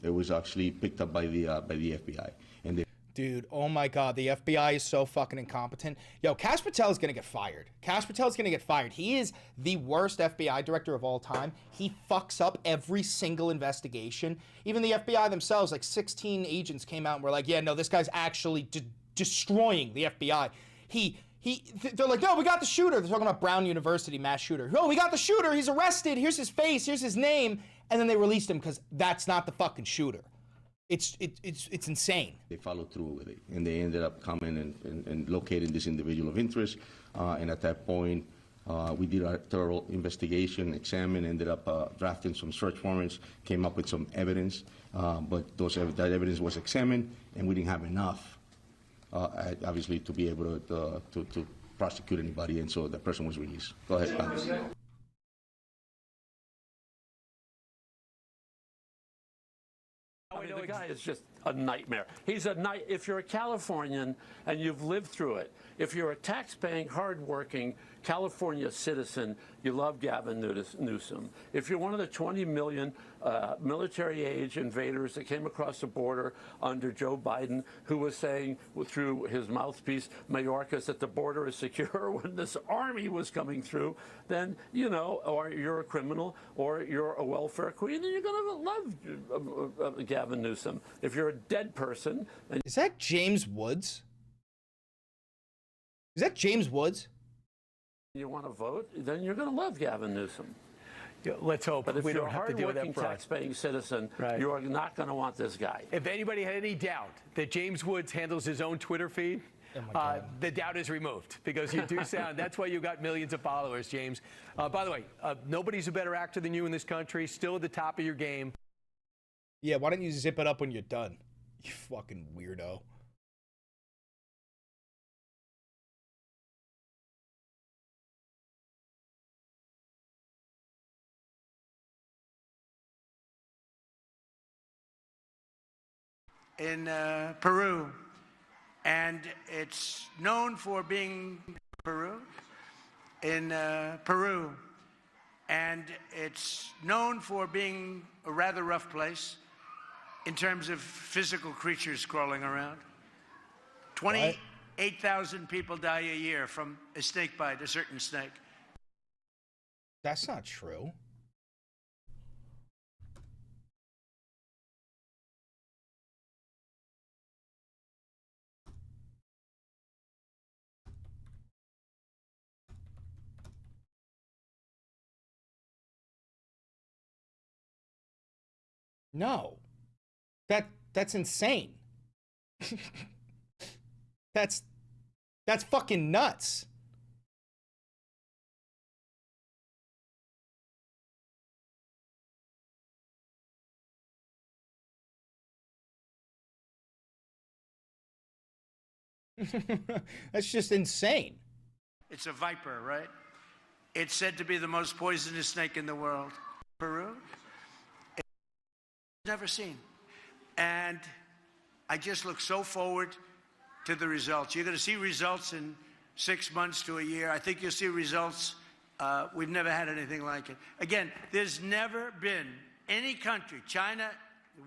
it was actually picked up by the FBI. And Dude, oh my God, the FBI is so fucking incompetent. Yo, Kash Patel is gonna get fired. Kash Patel is gonna get fired. He is the worst FBI director of all time. He fucks up every single investigation. Even the FBI themselves, like 16 agents came out and were like, yeah, no, this guy's actually destroying the FBI. They're like, no, we got the shooter. They're talking about Brown University mass shooter. Oh, we got the shooter. He's arrested. Here's his face. Here's his name. And then they released him because that's not the fucking shooter. It's insane. They followed through with it, and they ended up coming and locating this individual of interest. And at that point, we did a thorough investigation, examined, ended up drafting some search warrants, came up with some evidence, but that evidence was examined, and we didn't have enough, obviously, to be able to prosecute anybody, and so the person was released. Go ahead, Congress. The guy is just a nightmare. He's a if you're a Californian and you've lived through it, if you're a tax-paying, hard-working California citizen, you love Gavin Newsom. If you're one of the 20 million military-age invaders that came across the border under Joe Biden, who was saying through his mouthpiece, Mayorkas, that the border is secure when this army was coming through, then, you know, or you're a criminal or you're a welfare queen, and you're going to love Gavin Newsom. If you're a dead person... Is that James Woods? Is that James Woods? You want to vote, then you're going to love Gavin Newsom. Yeah, let's hope But if we you're don't a have to deal with that hard-working, fraud. tax-paying citizen, Right. you are not going to want this guy. If anybody had any doubt that James Woods handles his own Twitter feed, the doubt is removed because you do sound, that's why you got millions of followers, James. By the way, nobody's a better actor than you in this country, still at the top of your game. Yeah, why don't you zip it up when you're done? You fucking weirdo. In Peru, and it's known for being Peru. In Peru, and it's known for being a rather rough place in terms of physical creatures crawling around. 28,000 people die a year from a snake bite, a certain snake. That's not true. No. That's insane. That's fucking nuts. That's just insane. It's a viper, right? It's said to be the most poisonous snake in the world. Peru? Never seen. And I just look so forward to the results. You're going to see results in 6 months to a year. I think you'll see results. We've never had anything like it. Again, there's never been any country. China,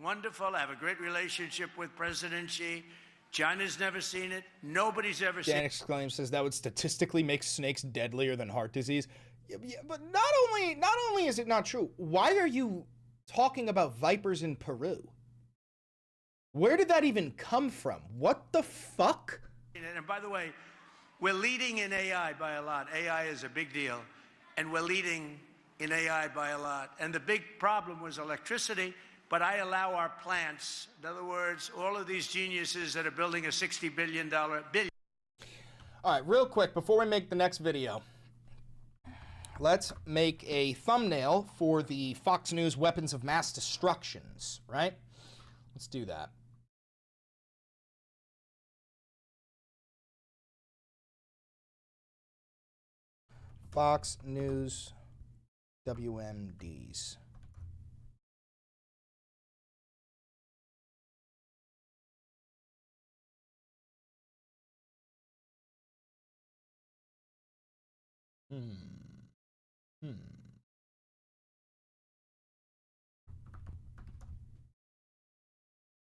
wonderful. I have a great relationship with President Xi. China's never seen it. Nobody's ever seen Dan it. exclaims, says that would statistically make snakes deadlier than heart disease. Yeah, but not only is it not true, why are you talking about vipers in Peru? Where did that even come from? What the fuck? And by the way, we're leading in AI by a lot. AI is a big deal. And we're leading in AI by a lot. And the big problem was electricity, but I allow our plants, in other words, all of these geniuses that are building a $60 billion. All right, real quick, before we make the next video, let's make a thumbnail for the Fox News weapons of mass destructions, right? Let's do that. Fox News WMDs.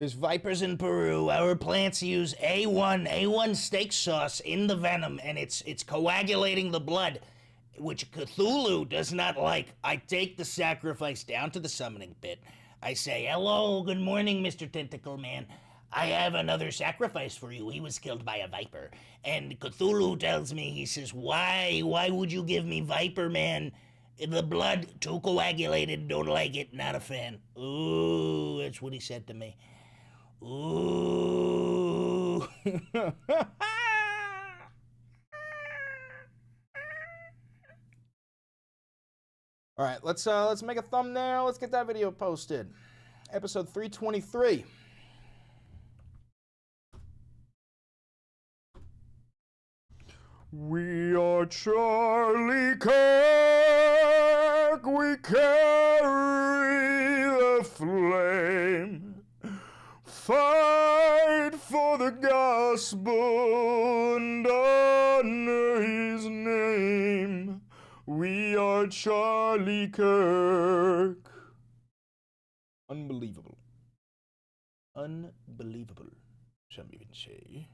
There's vipers in Peru. Our plants use A1 steak sauce in the venom, and it's coagulating the blood, which Cthulhu does not like. I take the sacrifice down to the summoning pit. I say, hello, good morning, Mr. Tentacle Man. I have another sacrifice for you. He was killed by a viper. And Cthulhu tells me, he says, why would you give me Viper, man? The blood, too coagulated, don't like it, not a fan. Ooh, that's what he said to me. Ooh. All right, let's make a thumbnail. Let's get that video posted. Episode 323. We are Charlie Kirk. We carry the flame. Fight for the gospel and honor his name. We are Charlie Kirk. Unbelievable. Unbelievable, some even say.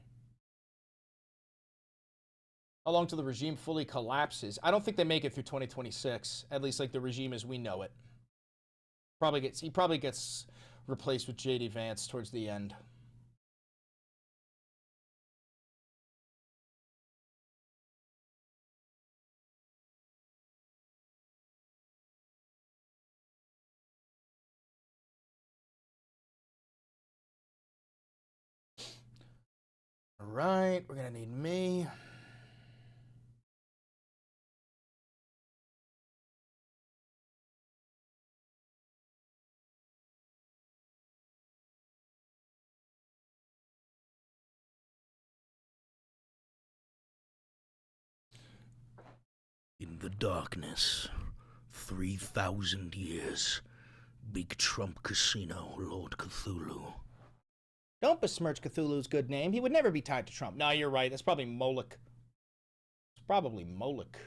How long till the regime fully collapses? I don't think they make it through 2026. At least like the regime as we know it. He probably gets replaced with J.D. Vance towards the end. All right, we're gonna need me. In the darkness, 3,000 years, Big Trump Casino, Lord Cthulhu. Don't besmirch Cthulhu's good name. He would never be tied to Trump. No, you're right. That's probably Moloch. It's probably Moloch.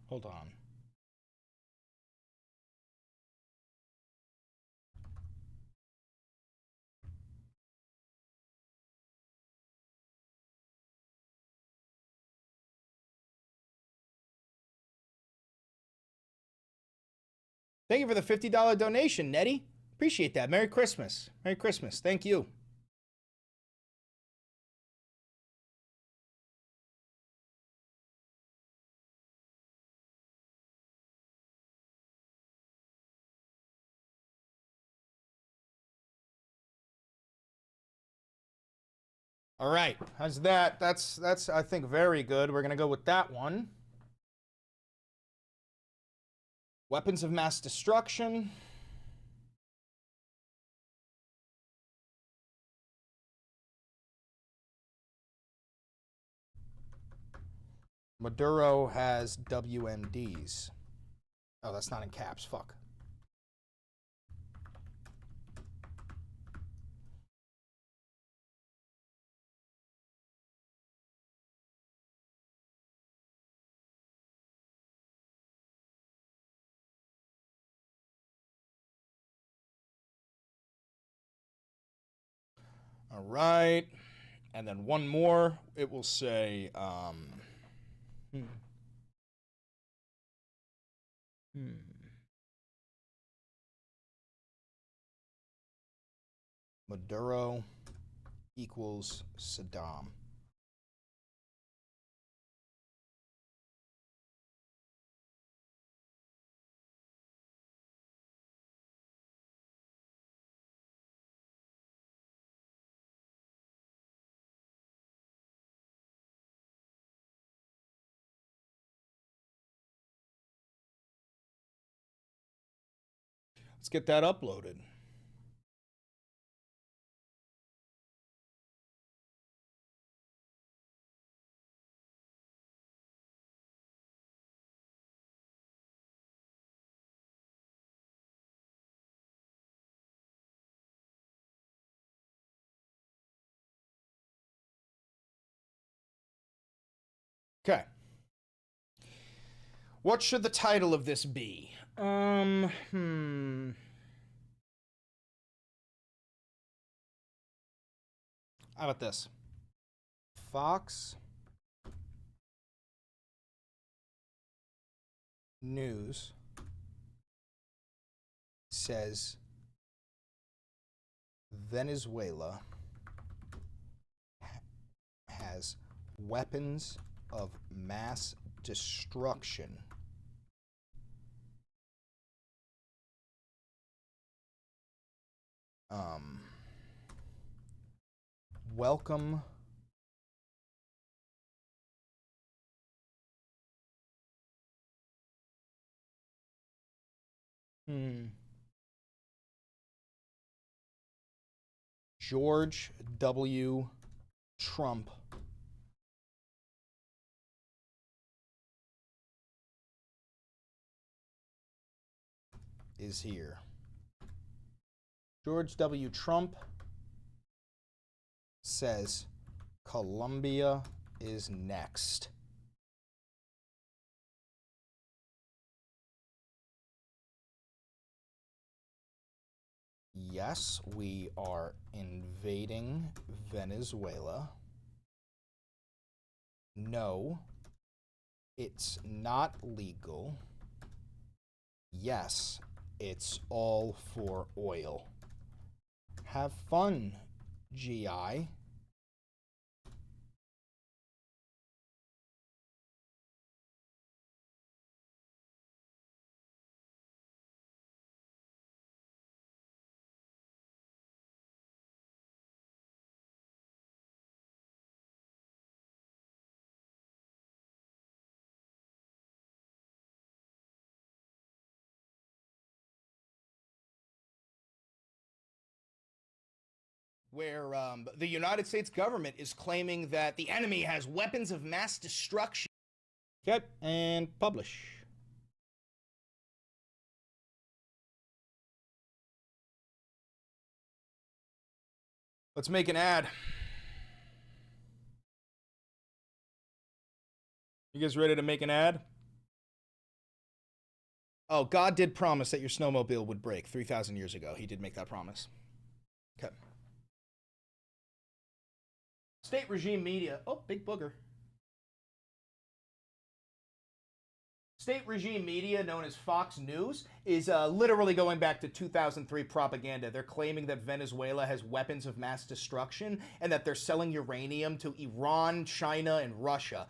Hold on. Thank you for the $50 donation, Nettie. Appreciate that. Merry Christmas. Merry Christmas. Thank you. All right, how's that? That's I think very good. We're gonna go with that one. Weapons of mass destruction. Maduro has WMDs. Oh, that's not in caps. Fuck. All right. And then one more. It will say, Maduro equals Saddam. Let's get that uploaded. Okay. What should the title of this be? How about this? Fox News says Venezuela has weapons of mass destruction. Welcome George W. Trump is here. George W. Trump says Colombia is next. Yes, we are invading Venezuela. No, it's not legal. Yes, it's all for oil. Have fun, GI. Where the United States government is claiming that the enemy has weapons of mass destruction. Okay, and publish. Let's make an ad. You guys ready to make an ad? Oh, God did promise that your snowmobile would break 3,000 years ago. He did make that promise. Okay. State regime media. Oh, big booger. State regime media, known as Fox News, is literally going back to 2003 propaganda. They're claiming that Venezuela has weapons of mass destruction and that they're selling uranium to Iran, China, and Russia.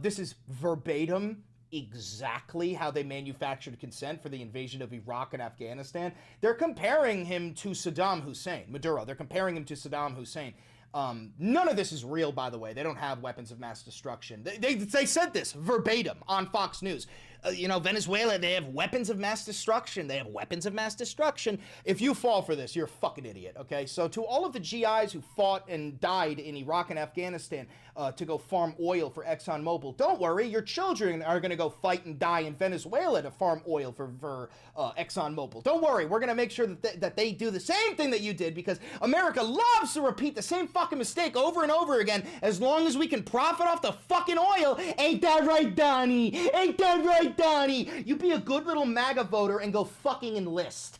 This is verbatim exactly how they manufactured consent for the invasion of Iraq and Afghanistan. They're comparing him to Saddam Hussein, Maduro. They're comparing him to Saddam Hussein. None of this is real, by the way. They don't have weapons of mass destruction. They said this verbatim on Fox News. You know, Venezuela, they have weapons of mass destruction. They have weapons of mass destruction. If you fall for this, you're a fucking idiot, okay? So to all of the GIs who fought and died in Iraq and Afghanistan to go farm oil for ExxonMobil, don't worry. Your children are going to go fight and die in Venezuela to farm oil for ExxonMobil. Don't worry. We're going to make sure that they do the same thing that you did, because America loves to repeat the same fucking mistake over and over again as long as we can profit off the fucking oil. Ain't that right, Donnie? Ain't that right, Donnie? You be a good little MAGA voter and go fucking enlist.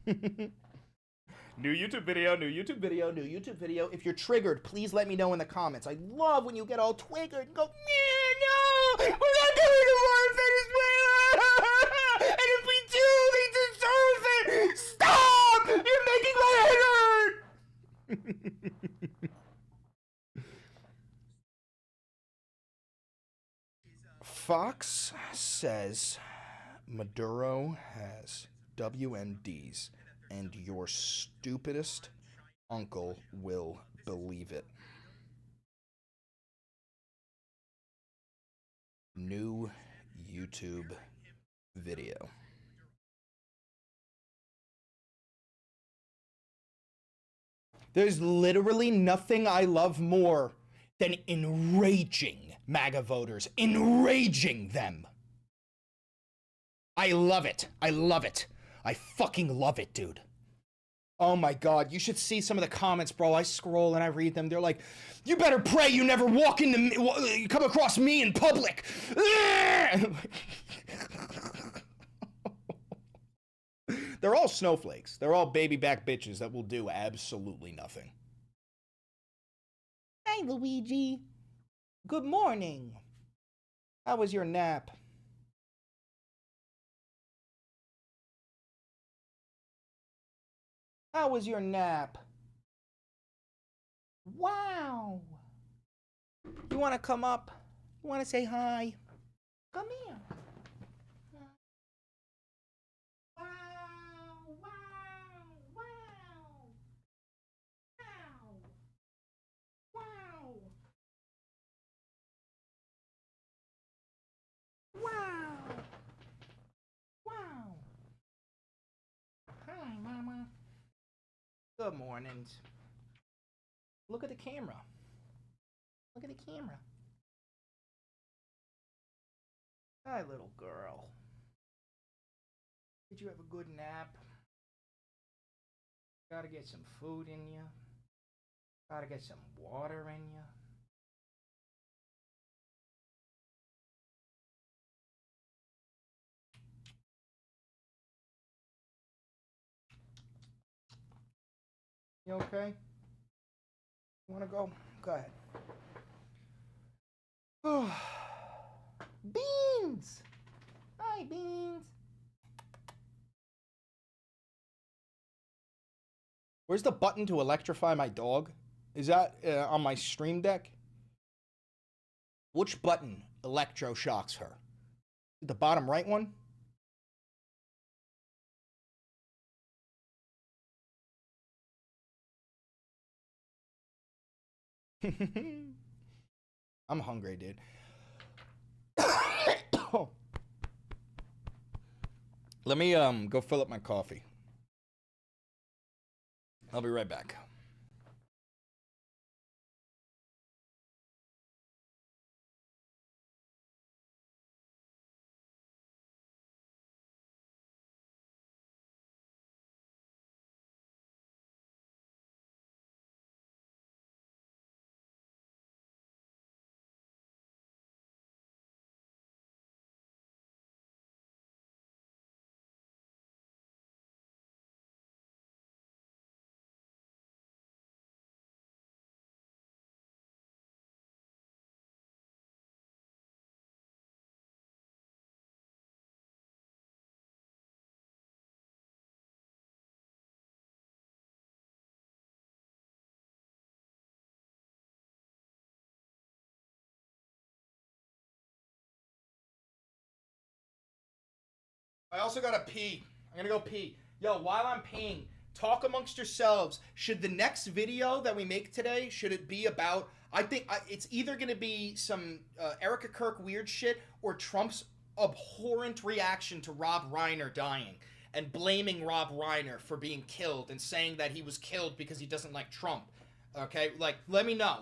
New YouTube video, new YouTube video, new YouTube video. If you're triggered, please let me know in the comments. I love when you get all triggered and go, no, we're not going to war in Venezuela. And if we do, they deserve it. Stop! You're making my head hurt. Fox says Maduro has WMDs, and your stupidest uncle will believe it. New YouTube video. There's literally nothing I love more than enraging MAGA voters. Enraging them. I love it. I love it. I fucking love it, dude. Oh my God, you should see some of the comments, bro. I scroll and I read them. They're like, you better pray you never come across me in public. They're all snowflakes. They're all baby back bitches that will do absolutely nothing. Hey, Luigi. Good morning. How was your nap? How was your nap? Wow. You want to come up? You want to say hi? Come here. Wow. Wow. Hi, Mama. Good mornings. Look at the camera. Look at the camera. Hi, little girl. Did you have a good nap? Gotta get some food in you. Gotta get some water in you. You okay? You wanna go? Go ahead. Oh, Beans! Hi, Beans! Where's the button to electrify my dog? Is that on my stream deck? Which button electroshocks her? The bottom right one? I'm hungry, dude. Let me go fill up my coffee. I'll be right back. I also gotta pee. I'm gonna go pee. Yo, while I'm peeing, talk amongst yourselves. Should the next video that we make today, should it be about, I think it's either gonna be some Erica Kirk weird shit or Trump's abhorrent reaction to Rob Reiner dying and blaming Rob Reiner for being killed and saying that he was killed because he doesn't like Trump. Okay, like, let me know.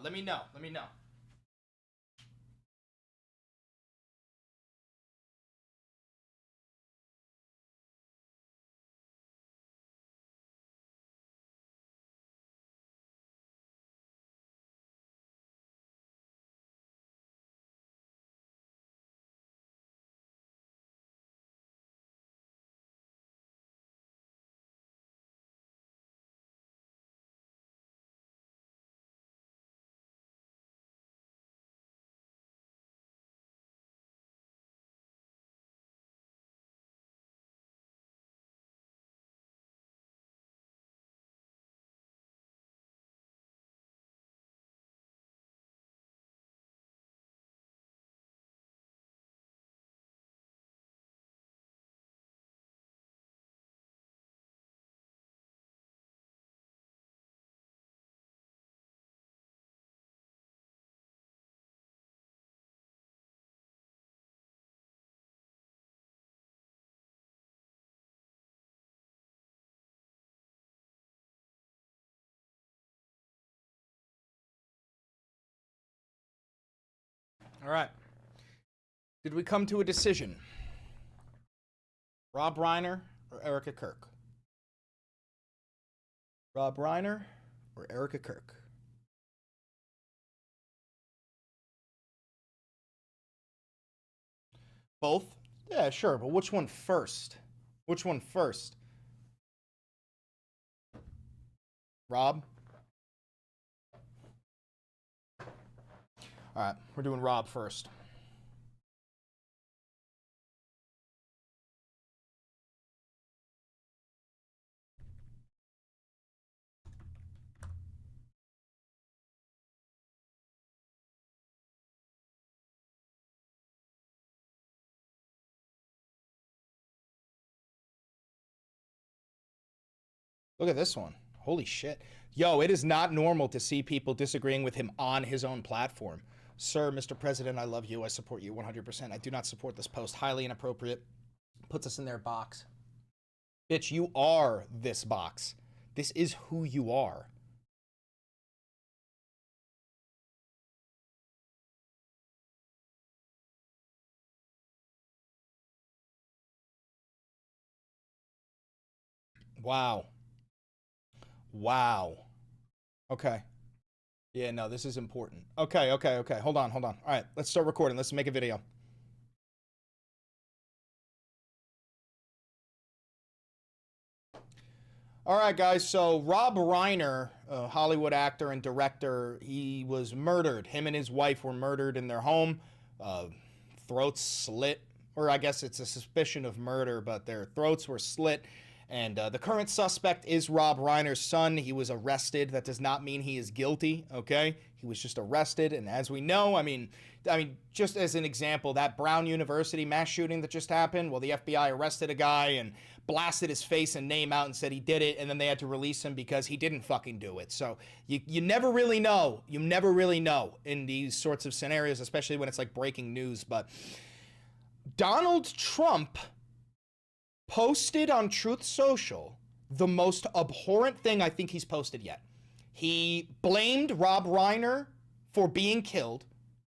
All right. Did we come to a decision? Rob Reiner or Erica Kirk? Rob Reiner or Erica Kirk? Both? Yeah, sure, but which one first? Which one first? Rob? All right, we're doing Rob first. Look at this one. Holy shit. Yo, it is not normal to see people disagreeing with him on his own platform. Sir, Mr. President, I love you. I support you 100%. I do not support this post. Highly inappropriate. Puts us in their box. Bitch, you are this box. This is who you are. Wow. Wow. Okay. Yeah, no, this is important. Okay. Hold on. All right, let's start recording. Let's make a video. All right, guys, so Rob Reiner, a Hollywood actor and director, he was murdered. Him and his wife were murdered in their home. Throats slit, or I guess it's a suspicion of murder, but their throats were slit. And the current suspect is Rob Reiner's son. He was arrested. That does not mean he is guilty, okay? He was just arrested. And as we know, I mean, just as an example, that Brown University mass shooting that just happened, well, the FBI arrested a guy and blasted his face and name out and said he did it, and then they had to release him because he didn't fucking do it. So you never really know. You never really know in these sorts of scenarios, especially when it's like breaking news. But Donald Trump posted on Truth Social the most abhorrent thing I think he's posted yet. He blamed Rob Reiner for being killed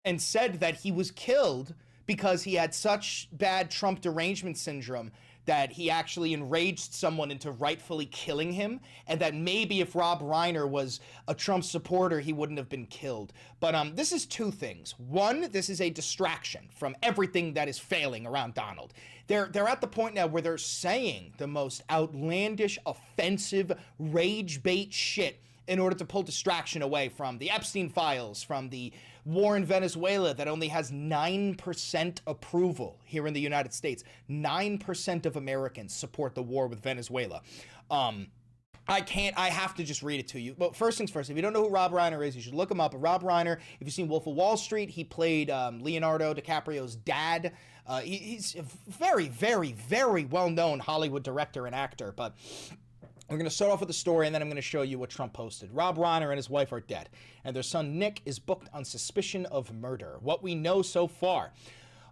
and said that he was killed because he had such bad Trump derangement syndrome that he actually enraged someone into rightfully killing him, and that maybe if Rob Reiner was a Trump supporter, he wouldn't have been killed. But this is two things. One, this is a distraction from everything that is failing around Donald. They're at the point now where they're saying the most outlandish, offensive, rage bait shit in order to pull distraction away from the Epstein files, from the war in Venezuela that only has 9% approval here in the United States. 9% of Americans support the war with Venezuela. I have to just read it to you. But first things first, if you don't know who Rob Reiner is, you should look him up. Rob Reiner, if you've seen Wolf of Wall Street, he played Leonardo DiCaprio's dad. He's a very, very, very well-known Hollywood director and actor, but we're going to start off with the story, and then I'm going to show you what Trump posted. Rob Reiner and his wife are dead, and their son Nick is booked on suspicion of murder. What we know so far: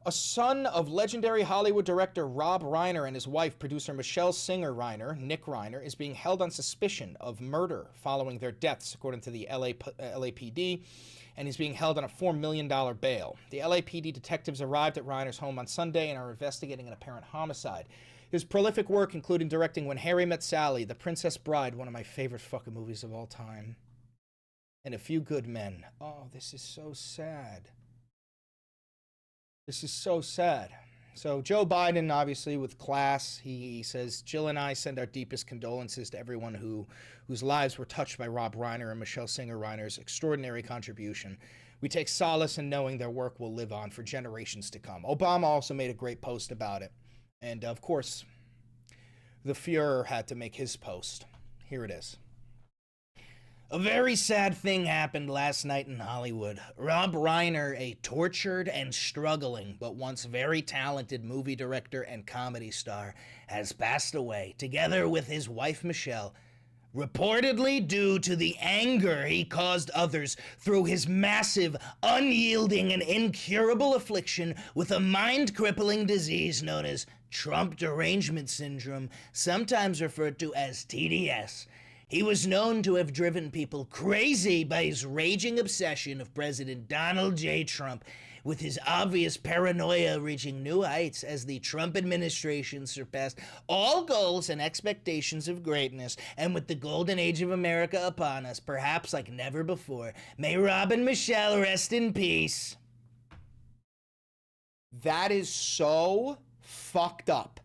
a son of legendary Hollywood director Rob Reiner and his wife, producer Michelle Singer Reiner, Nick Reiner, is being held on suspicion of murder following their deaths, according to the LAPD, and he's being held on a $4 million bail. The LAPD detectives arrived at Reiner's home on Sunday and are investigating an apparent homicide. His prolific work, including directing When Harry Met Sally, The Princess Bride, one of my favorite fucking movies of all time, and A Few Good Men. Oh, this is so sad. This is so sad. So Joe Biden, obviously, with class, he says, Jill and I send our deepest condolences to everyone whose lives were touched by Rob Reiner and Michelle Singer Reiner's extraordinary contribution. We take solace in knowing their work will live on for generations to come. Obama also made a great post about it. And, of course, the Fuhrer had to make his post. Here it is. A very sad thing happened last night in Hollywood. Rob Reiner, a tortured and struggling but once very talented movie director and comedy star, has passed away, together with his wife Michelle, reportedly due to the anger he caused others through his massive, unyielding, and incurable affliction with a mind-crippling disease known as Trump derangement syndrome, sometimes referred to as TDS. He was known to have driven people crazy by his raging obsession of President Donald J. Trump, with his obvious paranoia reaching new heights as the Trump administration surpassed all goals and expectations of greatness, and with the golden age of America upon us, perhaps like never before. May Rob and Michelle rest in peace. That is so fucked up.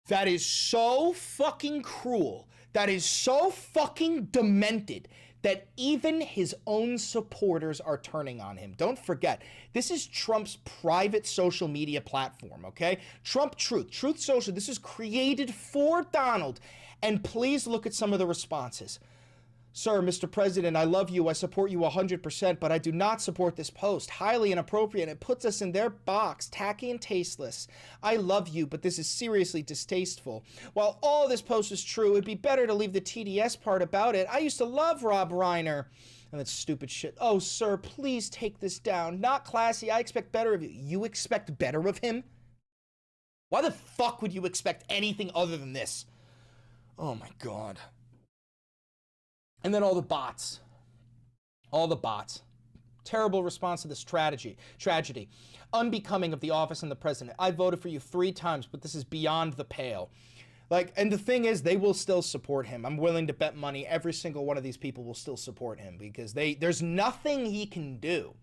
That is so fucking cruel. That is so fucking demented that even his own supporters are turning on him. Don't forget, this is Trump's private social media platform, okay? Trump Truth, Truth Social, this is created for Donald. And please look at some of the responses. Sir, Mr. President, I love you. I support you 100%, but I do not support this post. Highly inappropriate. It puts us in their box, tacky and tasteless. I love you, but this is seriously distasteful. While all this post is true, it'd be better to leave the TDS part about it. I used to love Rob Reiner. And that stupid shit. Oh, sir, please take this down. Not classy. I expect better of you. You expect better of him? Why the fuck would you expect anything other than this? Oh my God. And then all the bots. All the bots. Terrible response to this tragedy. Unbecoming of the office and the president. I voted for you 3 times, but this is beyond the pale. Like, and the thing is, they will still support him. I'm willing to bet money every single one of these people will still support him because there's nothing he can do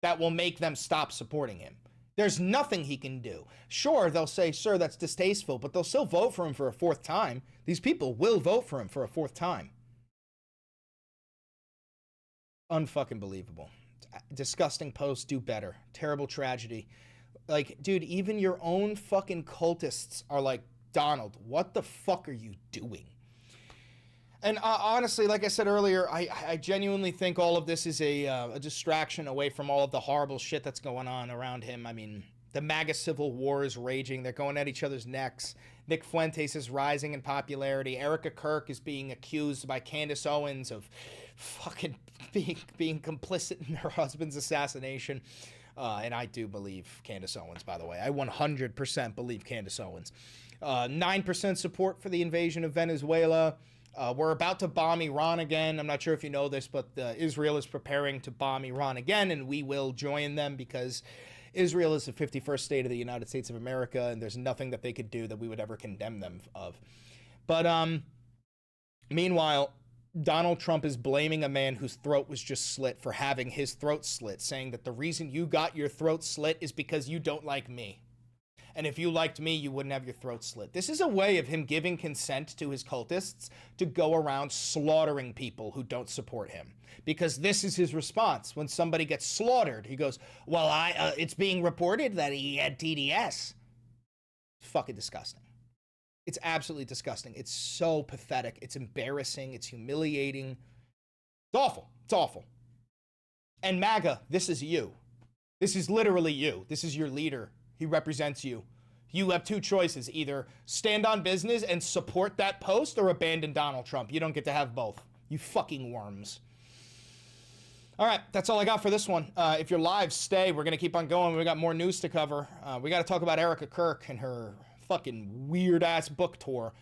that will make them stop supporting him. There's nothing he can do. Sure, they'll say, sir, that's distasteful, but they'll still vote for him for a 4th time. These people will vote for him for a 4th time. Unfucking believable. Disgusting post, do better. Terrible tragedy. Like, dude, even your own fucking cultists are like, Donald, what the fuck are you doing? And honestly, like I said earlier, I genuinely think all of this is a distraction away from all of the horrible shit that's going on around him. I mean, the MAGA civil war is raging. They're going at each other's necks. Nick Fuentes is rising in popularity. Erica Kirk is being accused by Candace Owens of fucking being complicit in her husband's assassination. And I do believe Candace Owens, by the way. I 100% believe Candace Owens. 9% support for the invasion of Venezuela. We're about to bomb Iran again. I'm not sure if you know this, but Israel is preparing to bomb Iran again, and we will join them because Israel is the 51st state of the United States of America, and there's nothing that they could do that we would ever condemn them of. But meanwhile, Donald Trump is blaming a man whose throat was just slit for having his throat slit, saying that the reason you got your throat slit is because you don't like me. And if you liked me, you wouldn't have your throat slit. This is a way of him giving consent to his cultists to go around slaughtering people who don't support him. Because this is his response. When somebody gets slaughtered, he goes, well, it's being reported that he had TDS. Fucking disgusting. It's absolutely disgusting. It's so pathetic. It's embarrassing. It's humiliating. It's awful. It's awful. And MAGA, this is you. This is literally you. This is your leader. He represents you. You have 2 choices. Either stand on business and support that post or abandon Donald Trump. You don't get to have both. You fucking worms. All right, that's all I got for this one. If you're live, stay. We're going to keep on going. We got more news to cover. We got to talk about Erica Kirk and her fucking weird-ass book tour.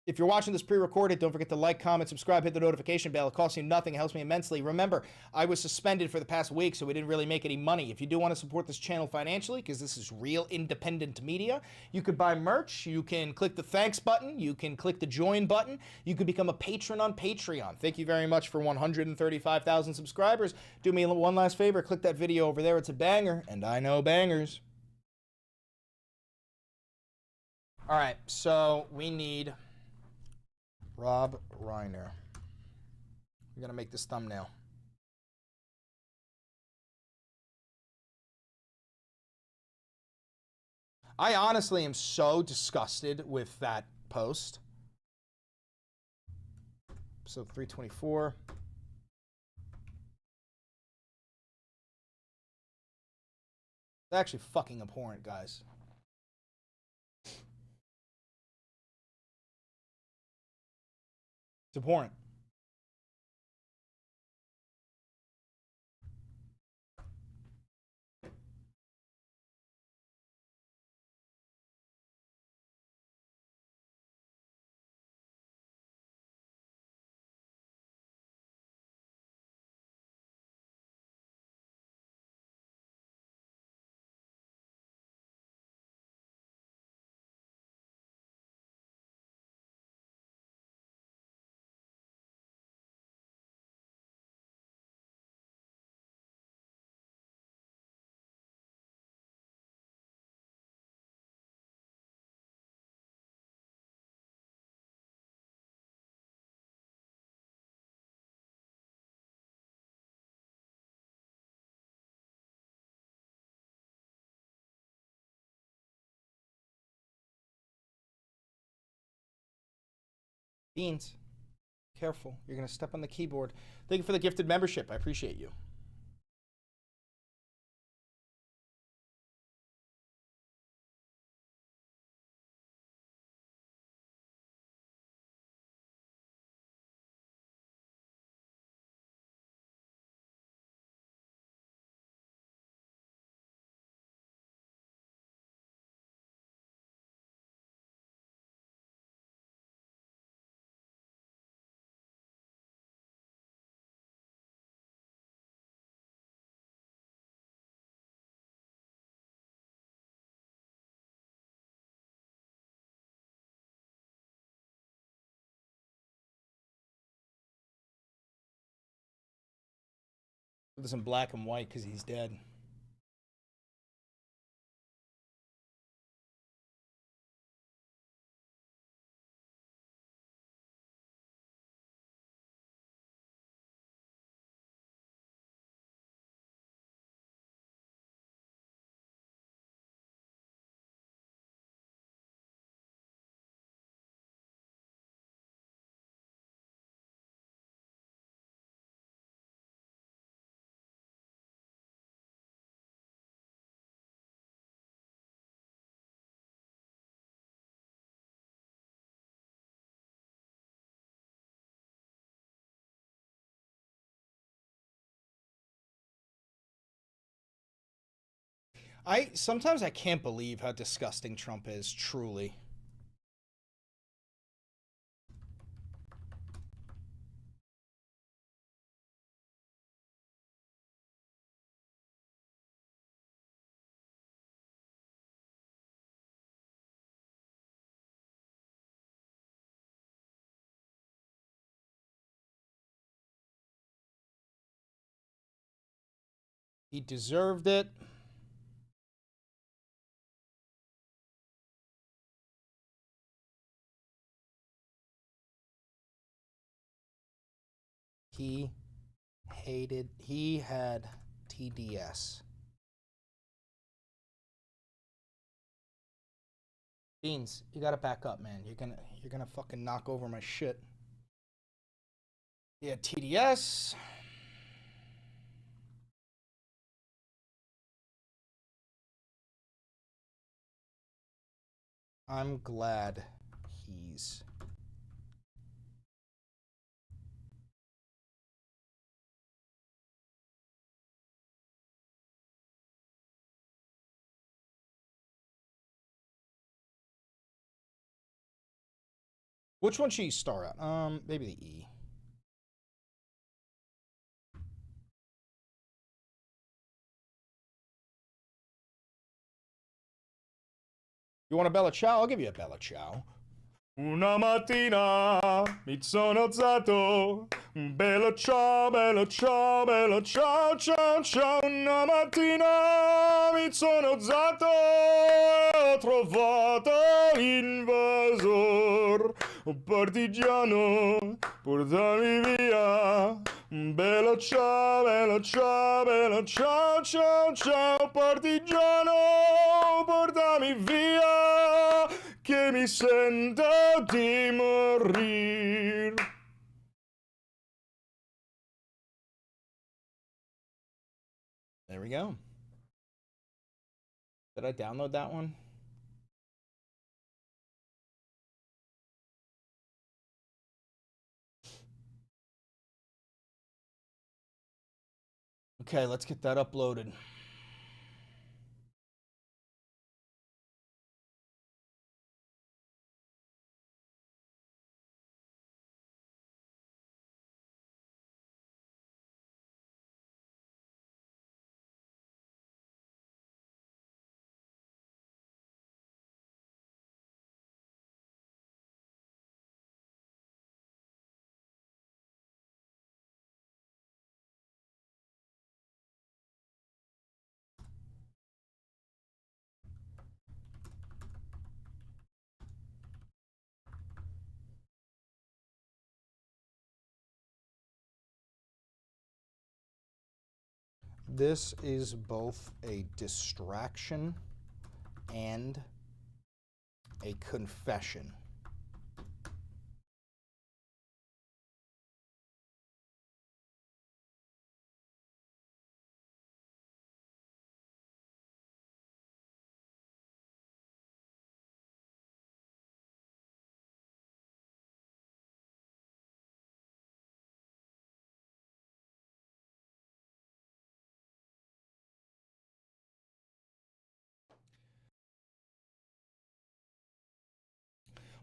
If you're watching this pre-recorded, don't forget to like, comment, subscribe, hit the notification bell. It costs you nothing. It helps me immensely. Remember, I was suspended for the past week, so we didn't really make any money. If you do want to support this channel financially, because this is real independent media, you could buy merch. You can click the thanks button. You can click the join button. You could become a patron on Patreon. Thank you very much for 135,000 subscribers. Do me one last favor. Click that video over there. It's a banger, and I know bangers. All right, so we need Rob Reiner. We're going to make this thumbnail. I honestly am so disgusted with that post. Episode 324. It's actually fucking abhorrent, guys. It's abhorrent. Beans, careful. You're going to step on the keyboard. Thank you for the gifted membership. I appreciate you. Put this in black and white because he's dead. Sometimes I can't believe how disgusting Trump is, truly. He deserved it. He had TDS. Beans, you gotta back up, man. You're gonna fucking knock over my shit. He had TDS. I'm glad he's Which one should you start at? Maybe the E. You want a Bella Ciao? I'll give you a Bella Ciao. Una mattina mi sono alzato, bella ciao, bella ciao, bella ciao, ciao, ciao. Una mattina mi sono alzato e ho trovato invasor, un partigiano, portami via. Bella ciao, bella ciao, bella ciao, ciao, ciao, partigiano, portami via, che mi sento di morir. There we go. Did I download that one? Okay, let's get that uploaded. This is both a distraction and a confession.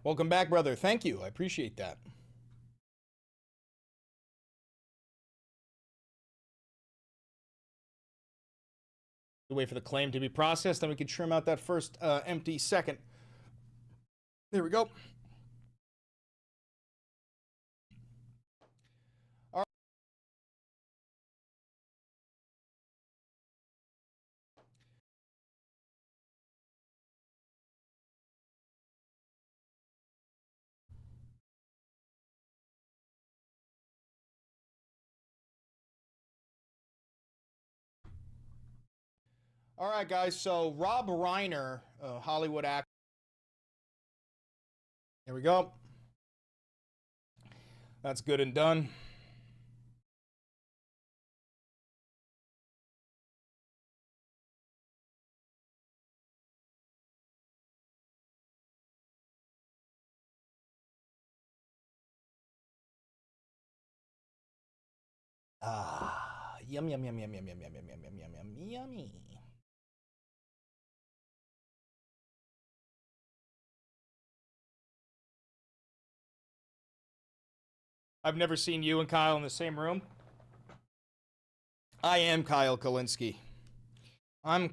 Welcome back, brother. Thank you. I appreciate that. We wait for the claim to be processed, then we can trim out that first empty second. There we go. All right, guys. So Rob Reiner, Hollywood actor. Here we go. That's good and done. Ah, yum, yum, yum, yum, yum, yum, yum, yum, yum, yum, yum, yum, yummy. I've never seen you and Kyle in the same room. I am Kyle Kalinske. I'm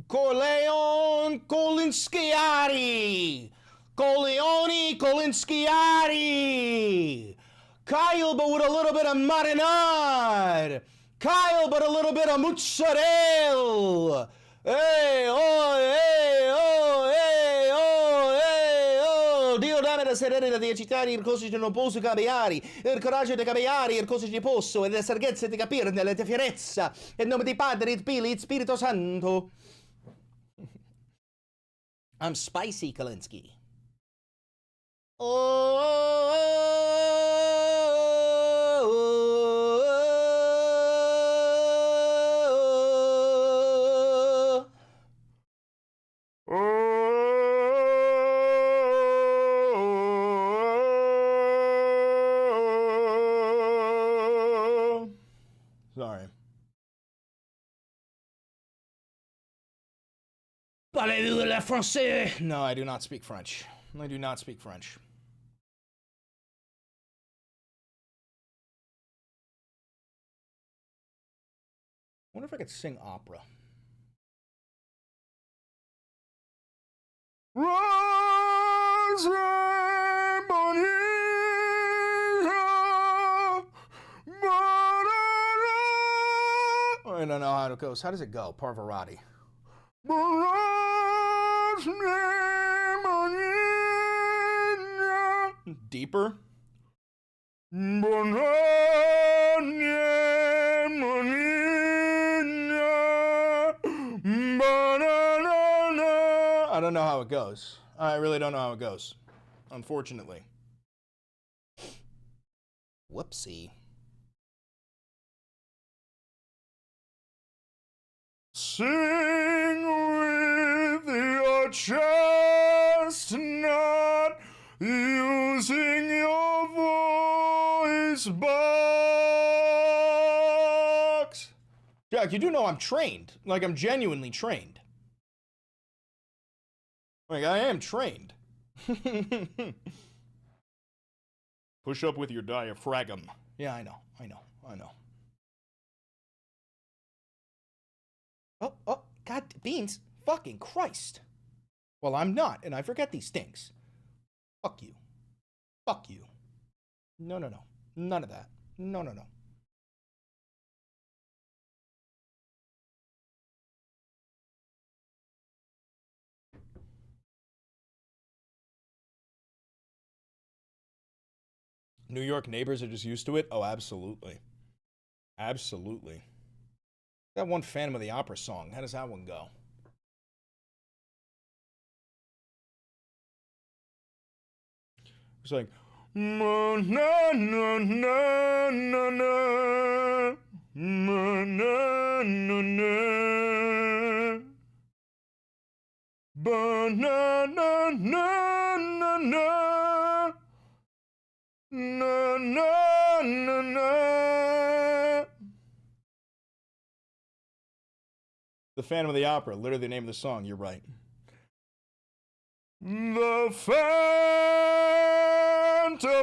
Corleone Kolinskiari. Corleone Kolinskiari. Kyle, but with a little bit of marinade. Kyle, but a little bit of mozzarella. Hey, oh, hey, oh, hey, oh, hey, oh. Dio dame la serenità di eccitare il cose che non posso cambiare, il coraggio di cambiare il cose che posso, e la saggezza di capire nella fierezza, in nome di Padre, di Figlio e Spirito Santo. I'm Spicy Kalinske. Sorry. Parlez-vous le français? No, I do not speak French. I do not speak French. I wonder if I could sing opera. I don't know how it goes. How does it go? Parvarati. Deeper. I don't know how it goes. I really don't know how it goes. Unfortunately. Whoopsie. Sing with your chest, not using your voice box. Jack, you do know I'm trained. Like, I'm genuinely trained. Like, I am trained. Push up with your diaphragm. Yeah, I know. Oh, God, Beans, fucking Christ. Well, I'm not, and I forget these things. Fuck you. Fuck you. No. None of that. No. New York neighbors are just used to it? Oh, absolutely. Absolutely. That one Phantom of the Opera song. How does that one go? It's like, na na na na na na na na na na na na na. The Phantom of the Opera, literally the name of the song. You're right. The Phantom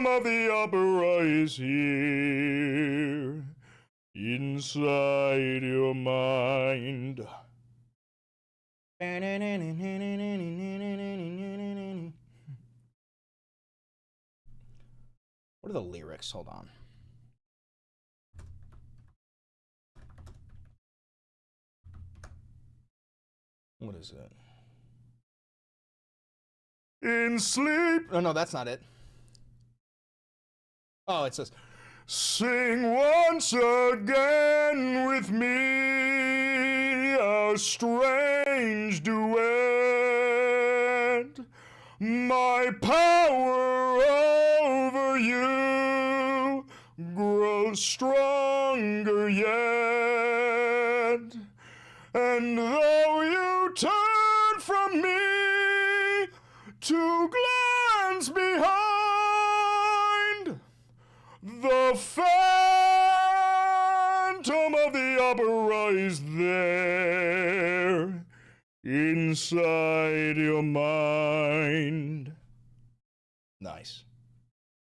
of the Opera is here, inside your mind. What are the lyrics? Hold on. What is it? In sleep. Oh, no, that's not it. Oh, it says, sing once again with me a strange duet. My power over you grows stronger yet. And though you turn from me to glance behind, the Phantom of the Opera is there, inside your mind. Nice.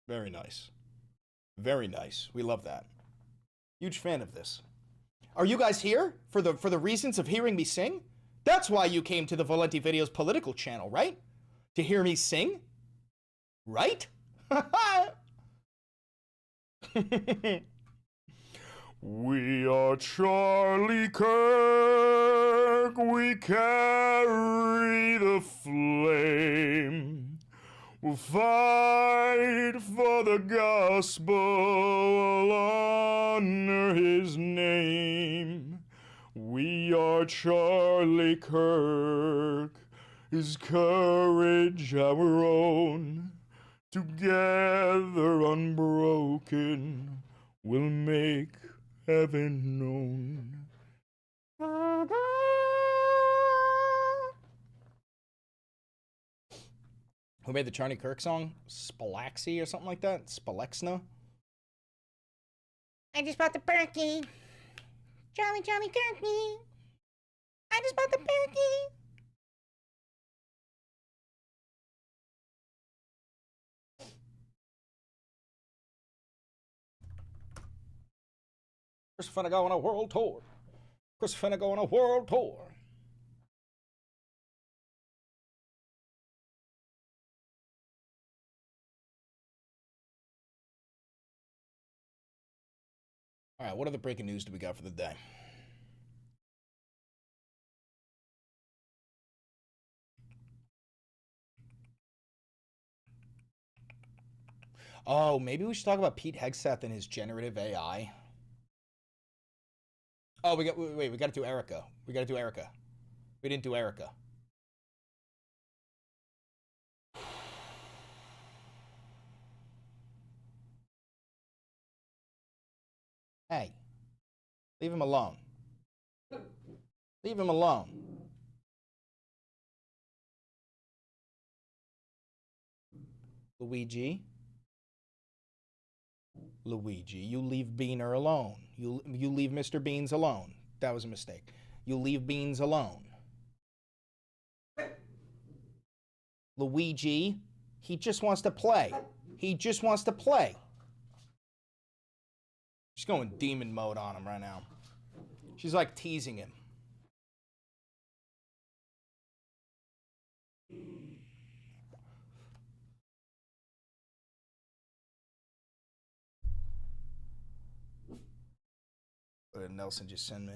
Very nice. Very nice. We love that. Huge fan of this. Are you guys here for the reasons of hearing me sing? That's why you came to the Valenti Videos political channel, right? To hear me sing? Right? We are Charlie Kirk, we carry the flame. We'll fight for the gospel, honor his name. We are Charlie Kirk, his courage our own. Together unbroken, we'll make heaven known. Who made the Charlie Kirk song? Spalaxy or something like that? Spalexna? I just bought the Berkey. Charlie Kirky. I just bought the Berkey. Chris finna go on a world tour. Chris finna go on a world tour. All right, what other breaking news do we got for the day? Oh, maybe we should talk about Pete Hegseth and his generative AI. Oh, we got to do Erica. We didn't do Erica. Hey, leave him alone. Leave him alone. Luigi, you leave Beaner alone. You leave Mr. Beans alone. That was a mistake. You leave Beans alone. Luigi, he just wants to play. He just wants to play. She's going demon mode on him right now. She's like teasing him. What did Nelson just send me?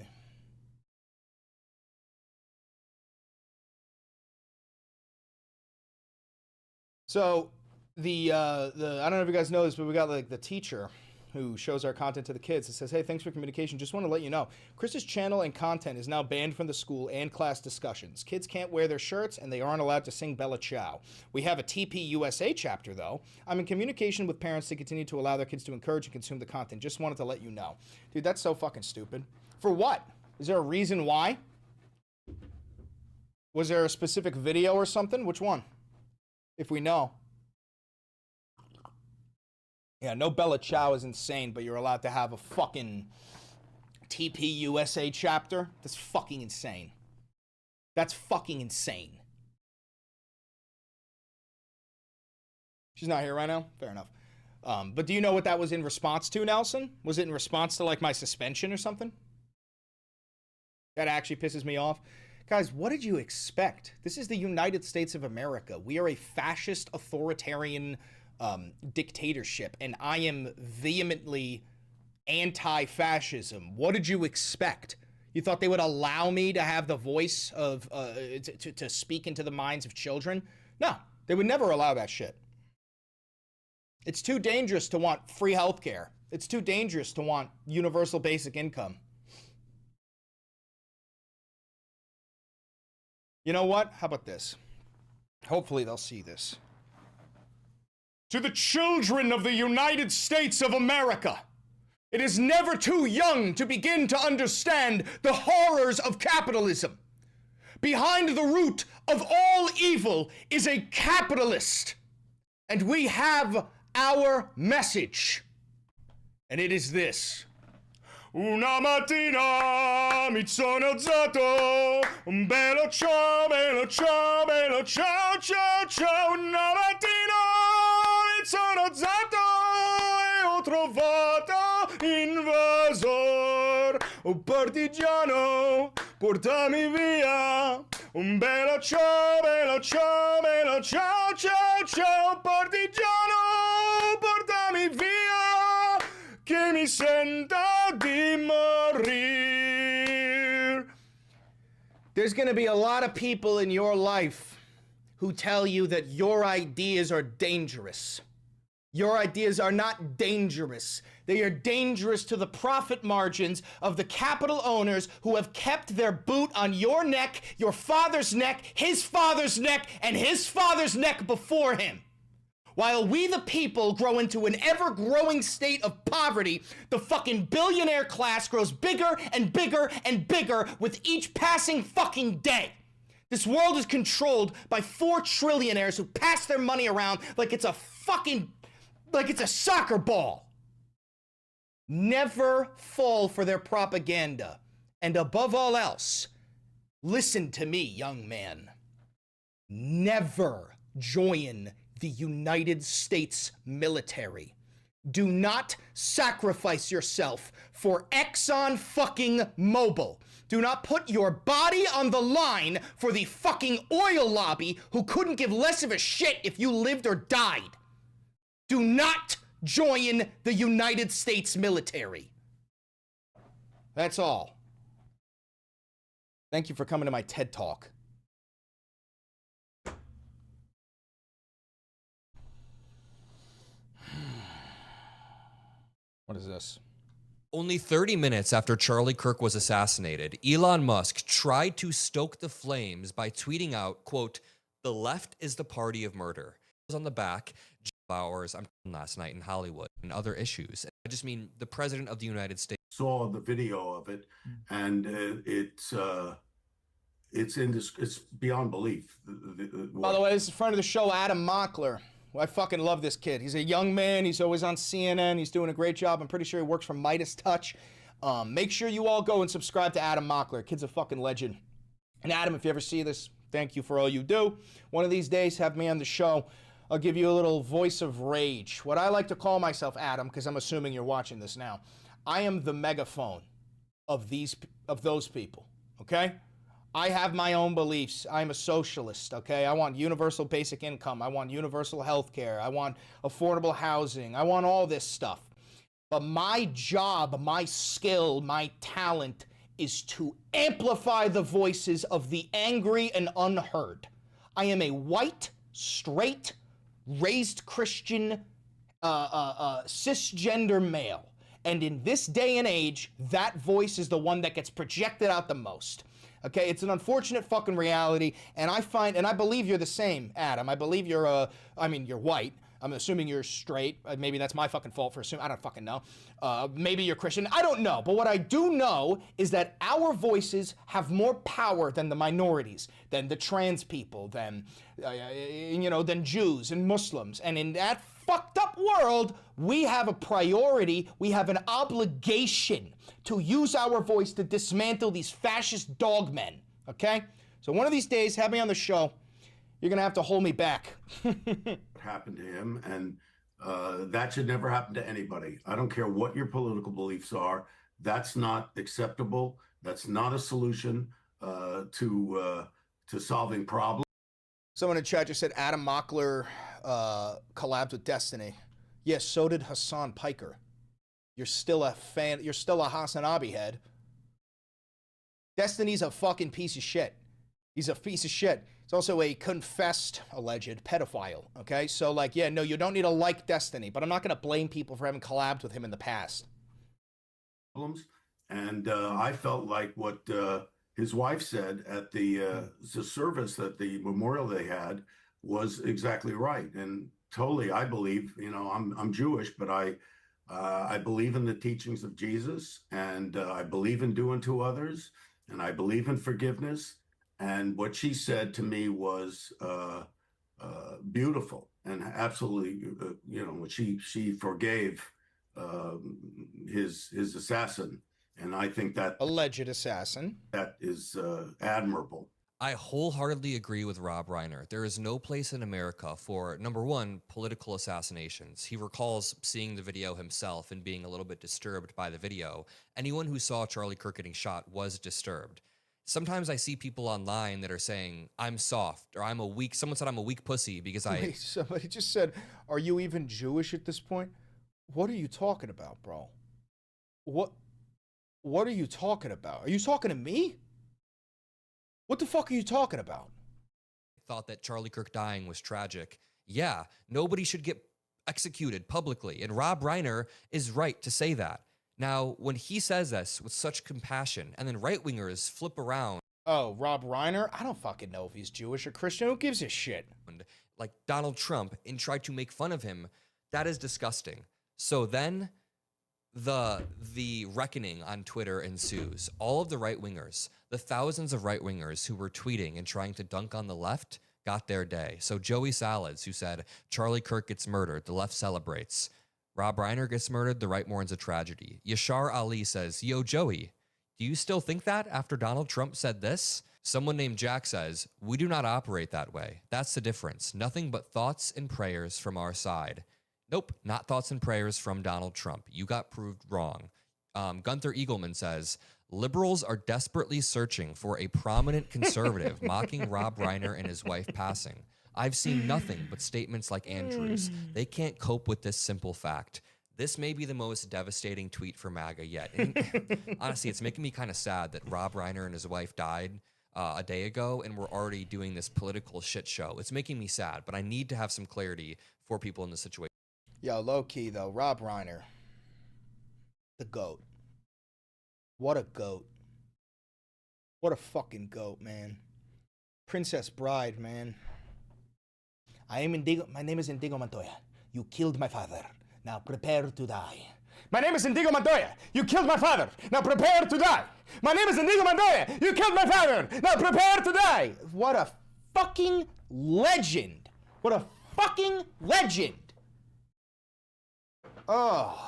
So the I don't know if you guys know this, but we got like the teacher who shows our content to the kids. It says, hey, thanks for communication. Just want to let you know, Chris's channel and content is now banned from the school and class discussions. Kids can't wear their shirts, and they aren't allowed to sing Bella Ciao. We have a TP USA chapter, though. I'm in communication with parents to continue to allow their kids to encourage and consume the content. Just wanted to let you know. Dude, that's so fucking stupid. For what? Is there a reason why? Was there a specific video or something? Which one? If we know. Yeah, no Bella Ciao is insane, but you're allowed to have a fucking TP USA chapter? That's fucking insane. That's fucking insane. She's not here right now? Fair enough. But do you know what that was in response to, Nelson? Was it in response to, like, my suspension or something? That actually pisses me off. Guys, what did you expect? This is the United States of America. We are a fascist, authoritarian dictatorship, and I am vehemently anti-fascism. What did you expect? You thought they would allow me to have the voice of, to speak into the minds of children? No, they would never allow that shit. It's too dangerous to want free healthcare. It's too dangerous to want universal basic income. You know what? How about this? Hopefully they'll see this. To the children of the United States of America, it is never too young to begin to understand the horrors of capitalism. Behind the root of all evil is a capitalist, and we have our message, and it is this. Una mattina mi sono alzato, un bello ciao, bello ciao, bello ciao, ciao, ciao. Una mattina mi sono alzato e ho trovato invasor. Oh partigiano, portami via. Un bello ciao, bello ciao, bello ciao, ciao, ciao. Partigiano, portami via, che mi sento di morir. There's going to be a lot of people in your life who tell you that your ideas are dangerous. Your ideas are not dangerous. They are dangerous to the profit margins of the capital owners who have kept their boot on your neck, your father's neck, his father's neck, and his father's neck before him. While we the people grow into an ever-growing state of poverty, the fucking billionaire class grows bigger and bigger and bigger with each passing fucking day. This world is controlled by 4 trillionaires who pass their money around like it's a soccer ball. Never fall for their propaganda. And above all else, listen to me, young man. Never join the United States military. Do not sacrifice yourself for Exxon fucking Mobil. Do not put your body on the line for the fucking oil lobby who couldn't give less of a shit if you lived or died. Do not join the United States military. That's all. Thank you for coming to my TED Talk. What is this? Only 30 minutes after Charlie Kirk was assassinated, Elon Musk tried to stoke the flames by tweeting out, quote, "The left is the party of murder." It was on the back, hours last night in Hollywood and other issues. I just mean the president of the United States saw the video of it, and it's beyond belief. By the way, this is a friend of the show, Adam Mockler. I fucking love this kid. He's a young man. He's always on CNN. He's doing a great job. I'm pretty sure he works for Midas Touch. Make sure you all go and subscribe to Adam Mockler. Kid's a fucking legend. And Adam, if you ever see this, thank you for all you do. One of these days, have me on the show. I'll give you a little voice of rage. What I like to call myself, Adam, because I'm assuming you're watching this now, I am the megaphone of those people, okay? I have my own beliefs. I'm a socialist, okay? I want universal basic income. I want universal health care. I want affordable housing. I want all this stuff. But my job, my skill, my talent is to amplify the voices of the angry and unheard. I am a white, straight, raised Christian, cisgender male. And in this day and age, that voice is the one that gets projected out the most. Okay, it's an unfortunate fucking reality, and I believe you're the same, Adam. I believe you're you're white. I'm assuming you're straight. Maybe that's my fucking fault for assuming. I don't fucking know. Maybe you're Christian. I don't know. But what I do know is that our voices have more power than the minorities, than the trans people, than Jews and Muslims. And in that fucked up world, we have a priority. We have an obligation to use our voice to dismantle these fascist dogmen. Okay? So one of these days, have me on the show. You're gonna have to hold me back. happened to him, and that should never happen to anybody. I don't care what your political beliefs are. That's not acceptable. That's not a solution to solving problems. Someone in chat just said Adam Mockler collabed with Destiny. Yes, so did Hassan Piker. You're still a fan. You're still a Hassan Abi head. Destiny's a fucking piece of shit. He's a piece of shit. He's also a confessed, alleged pedophile. Okay, so like, yeah, no, you don't need to like Destiny, but I'm not gonna blame people for having collabed with him in the past. And I felt like what his wife said at the service, that the memorial they had, was exactly right. And totally, I believe, you know, I'm Jewish, but I believe in the teachings of Jesus, and I believe in doing to others, and I believe in forgiveness. And what she said to me was beautiful and absolutely, you know, she forgave his assassin. And I think that alleged assassin, that is admirable. I wholeheartedly agree with Rob Reiner. There is no place in America for, number one, political assassinations. He recalls seeing the video himself and being a little bit disturbed by the video. Anyone who saw Charlie Kirk getting shot was disturbed. Sometimes I see people online that are saying, I'm soft, or I'm a weak, someone said I'm a weak pussy because I... Wait, somebody just said, are you even Jewish at this point? What are you talking about, bro? What are you talking about? Are you talking to me? What the fuck are you talking about? Thought that Charlie Kirk dying was tragic. Yeah, nobody should get executed publicly, and Rob Reiner is right to say that. Now, when he says this with such compassion, and then right-wingers flip around... Oh, Rob Reiner? I don't fucking know if he's Jewish or Christian. Who gives a shit? Like Donald Trump, and try to make fun of him, that is disgusting. So then... The reckoning on Twitter ensues. All of the right-wingers, the thousands of right-wingers who were tweeting and trying to dunk on the left, got their day. So Joey Salads, who said, Charlie Kirk gets murdered, the left celebrates. Rob Reiner gets murdered, the right mourns a tragedy. Yashar Ali says, yo, Joey, do you still think that after Donald Trump said this? Someone named Jack says, we do not operate that way. That's the difference. Nothing but thoughts and prayers from our side. Nope, not thoughts and prayers from Donald Trump. You got proved wrong. Gunther Eagleman says, liberals are desperately searching for a prominent conservative mocking Rob Reiner and his wife passing. I've seen nothing but statements like Andrew's. They can't cope with this simple fact. This may be the most devastating tweet for MAGA yet. And honestly, it's making me kind of sad that Rob Reiner and his wife died a day ago, and we're already doing this political shit show. It's making me sad, but I need to have some clarity for people in this situation. Yo, low key though, Rob Reiner, the GOAT. What a GOAT. What a fucking GOAT, man. Princess Bride, man. My name is Indigo Montoya. You killed my father. Now prepare to die. My name is Indigo Montoya. You killed my father. Now prepare to die. My name is Indigo Montoya. You killed my father. Now prepare to die. What a fucking legend. What a fucking legend. Oh.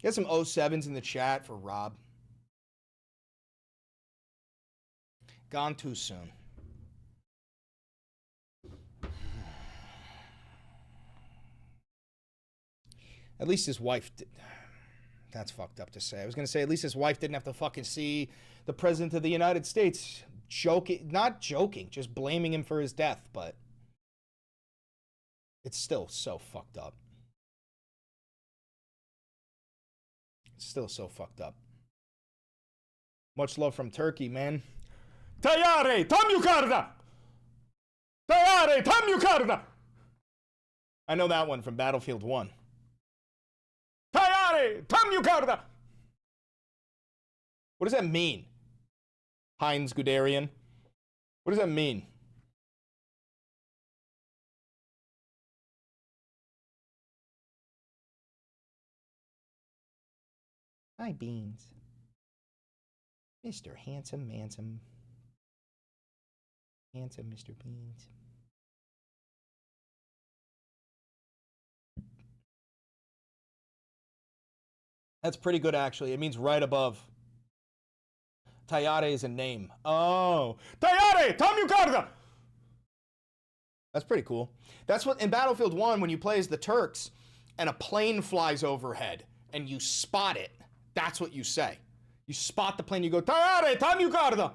Get some 07s in the chat for Rob. Gone too soon. At least his wife did. That's fucked up to say. I was going to say at least his wife didn't have to fucking see the president of the United States joking, not joking, just blaming him for his death, but it's still so fucked up. It's still so fucked up. Much love from Turkey, man. Tayare tam yukarıda. Tayare tam yukarıda. I know that one from Battlefield 1. Tayare tam yukarıda. What does that mean? Heinz Guderian. What does that mean? Hi, Beans. Mr. Handsome Mansom. Handsome Mr. Beans. That's pretty good, actually. It means right above. Tayare is a name. Oh. Tayare! Tamukarda! That's pretty cool. That's what, in Battlefield 1, when you play as the Turks, and a plane flies overhead, and you spot it, that's what you say. You spot the plane, you go, Tayare! Tamukarda!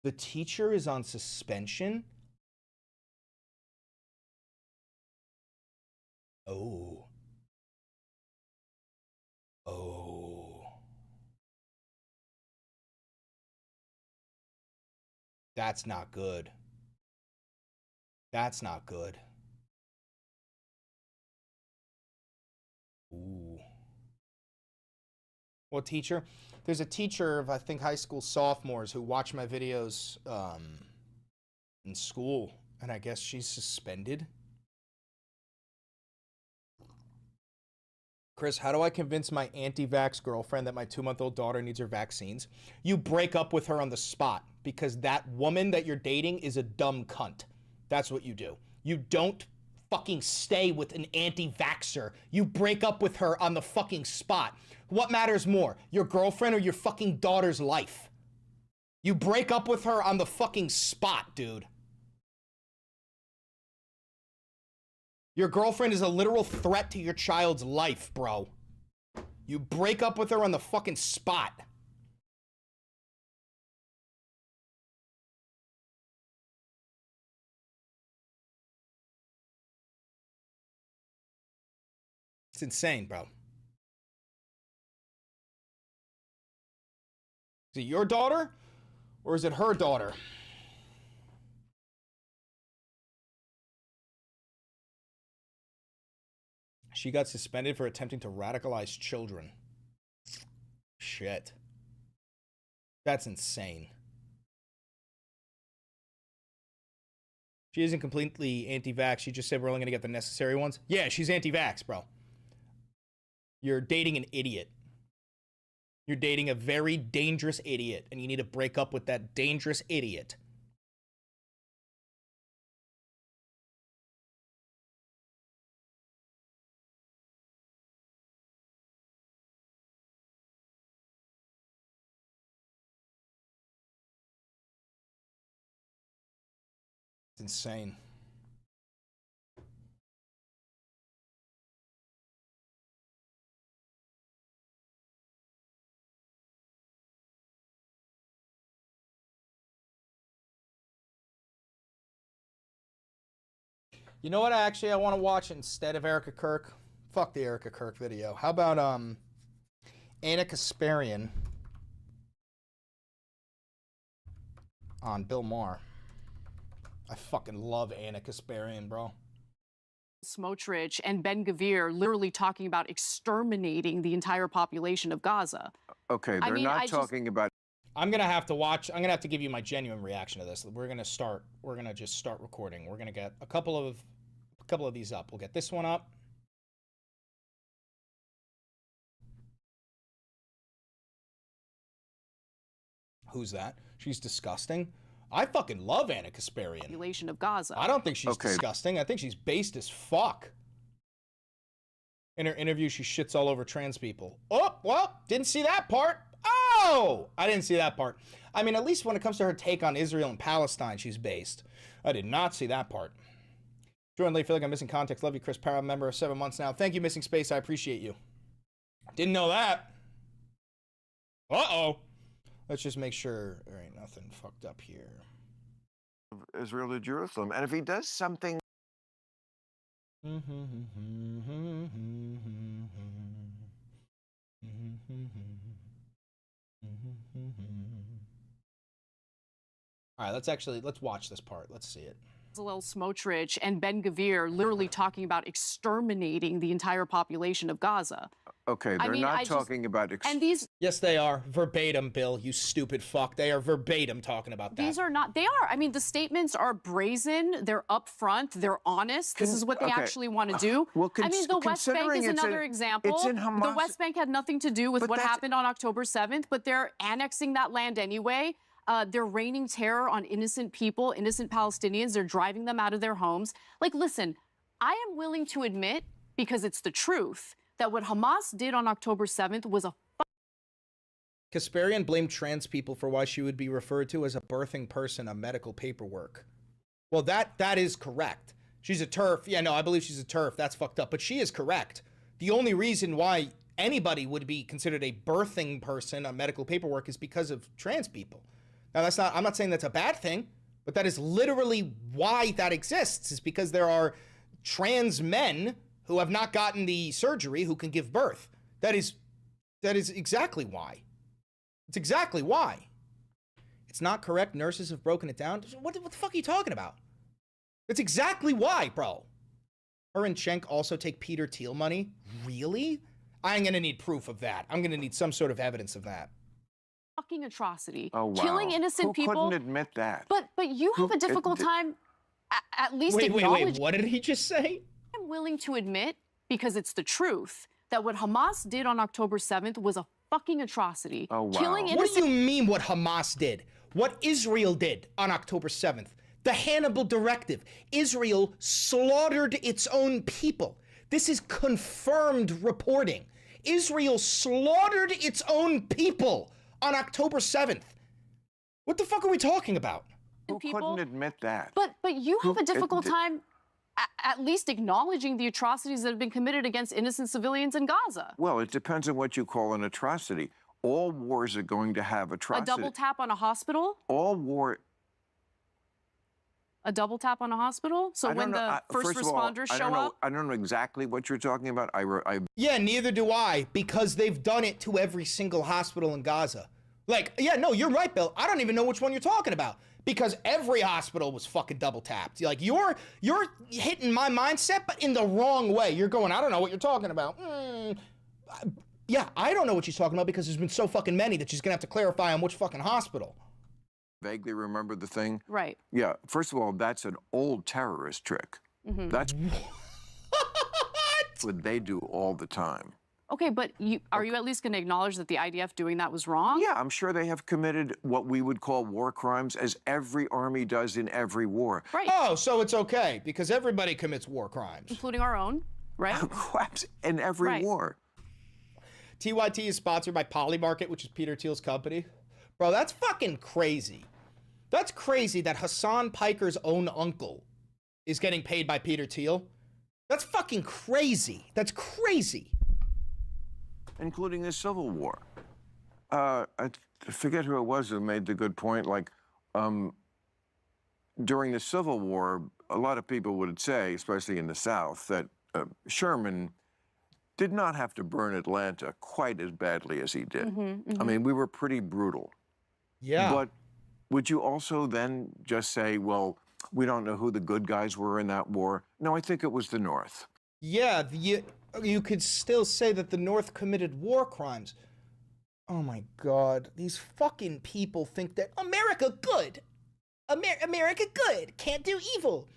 The teacher is on suspension? Oh. Oh. That's not good. That's not good. Ooh. What teacher? There's a teacher of, I think, high school sophomores who watch my videos in school, and I guess she's suspended. Chris, how do I convince my anti-vax girlfriend that my 2-month-old daughter needs her vaccines? You break up with her on the spot, because that woman that you're dating is a dumb cunt. That's what you do. You don't fucking stay with an anti-vaxxer. You break up with her on the fucking spot. What matters more, your girlfriend or your fucking daughter's life? You break up with her on the fucking spot, dude. Your girlfriend is a literal threat to your child's life, bro. You break up with her on the fucking spot. It's insane, bro. Is it your daughter or is it her daughter? She got suspended for attempting to radicalize children. Shit. That's insane. She isn't completely anti-vax. She just said we're only going to get the necessary ones. Yeah, she's anti-vax, bro. You're dating an idiot. You're dating a very dangerous idiot, and you need to break up with that dangerous idiot. It's insane. You know what? I want to watch instead of Erica Kirk. Fuck the Erica Kirk video. How about Anna Kasparian on Bill Maher? I fucking love Anna Kasparian, bro. Smotrich and Ben-Gvir literally talking about exterminating the entire population of Gaza. Okay, they're not talking about. I'm gonna have to watch. I'm gonna have to give you my genuine reaction to this. We're gonna just start recording. We're gonna get a couple of these up. We'll get this one up. Who's that? She's disgusting. I fucking love Anna Kasparian. Population of Gaza. I don't think she's disgusting. I think she's based as fuck. In her interview, she shits all over trans people. Oh, well, didn't see that part. Oh, I didn't see that part. I mean, at least when it comes to her take on Israel and Palestine, she's based. I did not see that part. Jordan Lee, feel like I'm missing context. Love you, Chris Parra, member of 7 months now. Thank you, Missing Space. I appreciate you. Didn't know that. Uh-oh. Let's just make sure there ain't nothing fucked up here. Israel to Jerusalem. And if he does something. All right, let's watch this part. Let's see it. Bezalel Smotrich and Ben-Gvir literally talking about exterminating the entire population of Gaza. Okay, they're not talking about. And these. Yes, they are. Verbatim, Bill, you stupid fuck. They are verbatim talking about that. These are not. They are. I mean, the statements are brazen. They're upfront. They're honest. This is what they actually want to do. Well, I mean, the West Bank is another example. It's in Hamas. The West Bank had nothing to do with what happened on October 7th, but they're annexing that land anyway. They're raining terror on innocent people, innocent Palestinians. They're driving them out of their homes. Like, listen, I am willing to admit because it's the truth that what Hamas did on October 7th was a Kasparian blamed trans people for why she would be referred to as a birthing person on medical paperwork. Well, that is correct. She's a TERF. Yeah, no, I believe she's a TERF. That's fucked up. But she is correct. The only reason why anybody would be considered a birthing person on medical paperwork is because of trans people. Now, I'm not saying that's a bad thing, but that is literally why that exists, is because there are trans men who have not gotten the surgery who can give birth. That is exactly why. It's exactly why. It's not correct. Nurses have broken it down. What the fuck are you talking about? That's exactly why, bro. Her and Cenk also take Peter Thiel money? Really? I'm going to need proof of that. I'm going to need some sort of evidence of that. fucking atrocity. Oh, wow. Killing innocent Who people. couldn't admit that? But you have a difficult time at least Wait, acknowledging. what did he just say? I'm willing to admit, because it's the truth, that what Hamas did on October 7th was a fucking atrocity. Oh, wow. Killing What innocent do you mean what Hamas did? What Israel did on October 7th? The Hannibal Directive. Israel slaughtered its own people. This is confirmed reporting. Israel slaughtered its own people on October 7th. What the fuck are we talking about? Who couldn't admit that? But you have a difficult time at least acknowledging the atrocities that have been committed against innocent civilians in Gaza. Well, it depends on what you call an atrocity. All wars are going to have A atrocities. double tap on a hospital? All war. A double tap on a hospital? So when the first responders show up? I don't know exactly what you're talking about. Yeah, neither do I, because they've done it to every single hospital in Gaza. Like, yeah, no, you're right, Bill. I don't even know which one you're talking about, because every hospital was fucking double tapped. Like, you're hitting my mindset, but in the wrong way. You're going, I don't know what you're talking about. Yeah, I don't know what she's talking about, because there's been so fucking many that she's gonna have to clarify on which fucking hospital. Vaguely remember the thing. Right. Yeah. First of all, that's an old terrorist trick. Mhm. That's what they do all the time. Okay, but are you at least going to acknowledge that the IDF doing that was wrong? Yeah, I'm sure they have committed what we would call war crimes, as every army does in every war. Right. Oh, so it's okay, because everybody commits war crimes. Including our own, right? In every war. TYT is sponsored by Polymarket, which is Peter Thiel's company. Bro, that's fucking crazy. That's crazy that Hassan Piker's own uncle is getting paid by Peter Thiel. That's fucking crazy. That's crazy. Including the Civil War. I forget who it was who made the good point. Like, during the Civil War, a lot of people would say, especially in the South, that Sherman did not have to burn Atlanta quite as badly as he did. I mean, we were pretty brutal. Yeah. But would you also then just say, well, we don't know who the good guys were in that war? No, I think it was the North. Yeah, you could still say that the North committed war crimes. Oh my God, these fucking people think that America good. America good, can't do evil.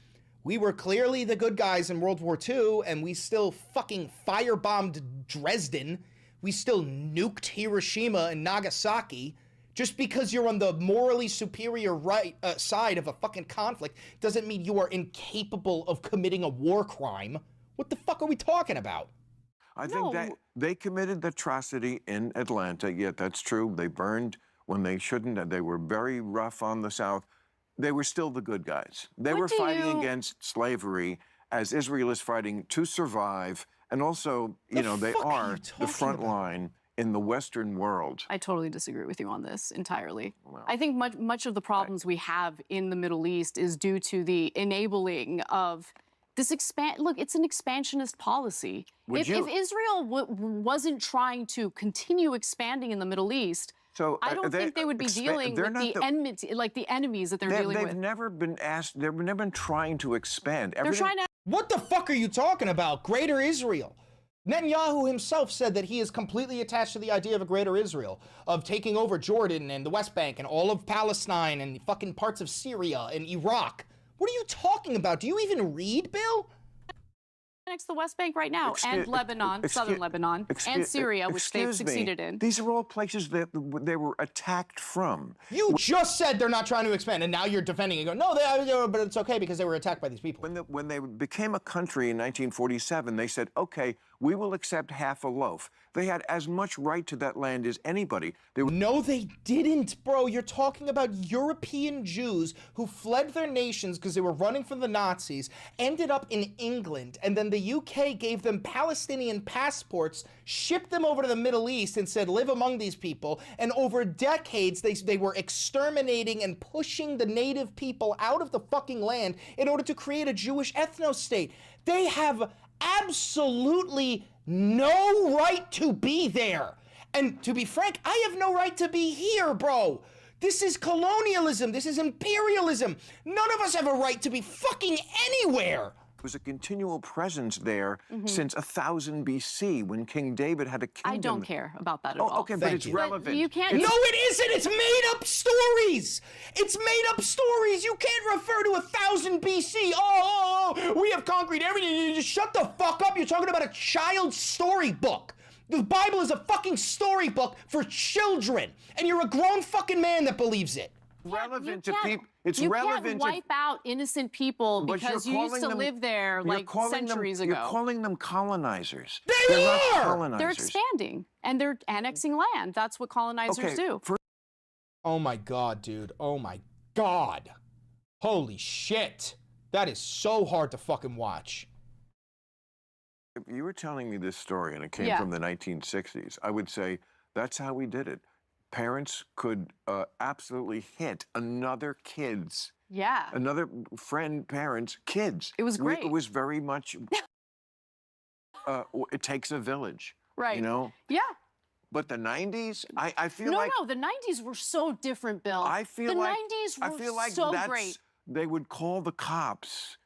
We were clearly the good guys in World War II, and we still fucking firebombed Dresden. We still nuked Hiroshima and Nagasaki. Just because you're on the morally superior side of a fucking conflict doesn't mean you are incapable of committing a war crime. What the fuck are we talking about? I think that they committed the atrocity in Atlanta. Yet that's true. They burned when they shouldn't. And they were very rough on the South. They were still the good guys. They were fighting against slavery as Israel is fighting to survive. And also, you know, they are the front line in the Western world. I totally disagree with you on this entirely. I think much of the problems we have in the Middle East is due to the enabling of this look, it's an expansionist policy. If Israel wasn't trying to continue expanding in the Middle East, so I don't think they would be dealing with the enmity, like the enemies that they're dealing with. They've never been asked. They've never been trying to expand. They're trying to. What the fuck are you talking about? Greater Israel. Netanyahu himself said that he is completely attached to the idea of a greater Israel, of taking over Jordan and the West Bank and all of Palestine and fucking parts of Syria and Iraq. What are you talking about? Do you even read, Bill? Next to the West Bank right now, and Lebanon, southern Lebanon, and Syria, which they've succeeded in. These are all places that they were attacked from. You just said they're not trying to expand, and now you're defending it. Go, no, but it's okay because they were attacked by these people. When they became a country in 1947, they said, okay, we will accept half a loaf. They had as much right to that land as anybody. No, they didn't, bro. You're talking about European Jews who fled their nations because they were running from the Nazis, ended up in England, and then the UK gave them Palestinian passports, shipped them over to the Middle East, and said, live among these people. And over decades, they were exterminating and pushing the native people out of the fucking land in order to create a Jewish ethno-state. They have absolutely no right to be there. And to be frank, I have no right to be here, bro. This is colonialism. This is imperialism. None of us have a right to be fucking anywhere. There was a continual presence there since 1000 BC when King David had a kingdom. I don't care about that at all. Okay, but it's relevant. But you can't. No, it isn't. It's made up stories. It's made up stories. You can't refer to 1000 BC. Oh, we have conquered everything. You just shut the fuck up. You're talking about a child's storybook. The Bible is a fucking storybook for children, and you're a grown fucking man that believes it. Relevant to people. It's you relevant can't wipe out innocent people because you used to live there like centuries ago. You're calling them colonizers. They're not are! colonizers. They're expanding and they're annexing land. That's what colonizers do. Oh my God, dude. Oh my God. Holy shit. That is so hard to fucking watch. If you were telling me this story and it came from the 1960s, I would say that's how we did it. Parents could absolutely hit another kid's, another friend, parents, kids. It was great. It was very much, it takes a village. Right. You know? Yeah. But the 90s, I feel like... No, the 90s were so different, Bill. I feel the like... 90s were I feel like so that's, great. They would call the cops.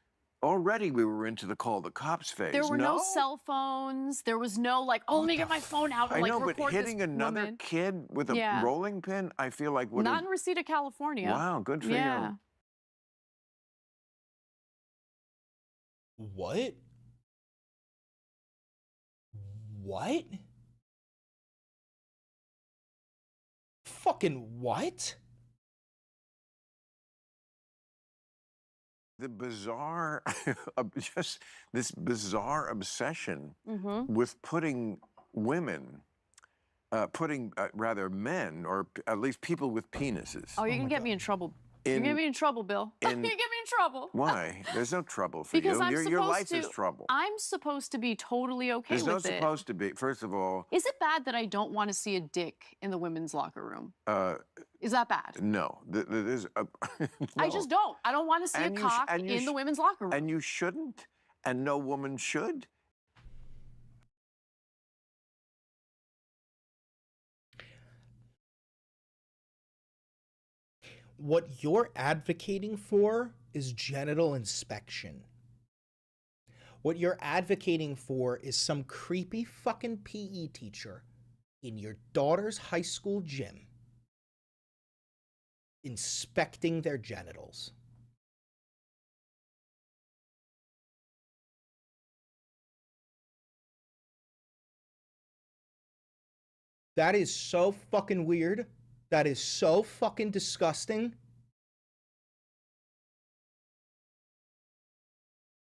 Already we were into the call the cops phase. There were no cell phones. There was no like, oh, let me get my phone out and like but record hitting this another woman. kid with a rolling pin, I feel like would Not in Reseda, California. Wow, good for you. What? What? Fucking what? The bizarre, just this bizarre obsession with putting women, rather men, or at least people with penises. Oh, you're going to get me in trouble. You're going to get me in trouble, Bill. You're going to get me in trouble. Why? There's no trouble for because you. Your life is trouble. I'm supposed to be totally okay with it. There's no supposed to be. First of all... Is it bad that I don't want to see a dick in the women's locker room? Is that bad? No. There's no. I just don't. I don't want to see a cock in the women's locker room. And you shouldn't. And no woman should. What you're advocating for is genital inspection. What you're advocating for is some creepy fucking PE teacher in your daughter's high school gym inspecting their genitals. That is so fucking weird. That is so fucking disgusting.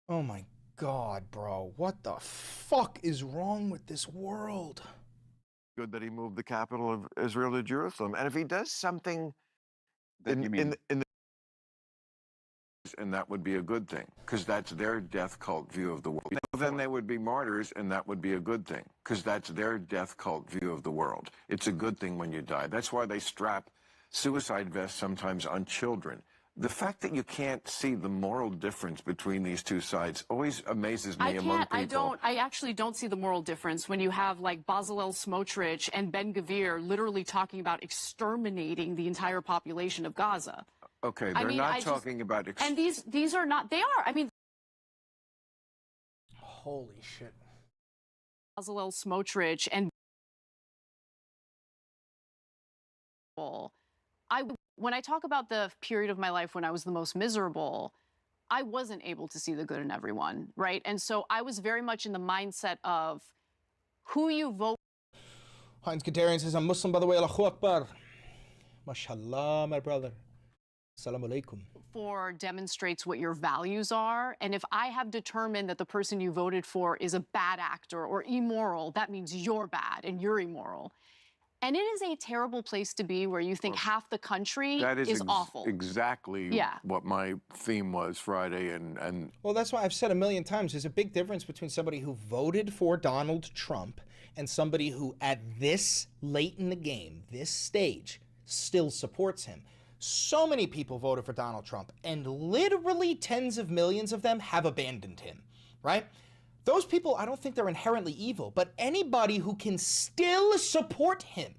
Oh my God, bro. What the fuck is wrong with this world? Good that he moved the capital of Israel to Jerusalem. And if he does something and that would be a good thing, because that's their death cult view of the world. Then they would be martyrs, and that would be a good thing, because that's their death cult view of the world. It's a good thing when you die. That's why they strap suicide vests sometimes on children. The fact that you can't see the moral difference between these two sides always amazes me among people. I actually don't see the moral difference when you have like Bezalel Smotrich and Ben Gvir literally talking about exterminating the entire population of Gaza. Okay, they're not talking about... And these are not... They are. I mean... Holy shit. Bezalel Smotrich and... When I talk about the period of my life when I was the most miserable, I wasn't able to see the good in everyone, right? And so I was very much in the mindset of who you vote. Heinz Katarian says, I'm Muslim, by the way. Allahu Akbar. Mashallah, my brother. Assalamu alaikum. For demonstrates what your values are. And if I have determined that the person you voted for is a bad actor or immoral, that means you're bad and you're immoral. And it is a terrible place to be where you think half the country is awful. Exactly what my theme was Friday. And well, that's why I've said a million times, there's a big difference between somebody who voted for Donald Trump and somebody who, at this late in the game, this stage, still supports him. So many people voted for Donald Trump, and literally tens of millions of them have abandoned him, right? Those people, I don't think they're inherently evil, but anybody who can still support him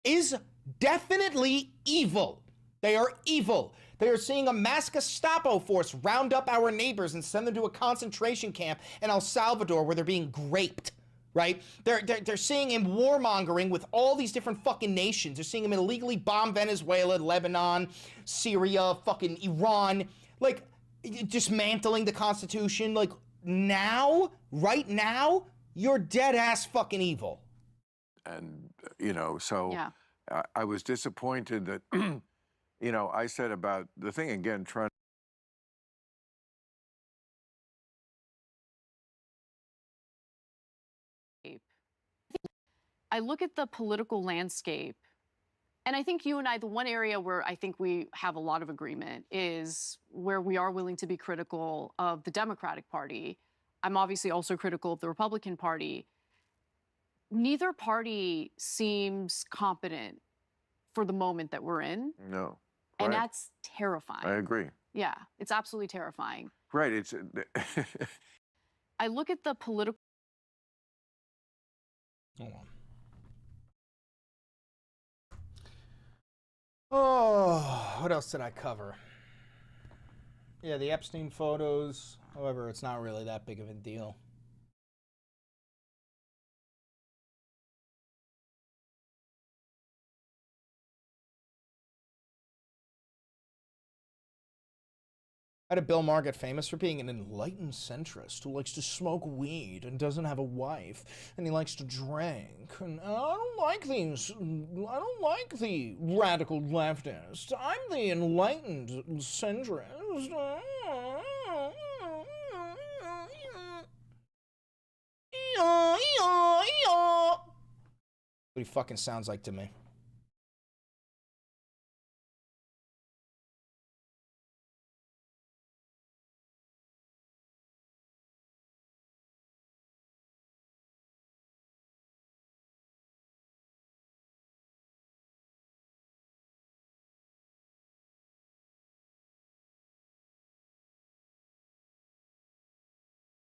is definitely evil. They are evil. They are seeing a mass Gestapo force round up our neighbors and send them to a concentration camp in El Salvador where they're being raped, right? They're seeing him warmongering with all these different fucking nations. They're seeing him illegally bomb Venezuela, Lebanon, Syria, fucking Iran, like dismantling the Constitution. Like now, right now, you're dead ass fucking evil. And, you know, so I was disappointed that, you know, I said about the thing again, trying. I look at the political landscape, and I think you and I, the one area where I think we have a lot of agreement is where we are willing to be critical of the Democratic Party. I'm obviously also critical of the Republican Party. Neither party seems competent for the moment that we're in. No. And Right. that's terrifying. I agree. Yeah, it's absolutely terrifying. Right. It's. I look at the political. Hold on. Oh, what else did I cover? Yeah, the Epstein photos. However, it's not really that big of a deal. How did Bill Maher get famous? For being an enlightened centrist who likes to smoke weed and doesn't have a wife, and he likes to drink. And I don't like these. I don't like the radical leftists. I'm the enlightened centrist. What he fucking sounds like to me.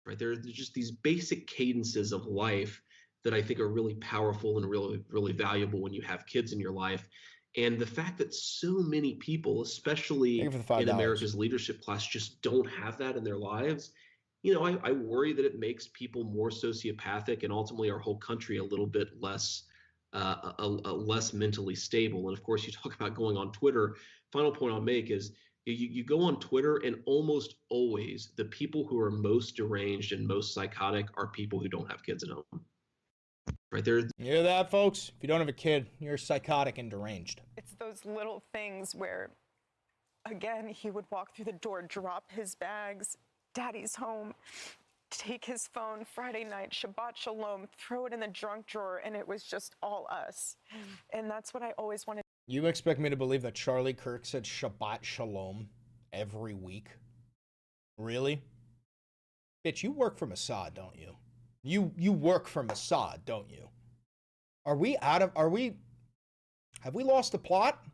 Right? There's just these basic cadences of life that I think are really powerful and really, really valuable when you have kids in your life. And the fact that so many people, especially in America's leadership class, just don't have that in their lives, you know, I worry that it makes people more sociopathic and ultimately our whole country a little bit less less mentally stable. And of course, you talk about going on Twitter. Final point I'll make is you go on Twitter, and almost always the people who are most deranged and most psychotic are people who don't have kids at home. Right there. You hear that, folks? If you don't have a kid, you're psychotic and deranged. It's those little things where, again, he would walk through the door, drop his bags, Daddy's home, take his phone, Friday night, Shabbat Shalom, throw it in the junk drawer, and it was just all us. And that's what I always wanted. You expect me to believe that Charlie Kirk said Shabbat Shalom every week? Really? Bitch, you work for Mossad, don't you? You work for Mossad, don't you? Have we lost the plot?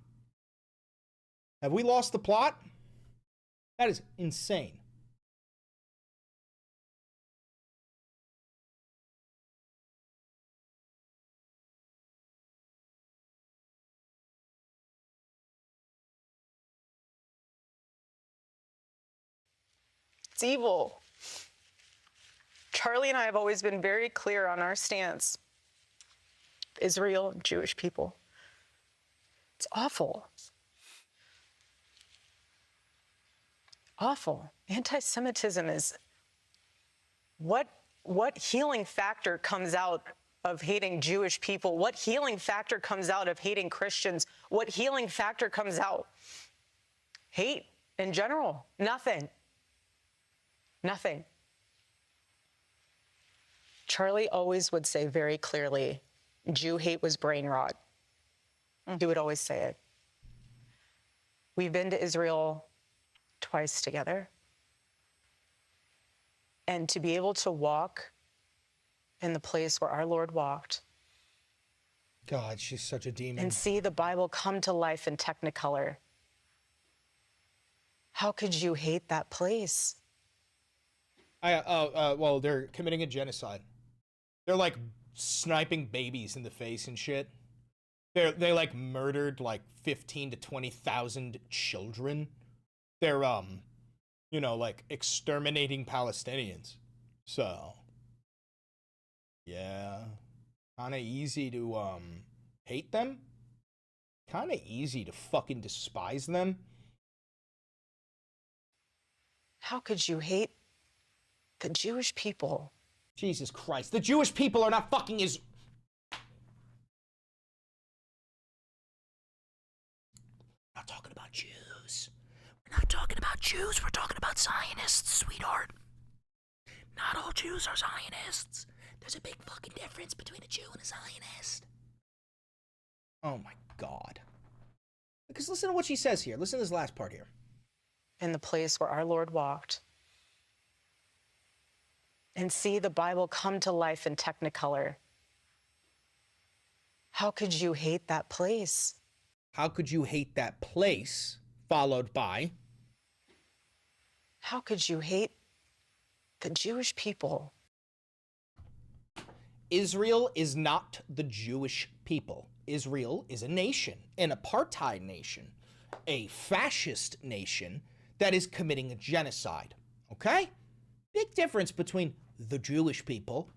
Have we lost the plot? That is insane. It's evil. Charlie and I have always been very clear on our stance. Israel and Jewish people. It's awful. awful. Anti-Semitism is what healing factor comes out of hating Jewish people? What healing factor comes out of hating Christians? What healing factor comes out? Hate in general. Nothing. Nothing. Charlie always would say very clearly, Jew hate was brain rot. He would always say it. We've been to Israel twice together. And to be able to walk in the place where our Lord walked. God, she's such a demon. And see the Bible come to life in Technicolor. How could you hate that place? Well, they're committing a genocide. They're like sniping babies in the face and shit. They like murdered like 15 to 20,000 children. They're you know, like exterminating Palestinians. So yeah, kind of easy to hate them. Kind of easy to fucking despise them. How could you hate the Jewish people? Jesus Christ, the Jewish people are not fucking We're not talking about Jews. We're not talking about Jews, we're talking about Zionists, sweetheart. Not all Jews are Zionists. There's a big fucking difference between a Jew and a Zionist. Oh my God. Because listen to what she says here. Listen to this last part here. In the place where our Lord walked. And see the Bible come to life in Technicolor. How could you hate that place? How could you hate that place? Followed by. How could you hate the Jewish people? Israel is not the Jewish people. Israel is a nation, an apartheid nation, a fascist nation that is committing a genocide. Okay? Big difference between the Jewish people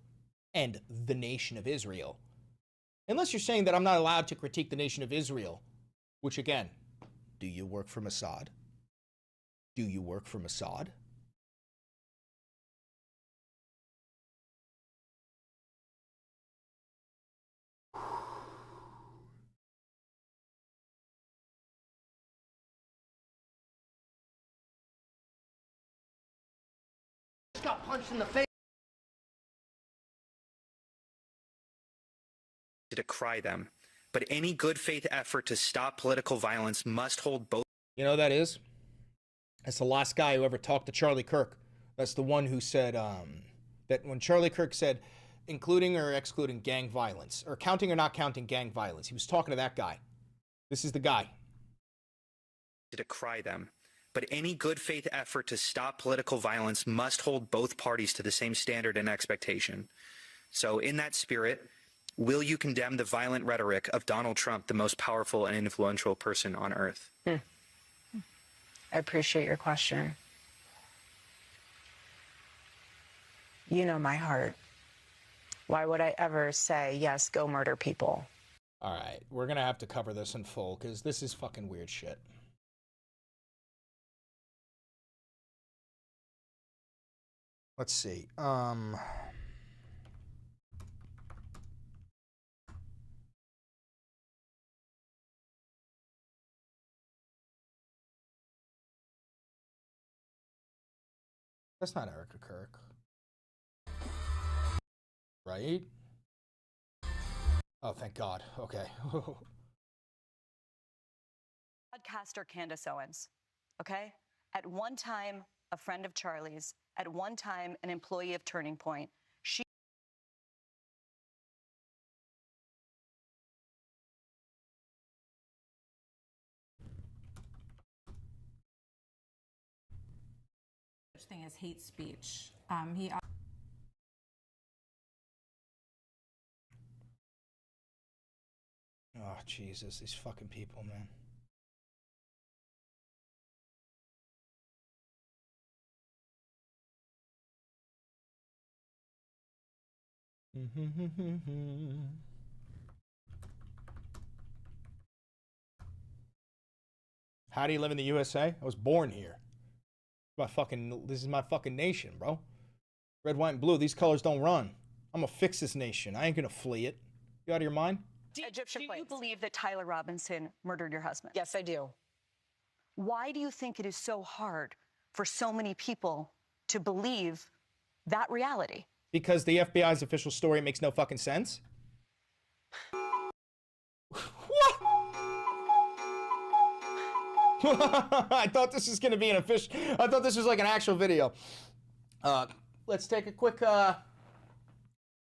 and the nation of Israel. Unless you're saying that I'm not allowed to critique the nation of Israel, which again, do you work for Mossad? Do you work for Mossad? Got punched in the face. To decry them, but any good faith effort to stop political violence must hold both. You know who that is? That's the last guy who ever talked to Charlie Kirk. That's the one who said that when Charlie Kirk said including or excluding gang violence, or counting or not counting gang violence, he was talking to that guy. This is the guy. To decry them, but any good faith effort to stop political violence must hold both parties to the same standard and expectation. So in that spirit, will you condemn the violent rhetoric of Donald Trump, the most powerful and influential person on earth? I appreciate your question. You know my heart. Why would I ever say, yes, go murder people? All right, we're going to have to cover this in full because this is fucking weird shit. Let's see. That's not Erica Kirk. Right? Oh, thank God. Okay. Podcaster Candace Owens, okay? At one time, a friend of Charlie's, at one time, an employee of Turning Point. She thing as hate speech. Oh, Jesus, these fucking people, man. How do you live in the USA? I was born here. This is my fucking nation, bro. Red, white, and blue. These colors don't run. I'm gonna fix this nation. I ain't gonna flee it. You out of your mind? Do you believe that Tyler Robinson murdered your husband? Yes, I do. Why do you think it is so hard for so many people to believe that reality? Because the FBI's official story makes no fucking sense. What? I thought this was gonna be an official. I thought this was like an actual video. Let's take a quick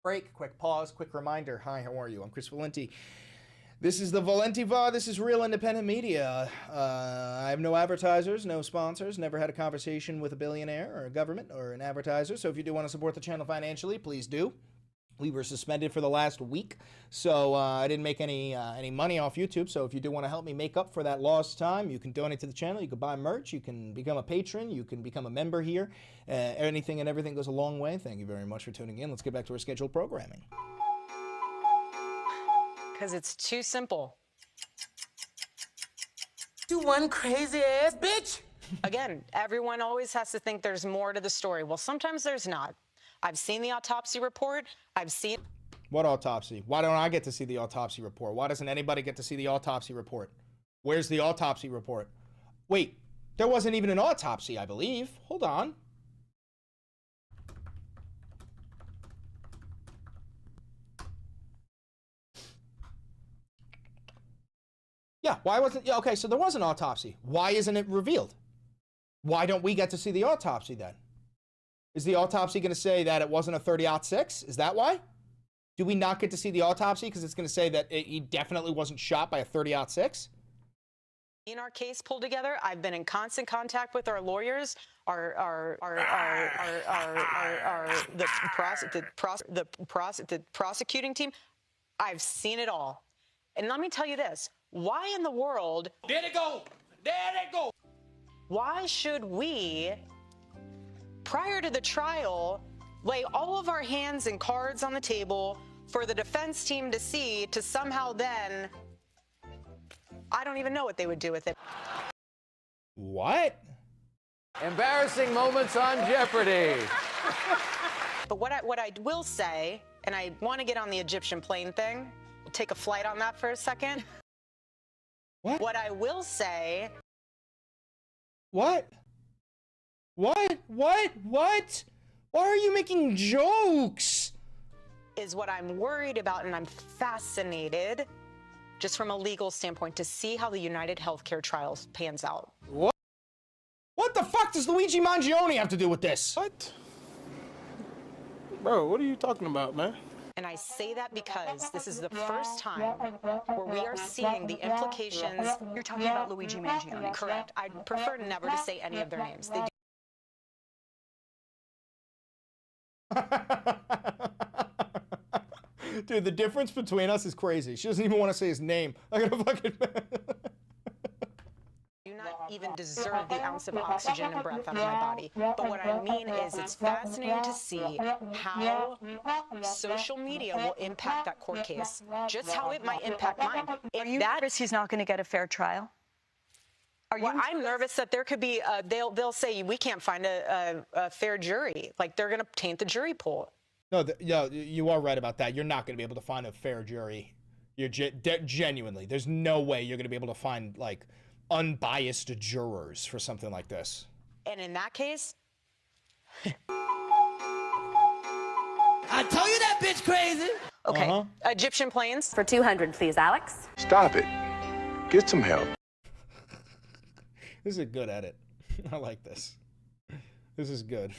break, quick pause, quick reminder. Hi, how are you? I'm Chris Valenti. This is the Valenti VOD. This is real independent media. I have no advertisers, no sponsors, never had a conversation with a billionaire or a government or an advertiser. So if you do want to support the channel financially, please do. We were suspended for the last week, so I didn't make any money off YouTube. So if you do want to help me make up for that lost time, you can donate to the channel. You can buy merch. You can become a patron. You can become a member here. Anything and everything goes a long way. Thank you very much for tuning in. Let's get back to our scheduled programming. Because it's too simple. You one crazy ass bitch. Again, everyone always has to think there's more to the story. Well, sometimes there's not. I've seen the autopsy report. I've seen... What autopsy? Why don't I get to see the autopsy report? Why doesn't anybody get to see the autopsy report? Where's the autopsy report? Wait, there wasn't even an autopsy, I believe. Hold on. Yeah, why wasn't... Yeah, okay, so there was an autopsy. Why isn't it revealed? Why don't we get to see the autopsy then? Is the autopsy going to say that it wasn't a 30-06? Is that why? Do we not get to see the autopsy because it's going to say that he definitely wasn't shot by a 30-06? In our case pulled together, I've been in constant contact with our lawyers, the prosecuting team. I've seen it all. And let me tell you this. Why in the world... There they go. There they go. Why should we, prior to the trial, lay all of our hands and cards on the table for the defense team to see, to somehow then... I don't even know what they would do with it. What? Embarrassing moments on Jeopardy. But what I will say, and I want to get on the Egyptian plane thing, we'll take a flight on that for a second. What I will say... What? What? What? What? Why are you making jokes? Is what I'm worried about, and I'm fascinated, just from a legal standpoint, to see how the United Healthcare trials pans out. What? What the fuck does Luigi Mangione have to do with this? What? Bro, what are you talking about, man? And I say that because this is the first time where we are seeing the implications. You're talking about Luigi Mangione. Correct. I'd prefer never to say any of their names. They Dude, the difference between us is crazy. She doesn't even want to say his name. I'm gonna fucking... do not even deserve the ounce of oxygen and breath out of my body. But what I mean is it's fascinating to see how social media will impact that court case, just how it might impact mine. Are you nervous he's not going to get a fair trial? I'm nervous that there could be, they'll say we can't find a fair jury. Like they're going to taint the jury pool. No, you are right about that. You're not going to be able to find a fair jury. You're genuinely, there's no way you're going to be able to find like unbiased jurors for something like this. And in that case, I told you that bitch crazy. Okay. Egyptian planes. For 200, please, Alex. Stop it. Get some help. This is a good edit. I like this. This is good.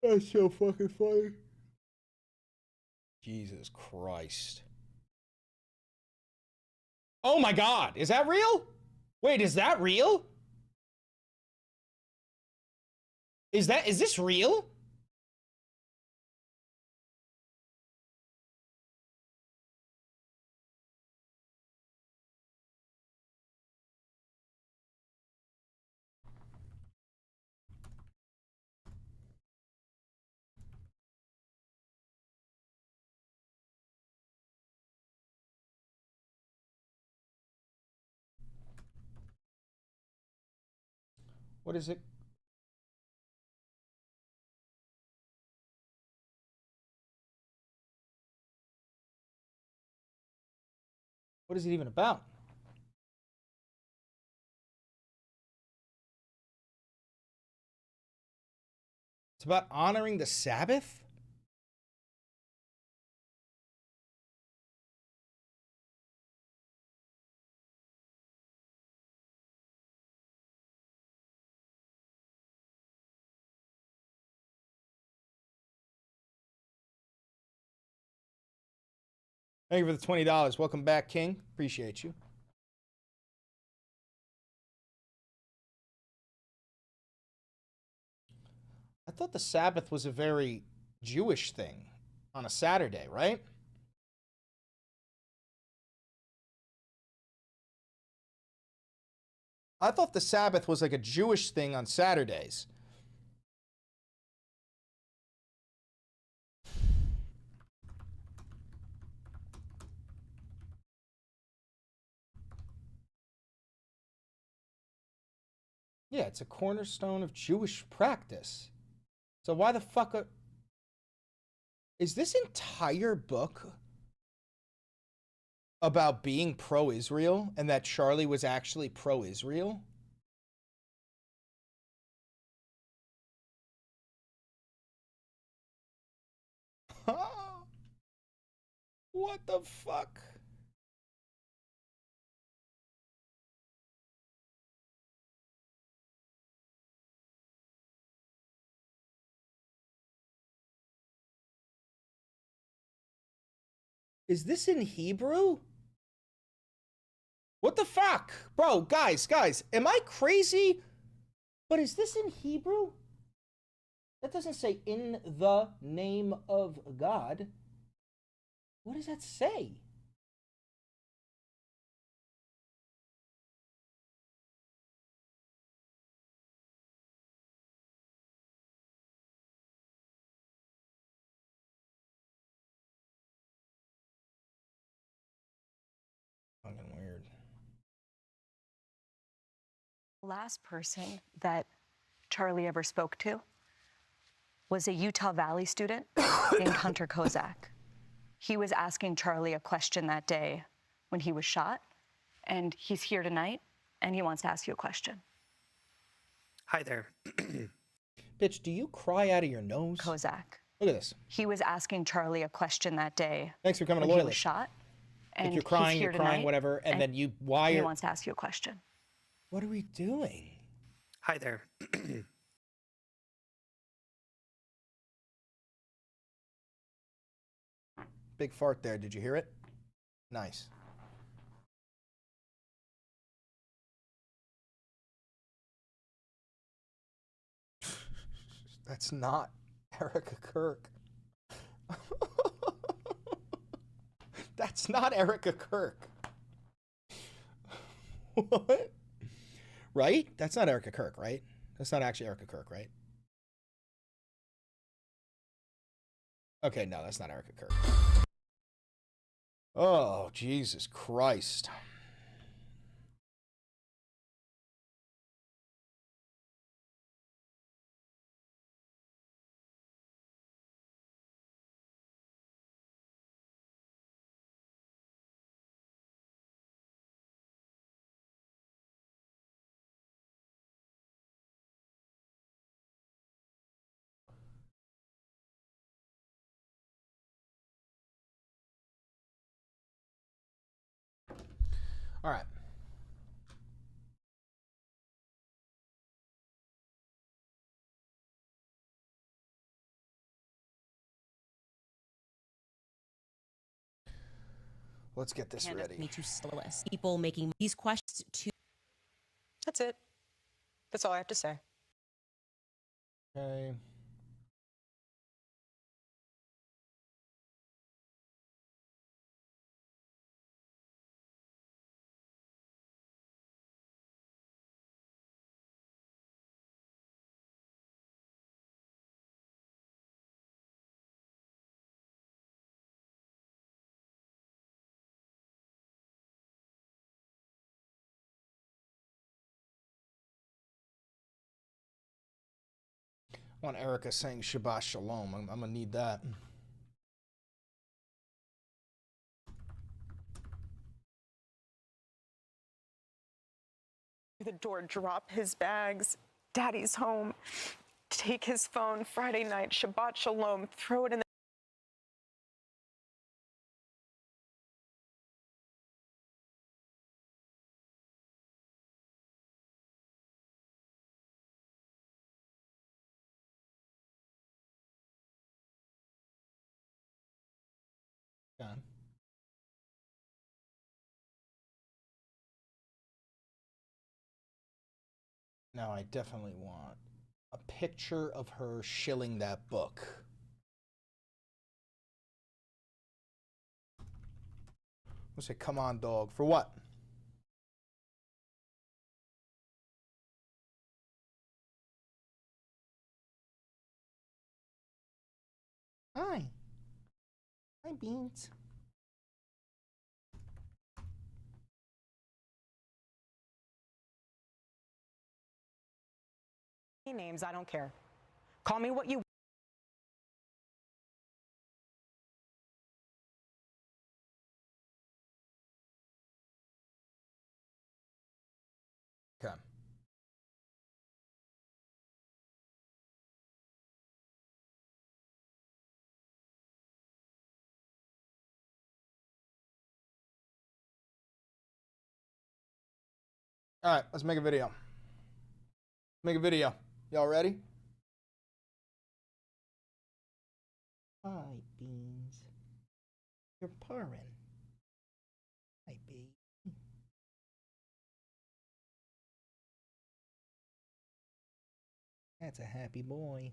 That's so fucking funny. Jesus Christ. Oh my God, is that real? Wait, is that real? Is this real? What is it? What is it even about? It's about honoring the Sabbath? Thank you for the $20. Welcome back, King. Appreciate you. I thought the Sabbath was a very Jewish thing on a Saturday, right? I thought the Sabbath was like a Jewish thing on Saturdays. Yeah, it's a cornerstone of Jewish practice. So why the fuck is this entire book about being pro-Israel and that Charlie was actually pro-Israel? What the fuck? Is this in Hebrew? What the fuck? Bro, guys, am I crazy? But is this in Hebrew? That doesn't say in the name of God. What does that say? Fucking weird. Last person that Charlie ever spoke to was a Utah Valley student named Hunter Kozak. He was asking Charlie a question that day when he was shot, and he's here tonight, and he wants to ask you a question. Hi there. Bitch, do you cry out of your nose? Kozak. Look at this. He was asking Charlie a question that day. Thanks for coming to when he Loyalist. was shot, and If you're crying, he's here you're crying, tonight, whatever, and then you, why he are... wants to ask you a question. What are we doing? Hi there. Big fart there. Did you hear it? Nice. That's not Erica Kirk. That's not Erica Kirk. What? Right? That's not Erica Kirk, right? That's not actually Erica Kirk, right? Okay, no, that's not Erica Kirk. Oh, Jesus Christ. All right. Let's get this ready. Me Too soloists. People making these questions to. That's it. That's all I have to say. Okay. I want Erica saying Shabbat Shalom. I'm gonna need that. The door, drop his bags, daddy's home, take his phone, Friday night, Shabbat Shalom, throw it in the Done. Now I definitely want a picture of her shilling that book. We'll say, come on, dog. For what? Hi. Hi, Beans. Names, I don't care. Call me what you Okay. All right, let's make a video. Make a video. Y'all ready? Hi, Beans. You're purring. Hi, baby. That's a happy boy.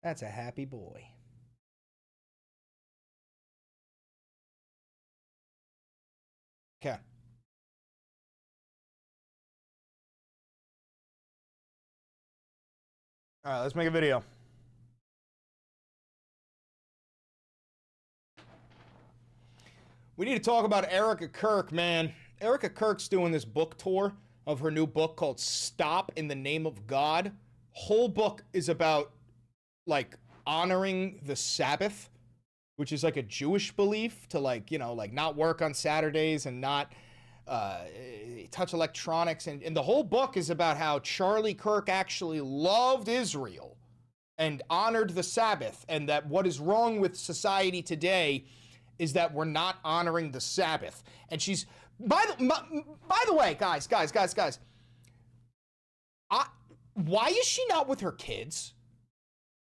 That's a happy boy. Okay. All right, let's make a video. We need to talk about Erica Kirk, man. Erica Kirk's doing this book tour of her new book called Stop in the Name of God. Whole book is about, like, honoring the Sabbath, which is like a Jewish belief to, like, you know, like not work on Saturdays and not touch electronics. And the whole book is about how Charlie Kirk actually loved Israel and honored the Sabbath, and that what is wrong with society today is that we're not honoring the Sabbath. And she's, by the way, guys, why is she not with her kids?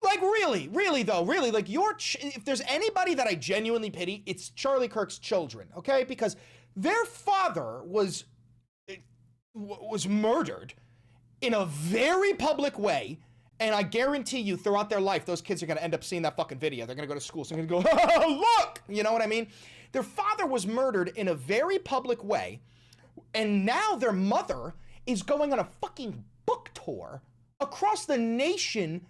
Like, really though, like, if there's anybody that I genuinely pity, it's Charlie Kirk's children, okay? Because their father was murdered in a very public way, and I guarantee you, throughout their life, those kids are gonna end up seeing that fucking video. They're gonna go to school, so they're gonna go, oh, look! You know what I mean? Their father was murdered in a very public way, and now their mother is going on a fucking book tour across the nation.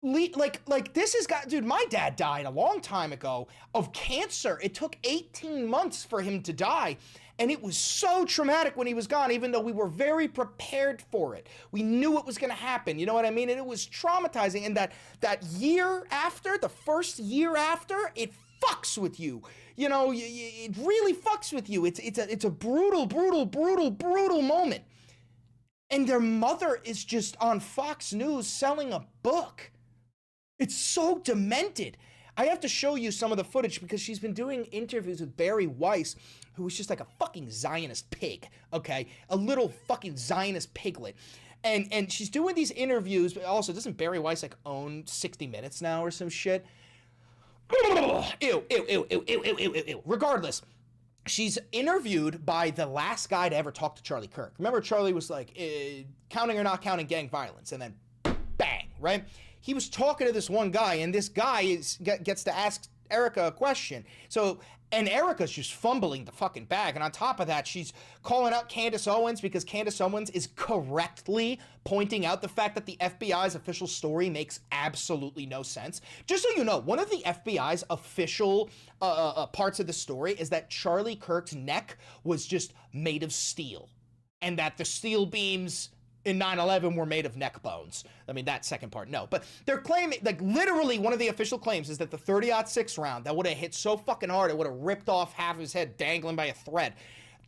Like this has got, dude, my dad died a long time ago of cancer. It took 18 months for him to die. And it was so traumatic when he was gone, even though we were very prepared for it. We knew it was gonna happen, you know what I mean? And it was traumatizing. And that year after, the first year after, it fucks with you. You know, it really fucks with you. It's a brutal moment. And their mother is just on Fox News selling a book. It's so demented. I have to show you some of the footage because she's been doing interviews with Barry Weiss, who is just like a fucking Zionist pig, okay? A little fucking Zionist piglet. And she's doing these interviews, but also, doesn't Barry Weiss like own 60 Minutes now or some shit? Ew. Regardless, she's interviewed by the last guy to ever talk to Charlie Kirk. Remember, Charlie was like, counting or not counting gang violence, and then bang, right? He was talking to this one guy, and this guy gets to ask Erica a question. And Erica's just fumbling the fucking bag. And on top of that, she's calling out Candace Owens because Candace Owens is correctly pointing out the fact that the FBI's official story makes absolutely no sense. Just so you know, one of the FBI's official parts of the story is that Charlie Kirk's neck was just made of steel. and that the steel beams in 9/11 were made of neck bones. I mean, that second part, no. But they're claiming, like, literally one of the official claims is that the 30-06 round that would have hit so fucking hard, it would have ripped off half his head dangling by a thread.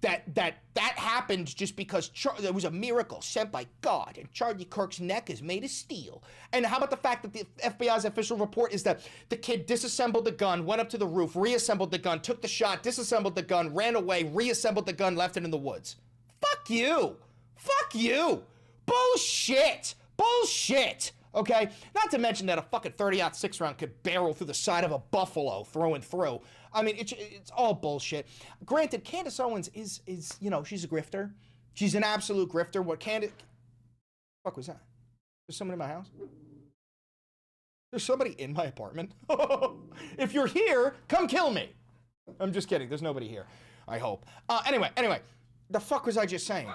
That happened just because there was a miracle sent by God, and Charlie Kirk's neck is made of steel. And how about the fact that the FBI's official report is that the kid disassembled the gun, went up to the roof, reassembled the gun, took the shot, disassembled the gun, ran away, reassembled the gun, left it in the woods. Fuck you. Fuck you. Bullshit. Bullshit. Okay? Not to mention that a fucking 30-06 round could barrel through the side of a buffalo through and through. I mean, it's all bullshit. Granted, Candace Owens is, you know, she's a grifter. She's an absolute grifter. What Candace... Fuck was that? There's someone in my house? There's somebody in my apartment? If you're here, come kill me. I'm just kidding. There's nobody here. I hope. Anyway. The fuck was I just saying?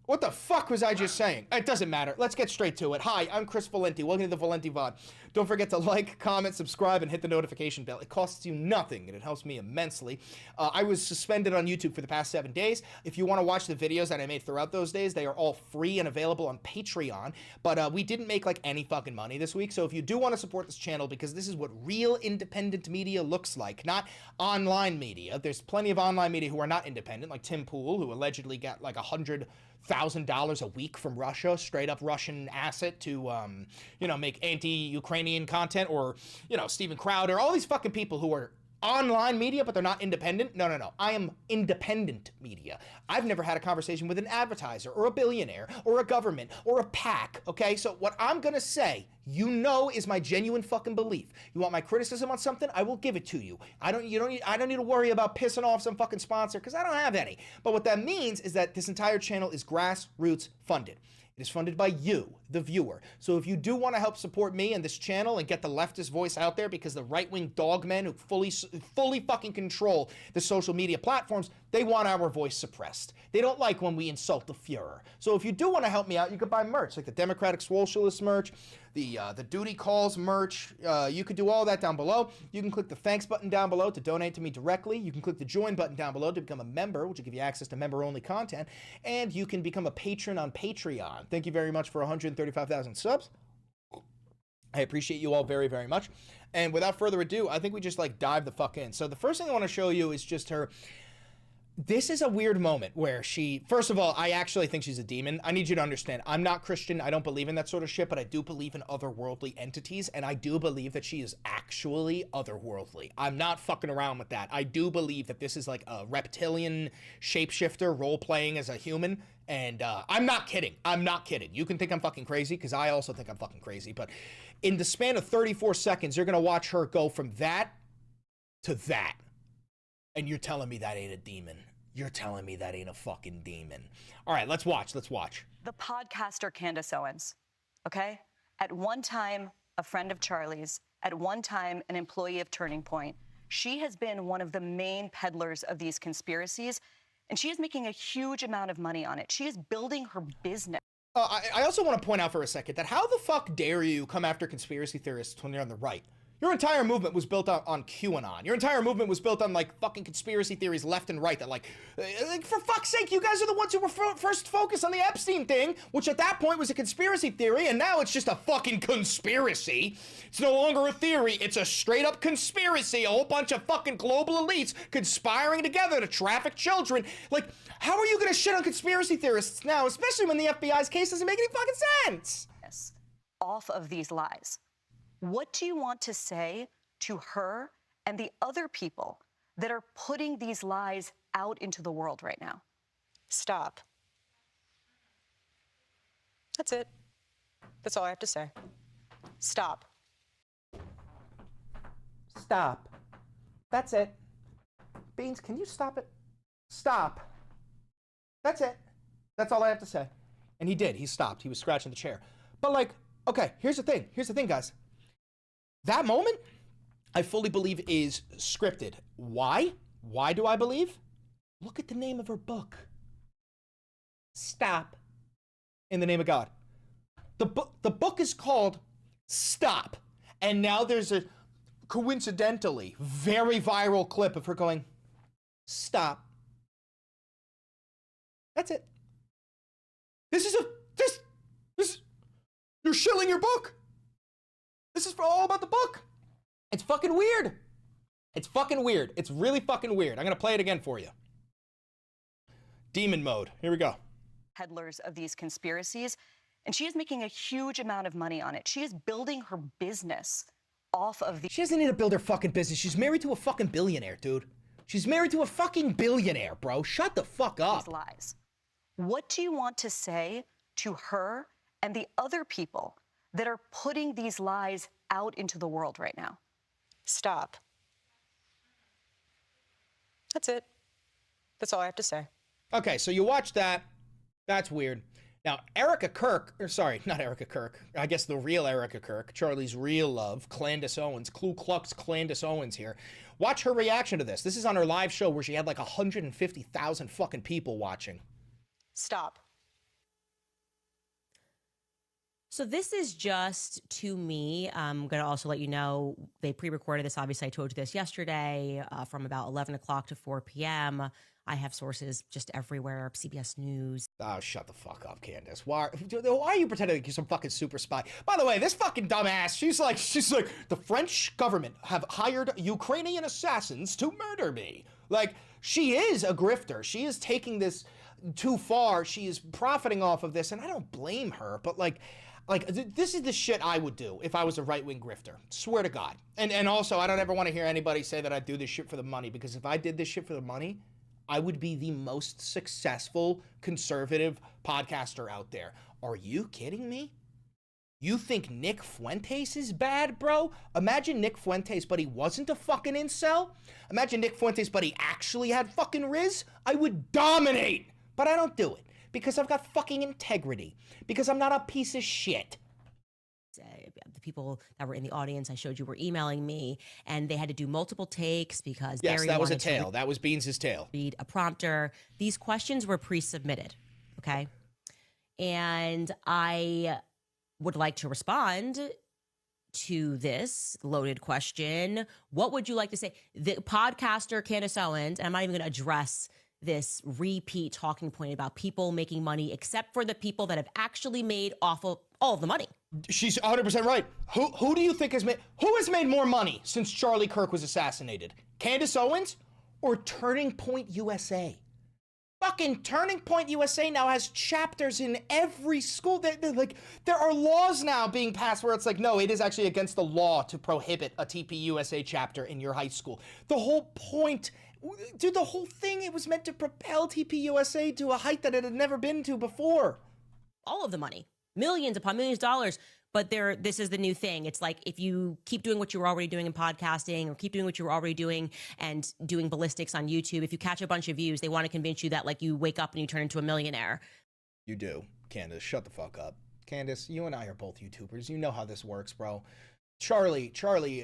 What the fuck was I just saying? It doesn't matter. Let's get straight to it. Hi, I'm Chris Valenti. Welcome to the Valenti VOD. Don't forget to like, comment, subscribe, and hit the notification bell. It costs you nothing, and it helps me immensely. I was suspended on YouTube for the past 7 days. If you want to watch the videos that I made throughout those days, they are all free and available on Patreon. But we didn't make like any fucking money this week, so if you do want to support this channel, because this is what real independent media looks like, not online media. There's plenty of online media who are not independent, like Tim Pool, who allegedly got like $100,000 a week from Russia, straight up Russian asset to, you know, make anti-Ukrainian content, or, you know, Steven Crowder, all these fucking people who are online media, but they're not independent. No. I am independent media. I've never had a conversation with an advertiser or a billionaire or a government or a PAC, okay? So what I'm gonna say, you know, is my genuine fucking belief. You want my criticism on something, I will give it to you. I don't need to worry about pissing off some fucking sponsor, because I don't have any. But what that means is that this entire channel is grassroots funded. It is funded by you, the viewer. So if you do want to help support me and this channel and get the leftist voice out there, because the right-wing dogmen who fully fucking control the social media platforms, they want our voice suppressed. They don't like when we insult the Fuhrer. So if you do want to help me out, you could buy merch, like the Democratic Socialist merch, the Duty Calls merch. You could do all that down below. You can click the thanks button down below to donate to me directly. You can click the join button down below to become a member, which will give you access to member-only content. And you can become a patron on Patreon. Thank you very much for 135,000 subs. I appreciate you all very, very much. And without further ado, I think we just like dive the fuck in. So the first thing I want to show you is just her. This is a weird moment where she, first of all, I actually think she's a demon. I need you to understand, I'm not Christian. I don't believe in that sort of shit, but I do believe in otherworldly entities, and I do believe that she is actually otherworldly. I'm not fucking around with that. I do believe that this is like a reptilian shapeshifter role-playing as a human, and I'm not kidding. I'm not kidding. You can think I'm fucking crazy, because I also think I'm fucking crazy, but in the span of 34 seconds, you're gonna watch her go from that to that. And you're telling me that ain't a demon. You're telling me that ain't a fucking demon. All right, let's watch. Let's watch. The podcaster Candace Owens, okay? At one time, a friend of Charlie's, at one time, an employee of Turning Point. She has been one of the main peddlers of these conspiracies, and she is making a huge amount of money on it. She is building her business. I also want to point out for a second that how the fuck dare you come after conspiracy theorists when you're on the right? Your entire movement was built on QAnon. Your entire movement was built on, like, fucking conspiracy theories left and right that, like, for fuck's sake, you guys are the ones who were first focused on the Epstein thing, which at that point was a conspiracy theory, and now it's just a fucking conspiracy. It's no longer a theory. It's a straight-up conspiracy. A whole bunch of fucking global elites conspiring together to traffic children. Like, how are you gonna shit on conspiracy theorists now, especially when the FBI's case doesn't make any fucking sense? Off of these lies. What do you want to say to her and the other people that are putting these lies out into the world right now? Stop. That's it. That's all I have to say. Stop. Stop. That's it. Beans, can you stop it? Stop. That's it. That's all I have to say. And he did. He stopped. He was scratching the chair. But, like, okay, here's the thing. Here's the thing, guys. That moment, I fully believe, is scripted. Why? Why do I believe? Look at the name of her book. Stop. In the name of God. The book is called Stop. And now there's a, coincidentally, very viral clip of her going, stop. That's it. You're shilling your book. This is all about the book. It's fucking weird. It's fucking weird. It's really fucking weird. I'm gonna play it again for you. Demon mode. Here we go. Peddlers of these conspiracies, and she is making a huge amount of money on it. She is building her business off of the. She doesn't need to build her fucking business. She's married to a fucking billionaire, dude. She's married to a fucking billionaire, bro. Shut the fuck up. These lies. What do you want to say to her and the other people that are putting these lies out into the world right now? Stop. That's it. That's all I have to say. Okay, so you watch that. That's weird. Now, Erica Kirk, or sorry, not Erica Kirk. I guess the real Erica Kirk, Charlie's real love, Candace Owens, Ku Klux Candace Owens here. Watch her reaction to this. This is on her live show where she had like 150,000 fucking people watching. Stop. So this is just to me. I'm going to also let you know they pre-recorded this. Obviously, I told you this yesterday from about 11 o'clock to 4 p.m. I have sources just everywhere. CBS News. Oh, shut the fuck up, Candace. Why are you pretending like you're some fucking super spy? By the way, this fucking dumbass, she's like, the French government have hired Ukrainian assassins to murder me. Like, she is a grifter. She is taking this too far. She is profiting off of this, and I don't blame her, but like this is the shit I would do if I was a right-wing grifter. Swear to God. And also, I don't ever want to hear anybody say that I do this shit for the money, because if I did this shit for the money, I would be the most successful conservative podcaster out there. Are you kidding me? You think Nick Fuentes is bad, bro? Imagine Nick Fuentes, but he wasn't a fucking incel. Imagine Nick Fuentes, but he actually had fucking Riz. I would dominate, but I don't do it because I've got fucking integrity, because I'm not a piece of shit. The people that were in the audience I showed you were emailing me, and they had to do multiple takes because Yes, Barry that was a wanted to tale. That was Beans' tale. read a prompter. These questions were pre-submitted, okay? And I would like to respond to this loaded question. What would you like to say? The podcaster Candace Owens, and I'm not even going to address this repeat talking point about people making money, except for the people that have actually made off of all of the money. She's 100% right. Who do you think has made more money since Charlie Kirk was assassinated? Candace Owens or Turning Point USA? Fucking Turning Point USA now has chapters in every school. There are laws now being passed where it's like, no, it is actually against the law to prohibit a TPUSA chapter in your high school. The whole point, dude, the whole thing, it was meant to propel TPUSA to a height that it had never been to before. All of the money. Millions upon millions of dollars. But this is the new thing. It's like if you keep doing what you were already doing in podcasting, or keep doing what you were already doing and doing ballistics on YouTube, if you catch a bunch of views, they want to convince you that like you wake up and you turn into a millionaire. You do. Candace, shut the fuck up. Candace, you and I are both YouTubers. You know how this works, bro. Charlie,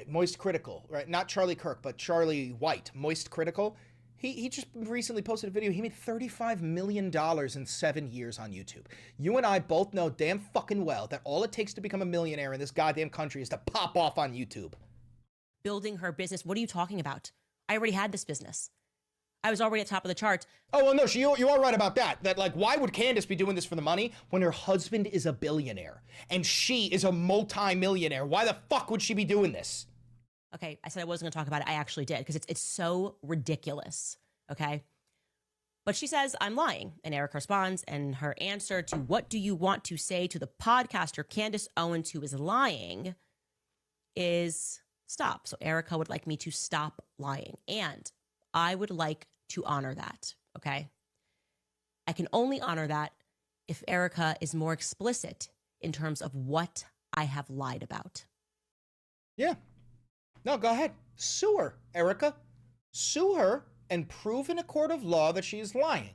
Moist Critical, right? Not Charlie Kirk, but Charlie White, Moist Critical. He just recently posted a video. He made $35 million in 7 years on YouTube. You and I both know damn fucking well that all it takes to become a millionaire in this goddamn country is to pop off on YouTube. Building her business. What are you talking about? I already had this business. I was already at top of the charts. Oh, well, no, you are right about that. That, like, why would Candace be doing this for the money when her husband is a billionaire and she is a multi-millionaire? Why the fuck would she be doing this? Okay, I said I wasn't going to talk about it. I actually did, because it's so ridiculous, okay? But she says, I'm lying. And Eric responds, and her answer to what do you want to say to the podcaster Candace Owens who is lying is stop. So Erica would like me to stop lying. And I would like to honor that, okay? I can only honor that if Erica is more explicit in terms of what I have lied about. Yeah. No, go ahead. Sue her, Erica. Sue her and prove in a court of law that she is lying.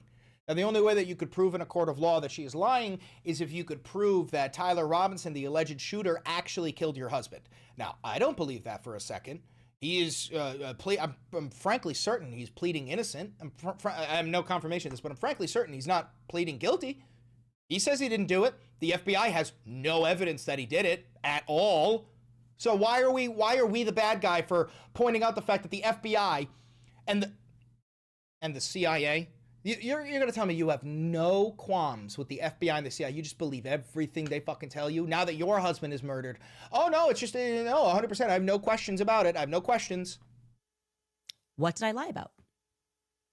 Now, the only way that you could prove in a court of law that she is lying is if you could prove that Tyler Robinson, the alleged shooter, actually killed your husband. Now, I don't believe that for a second. He is, I'm frankly certain he's pleading innocent. I have no confirmation of this, but I'm frankly certain he's not pleading guilty. He says he didn't do it. The FBI has no evidence that he did it at all. So why are we the bad guy for pointing out the fact that the FBI and the CIA You're going to tell me you have no qualms with the FBI and the CIA. You just believe everything they fucking tell you now that your husband is murdered. Oh, no, it's just, no, 100%. I have no questions about it. I have no questions. What did I lie about?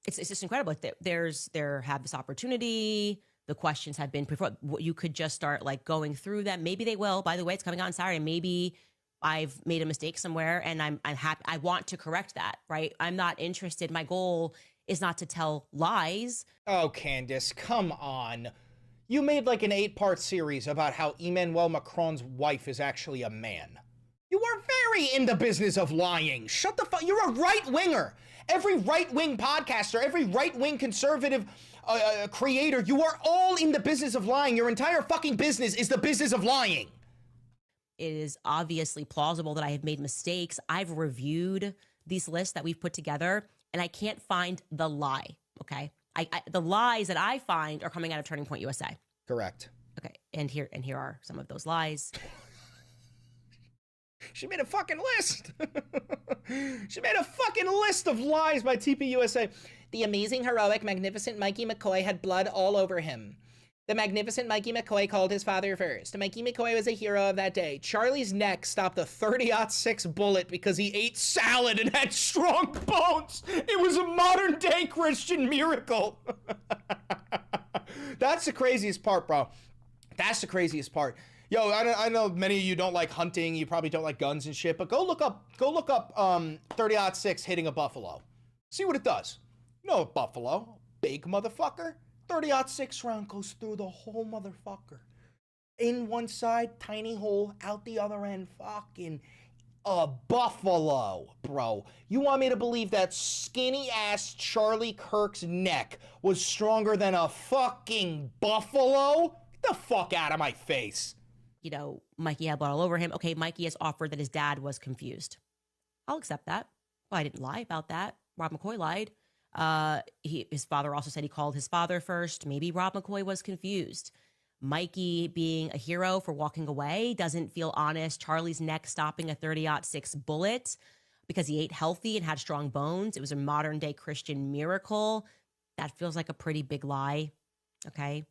It's just incredible. There have this opportunity. The questions have been before. You could just start like going through them. Maybe they will. By the way, it's coming on Saturday. Maybe I've made a mistake somewhere and I'm happy. I want to correct that, right? I'm not interested. My goal is not to tell lies. Oh, Candace, come on. You made like an 8-part series about how Emmanuel Macron's wife is actually a man. You are very in the business of lying. Shut the fuck. You're a right-winger. Every right-wing podcaster, every right-wing conservative creator, you are all in the business of lying. Your entire fucking business is the business of lying. It is obviously plausible that I have made mistakes. I've reviewed these lists that we've put together, and I can't find the lie, okay? The lies that I find are coming out of Turning Point USA. Correct. Okay, and here are some of those lies. She made a fucking list. She made a fucking list of lies by TPUSA. The amazing, heroic, magnificent Mikey McCoy had blood all over him. The magnificent Mikey McCoy called his father first. Mikey McCoy was a hero of that day. Charlie's neck stopped a 30-06 bullet because he ate salad and had strong bones. It was a modern-day Christian miracle. That's the craziest part, bro. That's the craziest part. Yo, I know many of you don't like hunting. You probably don't like guns and shit, but go look up 30-06 hitting a buffalo. See what it does. You know a buffalo, big motherfucker. 30-06 round goes through the whole motherfucker. In one side, tiny hole, out the other end, fucking a buffalo, bro. You want me to believe that skinny ass Charlie Kirk's neck was stronger than a fucking buffalo? Get the fuck out of my face. You know, Mikey had blood all over him. Okay, Mikey has offered that his dad was confused. I'll accept that. Well, I didn't lie about that. Rob McCoy lied. His father also said he called his father first. Maybe Rob McCoy was confused. Mikey being a hero for walking away doesn't feel honest. Charlie's neck stopping a 30-06 bullet because he ate healthy and had strong bones. It was a modern day Christian miracle. That feels like a pretty big lie. Okay.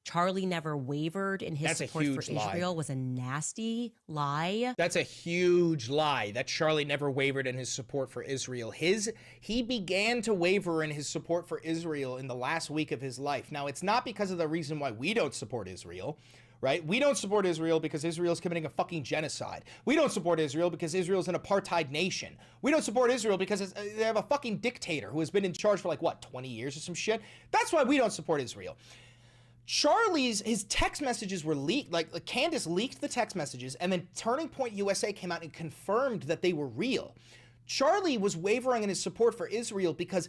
Charlie never wavered in his support for Israel was a nasty lie. That's a huge lie. That Charlie never wavered in his support for Israel. He began to waver in his support for Israel in the last week of his life. Now, it's not because of the reason why we don't support Israel, right? We don't support Israel because Israel's committing a fucking genocide. We don't support Israel because Israel's an apartheid nation. We don't support Israel because they have a fucking dictator who has been in charge for like, what, 20 years or some shit? That's why we don't support Israel. His text messages were leaked. Like Candace leaked the text messages, and then Turning Point USA came out and confirmed that they were real. Charlie was wavering in his support for Israel because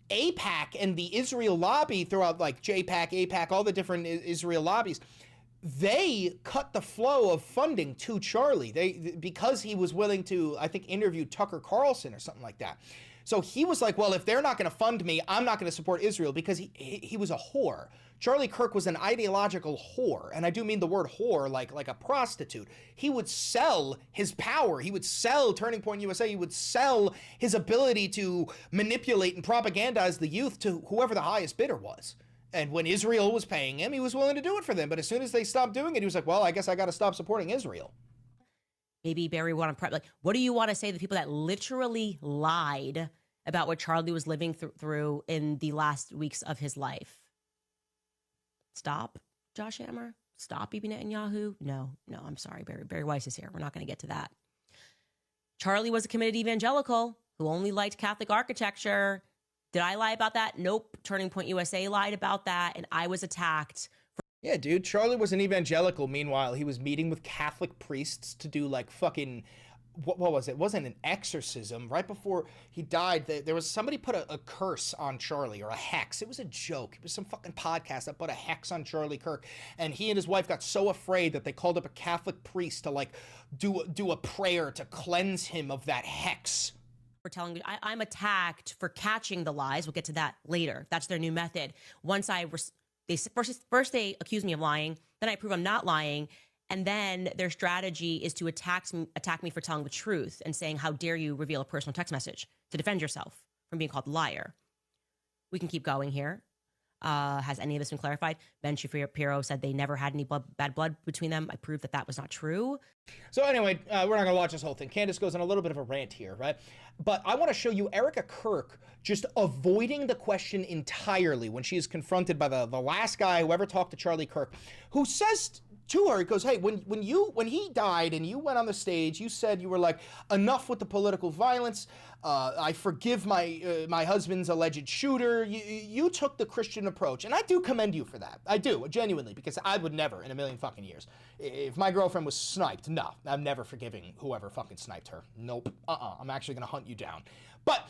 AIPAC and the Israel lobby throughout, like JPAC, AIPAC, all the different Israel lobbies, they cut the flow of funding to Charlie. Because he was willing to, I think, interview Tucker Carlson or something like that. So he was like, well, if they're not going to fund me, I'm not going to support Israel, because he was a whore. Charlie Kirk was an ideological whore, and I do mean the word whore like a prostitute. He would sell his power. He would sell Turning Point USA. He would sell his ability to manipulate and propagandize the youth to whoever the highest bidder was. And when Israel was paying him, he was willing to do it for them. But as soon as they stopped doing it, he was like, well, I guess I got to stop supporting Israel. Maybe Barry want to like, what do you want to say to the people that literally lied about what Charlie was living through in the last weeks of his life? Stop, Josh Hammer. Stop, Bibi Netanyahu. No, I'm sorry. Barry Weiss is here. We're not going to get to that. Charlie was a committed evangelical who only liked Catholic architecture. Did I lie about that? Nope. Turning Point USA lied about that, and I was attacked. Yeah, dude. Charlie was an evangelical. Meanwhile, he was meeting with Catholic priests to do like fucking... What was it? It wasn't an exorcism. Right before he died, there was somebody put a curse on Charlie, or a hex. It was a joke. It was some fucking podcast that put a hex on Charlie Kirk, and he and his wife got so afraid that they called up a Catholic priest to like do a prayer to cleanse him of that hex. For telling me I'm attacked for catching the lies. We'll get to that later. That's their new method. Once first they accuse me of lying, then I prove I'm not lying. And then their strategy is to attack me for telling the truth and saying, how dare you reveal a personal text message to defend yourself from being called a liar. We can keep going here. Has any of this been clarified? Ben Shapiro said they never had any bad blood between them. I proved that that was not true. So anyway, we're not going to watch this whole thing. Candace goes on a little bit of a rant here, right? But I want to show you Erica Kirk just avoiding the question entirely when she is confronted by the last guy who ever talked to Charlie Kirk, who says to her, he goes, hey, when he died and you went on the stage, you said, you were like, enough with the political violence. I forgive my husband's alleged shooter. You took the Christian approach. And I do commend you for that. I do, genuinely, because I would never in a million fucking years. If my girlfriend was sniped, no, I'm never forgiving whoever fucking sniped her. Nope. I'm actually going to hunt you down. But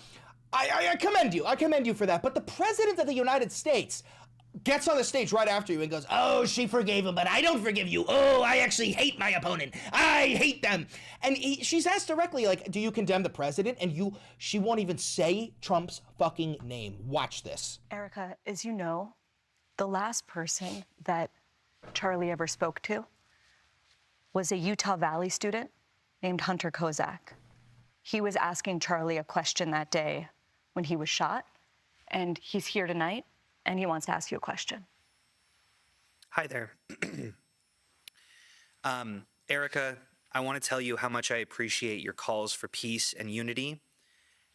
I commend you. I commend you for that. But the president of the United States gets on the stage right after you and goes, oh, she forgave him, but I don't forgive you. Oh, I actually hate my opponent. I hate them. And she's asked directly, like, do you condemn the president? And she won't even say Trump's fucking name. Watch this. Erica, as you know, the last person that Charlie ever spoke to was a Utah Valley student named Hunter Kozak. He was asking Charlie a question that day when he was shot, and he's here tonight. And he wants to ask you a question. Hi there. Erica, I want to tell you how much I appreciate your calls for peace and unity.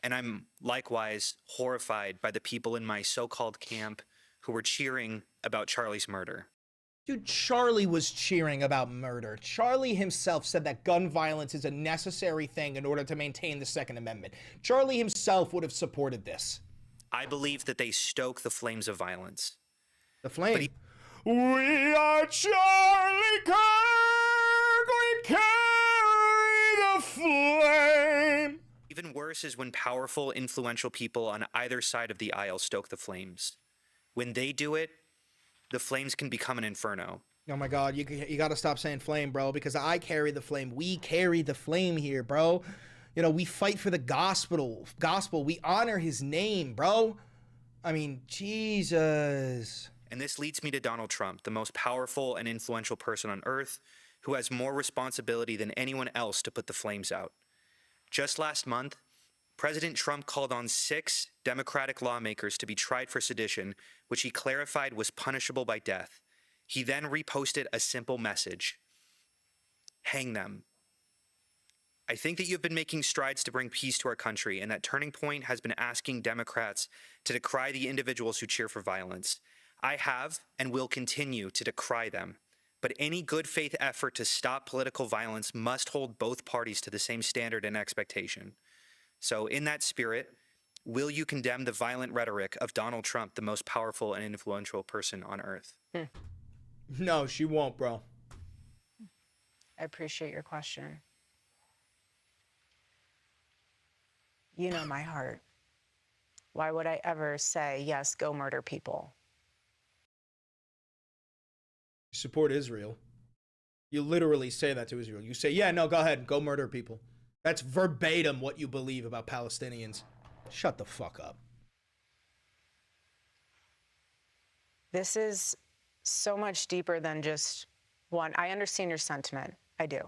And I'm likewise horrified by the people in my so-called camp who were cheering about Charlie's murder. Dude, Charlie was cheering about murder. Charlie himself said that gun violence is a necessary thing in order to maintain the Second Amendment. Charlie himself would have supported this. I believe that they stoke the flames of violence. The flame. We are Charlie Kirk, we carry the flame. Even worse is when powerful, influential people on either side of the aisle stoke the flames. When they do it, the flames can become an inferno. Oh my God, you got to stop saying flame, bro, because I carry the flame. We carry the flame here, bro. You know, we fight for the gospel. We honor his name, bro. I mean, Jesus. And this leads me to Donald Trump, the most powerful and influential person on earth, who has more responsibility than anyone else to put the flames out. Just last month, President Trump called on 6 Democratic lawmakers to be tried for sedition, which he clarified was punishable by death. He then reposted a simple message: hang them. I think that you've been making strides to bring peace to our country, and that Turning Point has been asking Democrats to decry the individuals who cheer for violence. I have and will continue to decry them. But any good faith effort to stop political violence must hold both parties to the same standard and expectation. So in that spirit, will you condemn the violent rhetoric of Donald Trump, the most powerful and influential person on earth? No, she won't, bro. I appreciate your question. You know my heart. Why would I ever say, yes, go murder people? You support Israel. You literally say that to Israel. You say, yeah, no, go ahead, go murder people. That's verbatim what you believe about Palestinians. Shut the fuck up. This is so much deeper than just one. I understand your sentiment. I do.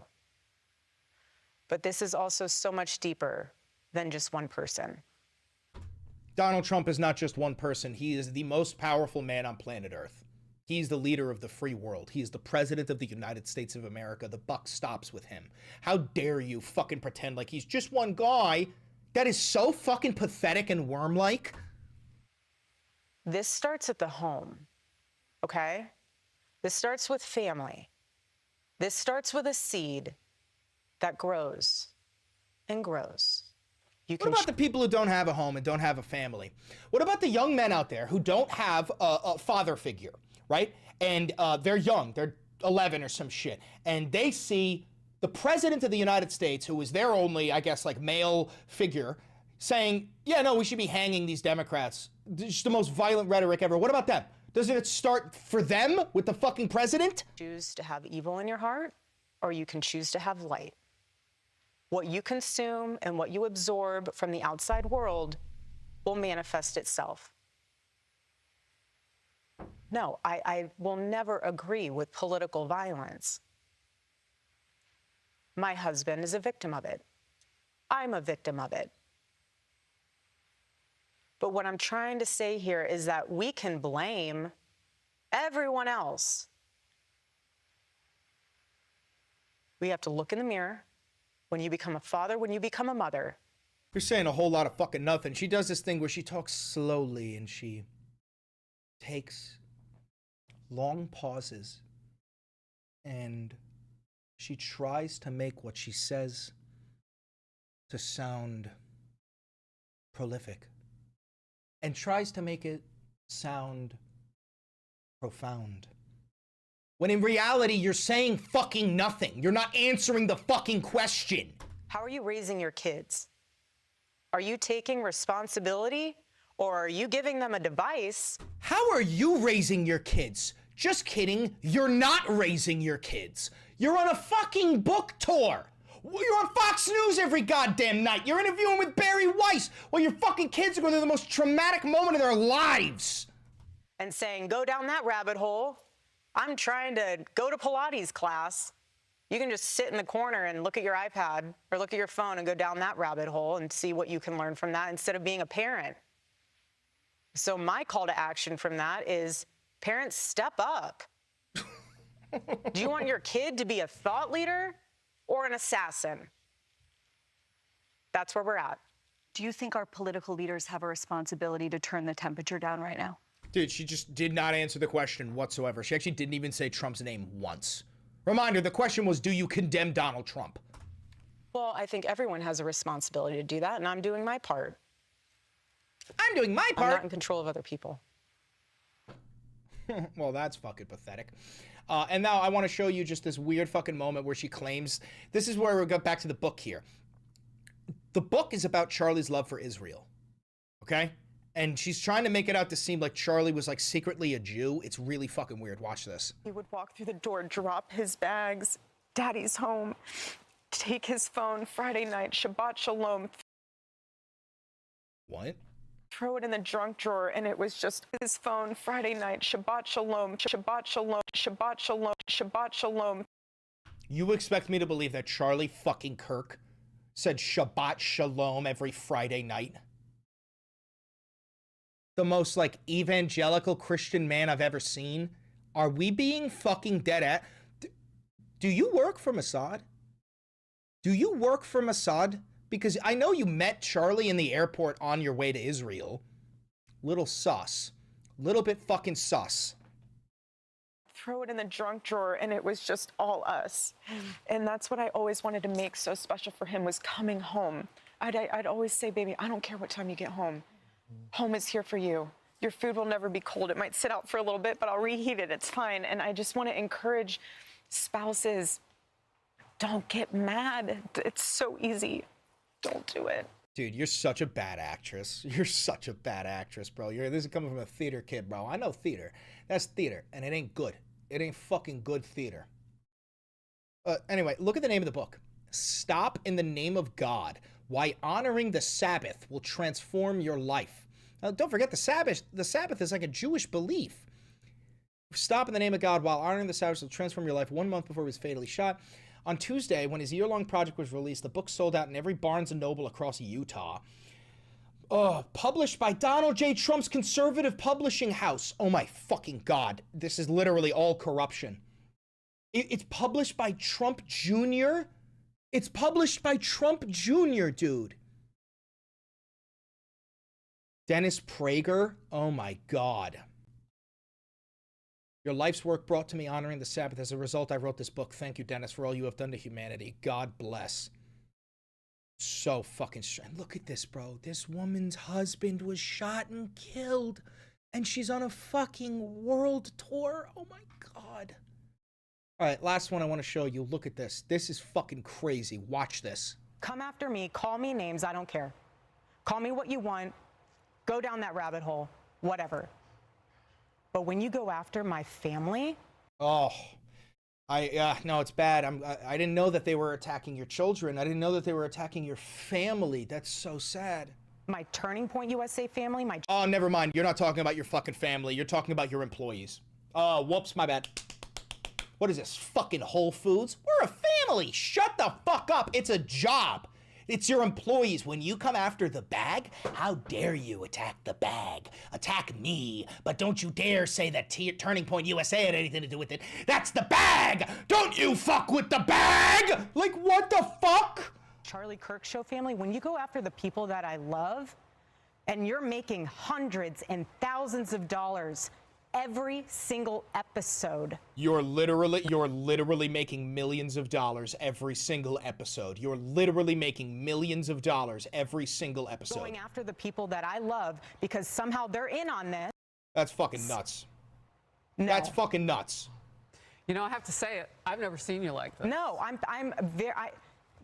But this is also so much deeper than just one person. Donald Trump is not just one person. He is the most powerful man on planet Earth. He's the leader of the free world. He is the president of the United States of America. The buck stops with him. How dare you fucking pretend like he's just one guy? That is so fucking pathetic and worm-like. This starts at the home, okay? This starts with family. This starts with a seed that grows and grows. What about the people who don't have a home and don't have a family? What about the young men out there who don't have a father figure, right? And they're young, they're 11 or some shit, and they see the president of the United States, who is their only, I guess, like male figure, saying, yeah, no, we should be hanging these Democrats. Just the most violent rhetoric ever. What about them? Doesn't it start for them with the fucking president? Choose to have evil in your heart, or you can choose to have light. What you consume and what you absorb from the outside world will manifest itself. No, I will never agree with political violence. My husband is a victim of it. I'm a victim of it. But what I'm trying to say here is that we can blame everyone else. We have to look in the mirror when you become a father, when you become a mother. You're saying a whole lot of fucking nothing. She does this thing where she talks slowly and she takes long pauses and she tries to make what she says to sound prolific and tries to make it sound profound. When in reality, you're saying fucking nothing. You're not answering the fucking question. How are you raising your kids? Are you taking responsibility or are you giving them a device? How are you raising your kids? Just kidding. You're not raising your kids. You're on a fucking book tour. You're on Fox News every goddamn night. You're interviewing with Barry Weiss while your fucking kids are going through the most traumatic moment of their lives. And saying, go down that rabbit hole. I'm trying to go to Pilates class. You can just sit in the corner and look at your iPad or look at your phone and go down that rabbit hole and see what you can learn from that instead of being a parent. So my call to action from that is parents, step up. Do you want your kid to be a thought leader or an assassin? That's where we're at. Do you think our political leaders have a responsibility to turn the temperature down right now? Dude, she just did not answer the question whatsoever. She actually didn't even say Trump's name once. Reminder, the question was, do you condemn Donald Trump? Well, I think everyone has a responsibility to do that, and I'm doing my part. I'm doing my part. I'm not in control of other people. Well, that's fucking pathetic. And now I want to show you just this weird fucking moment where she claims, this is where we go back to the book here. The book is about Charlie's love for Israel, okay? And she's trying to make it out to seem like Charlie was like secretly a Jew. It's really fucking weird. Watch this. He would walk through the door, drop his bags, Daddy's home, take his phone Friday night, Shabbat Shalom. What? Throw it in the junk drawer, and it was just his phone Friday night, Shabbat Shalom, Shabbat Shalom, Shabbat Shalom, Shabbat Shalom. You expect me to believe that Charlie fucking Kirk said Shabbat Shalom every Friday night? The most like evangelical Christian man I've ever seen? Are we being fucking dead at? Do you work for Mossad? Do you work for Mossad? Because I know you met Charlie in the airport on your way to Israel. Little sus. Little bit fucking sus. Throw it in the junk drawer, and it was just all us. And that's what I always wanted to make so special for him, was coming home. I'd always say, baby, I don't care what time you get home. Home is here for you. Your food will never be cold. It might sit out for a little bit, but I'll reheat it. It's fine. And I just want to encourage spouses, don't get mad. It's so easy. Don't do it. Dude, you're such a bad actress. You're such a bad actress, bro. This is coming from a theater kid, bro. I know theater. That's theater, and it ain't good. It ain't fucking good theater. Anyway, look at the name of the book. Stop in the Name of God. Why honoring the Sabbath will transform your life. Now, don't forget the Sabbath. The Sabbath is like a Jewish belief. Stop in the Name of God while honoring the Sabbath will transform your life. 1 month before he was fatally shot. On Tuesday, when his year-long project was released, the book sold out in every Barnes & Noble across Utah. Published by Donald J. Trump's conservative publishing house. Oh my fucking God. This is literally all corruption. It's published by Trump Jr.? It's published by Trump Jr., dude. Dennis Prager? Oh my God. Your life's work brought to me honoring the Sabbath. As a result, I wrote this book. Thank you, Dennis, for all you have done to humanity. God bless. So fucking strange. Look at this, bro. This woman's husband was shot and killed, and she's on a fucking world tour. Oh my God. All right, last one I want to show you. Look at this. This is fucking crazy. Watch this. Come after me. Call me names. I don't care. Call me what you want. Go down that rabbit hole. Whatever. But when you go after my family... Oh, no, it's bad. I didn't know that they were attacking your children. I didn't know that they were attacking your family. That's so sad. My Turning Point USA family, Oh, never mind. You're not talking about your fucking family. You're talking about your employees. Oh, whoops, my bad. What is this, fucking Whole Foods? We're a family. Shut the fuck up. It's a job. It's your employees. When you come after the bag, how dare you attack the bag? Attack me, but don't you dare say that Turning Point USA had anything to do with it. That's the bag! Don't you fuck with the bag! Like, what the fuck? Charlie Kirk Show family, when you go after the people that I love, and you're making hundreds and thousands of dollars every single episode. You're literally making millions of dollars every single episode. You're literally making millions of dollars every single episode. Going after the people that I love because somehow they're in on this. That's fucking nuts. No. That's fucking nuts. You know, I have to say it. I've never seen you like this. No,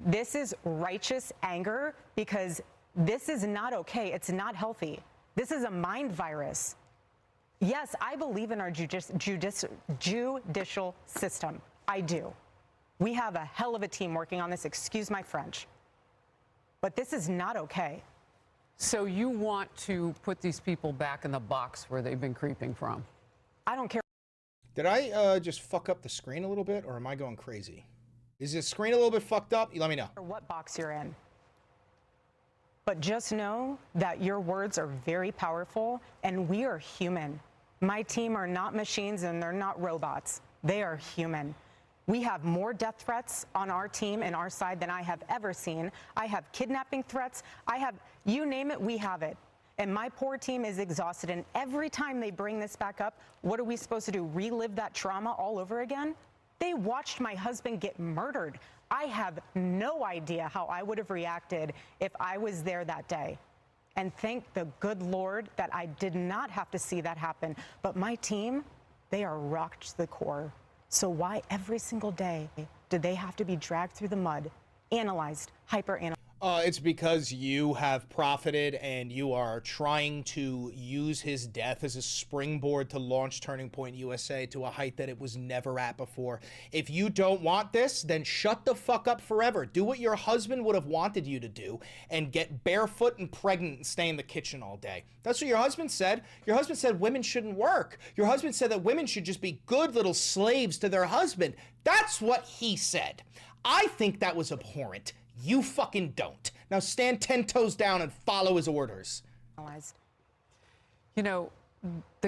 this is righteous anger because this is not okay. It's not healthy. This is a mind virus. Yes, I believe in our judicial system. I do. We have a hell of a team working on this. Excuse my French. But this is not okay. So you want to put these people back in the box where they've been creeping from? I don't care. Did I just fuck up the screen a little bit, or am I going crazy? Is the screen a little bit fucked up? You let me know. What box you're in. But just know that your words are very powerful, and we are human. My team are not machines, and they're not robots. They are human. We have more death threats on our team and our side than I have ever seen. I have kidnapping threats. I have, you name it, we have it. And my poor team is exhausted. And every time they bring this back up, what are we supposed to do? Relive that trauma all over again? They watched my husband get murdered. I have no idea how I would have reacted if I was there that day. And thank the good Lord that I did not have to see that happen. But my team, they are rocked to the core. So why every single day do they have to be dragged through the mud, analyzed, hyper-analyzed? It's because you have profited and you are trying to use his death as a springboard to launch Turning Point USA to a height that it was never at before. If you don't want this, then shut the fuck up forever. Do what your husband would have wanted you to do and get barefoot and pregnant and stay in the kitchen all day. That's what your husband said. Your husband said women shouldn't work. Your husband said that women should just be good little slaves to their husband. That's what he said. I think that was abhorrent. You fucking don't. Now stand 10 toes down and follow his orders. You know,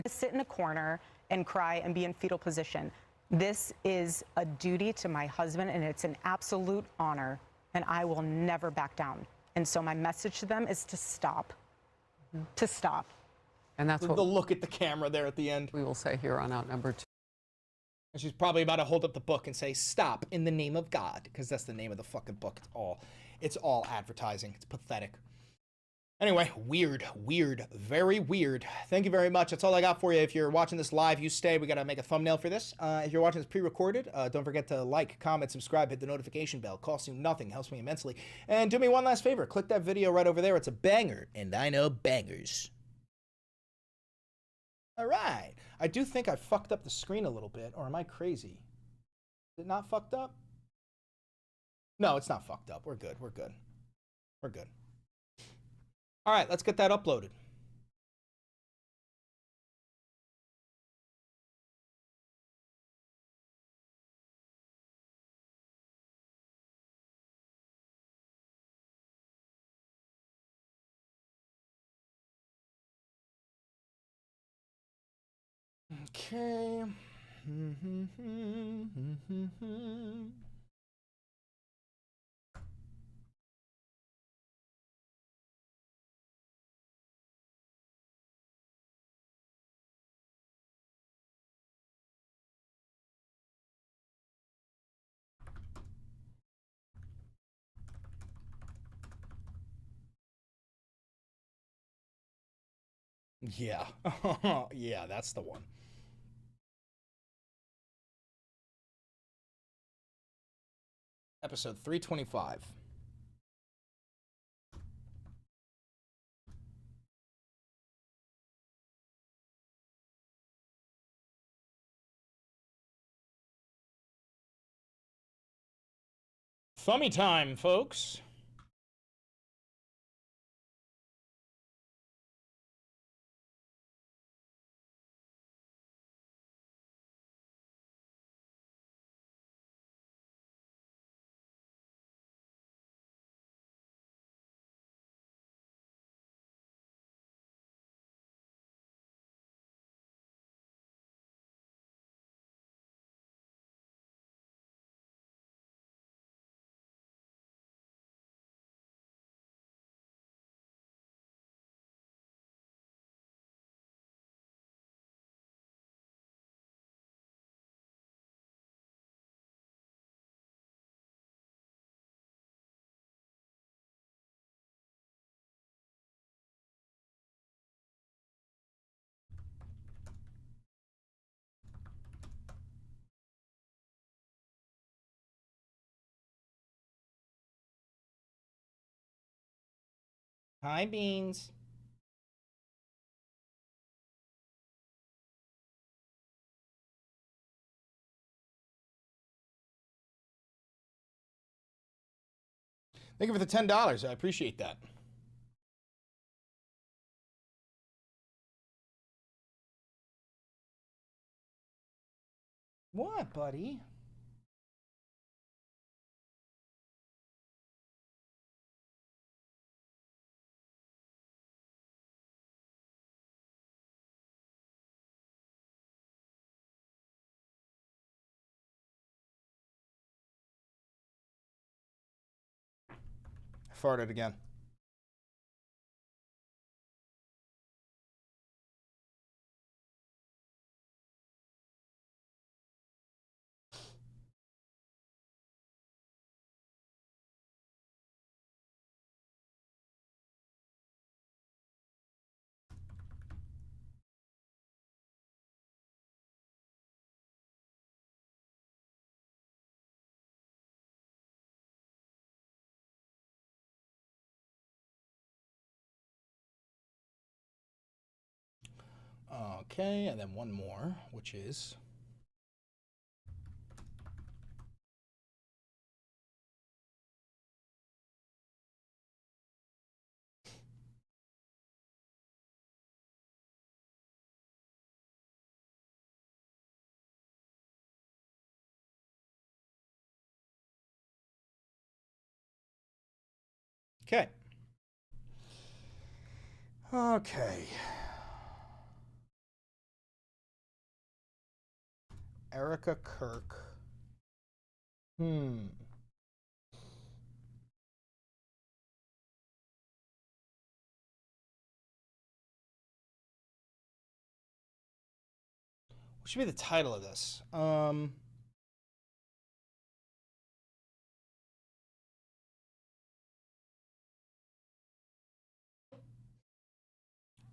sit in a corner and cry and be in fetal position. This is a duty to my husband, and it's an absolute honor, and I will never back down. And so my message to them is to stop. To stop. And that's what the look at the camera there at the end. We will say here on out number 2. And she's probably about to hold up the book and say, stop in the name of God, because that's the name of the fucking book. It's all advertising. It's pathetic. Anyway, weird, very weird. Thank you very much. That's all I got for you. If you're watching this live, you stay. We got to make a thumbnail for this. If you're watching this pre-recorded, don't forget to like, comment, subscribe, hit the notification bell. Costs you nothing, helps me immensely. And do me one last favor. Click that video right over there. It's a banger, and I know bangers. All right. I do think I fucked up the screen a little bit, or am I crazy? Is it not fucked up? No, it's not fucked up. We're good. We're good. We're good. All right, let's get that uploaded. Okay. Yeah. Yeah, that's the one. Episode 325. Thummy time, folks. Hi, Beans. Thank you for the $10. I appreciate that. What, buddy? I farted again. Okay, and then one more, which is okay. Okay. Erica Kirk. What should be the title of this?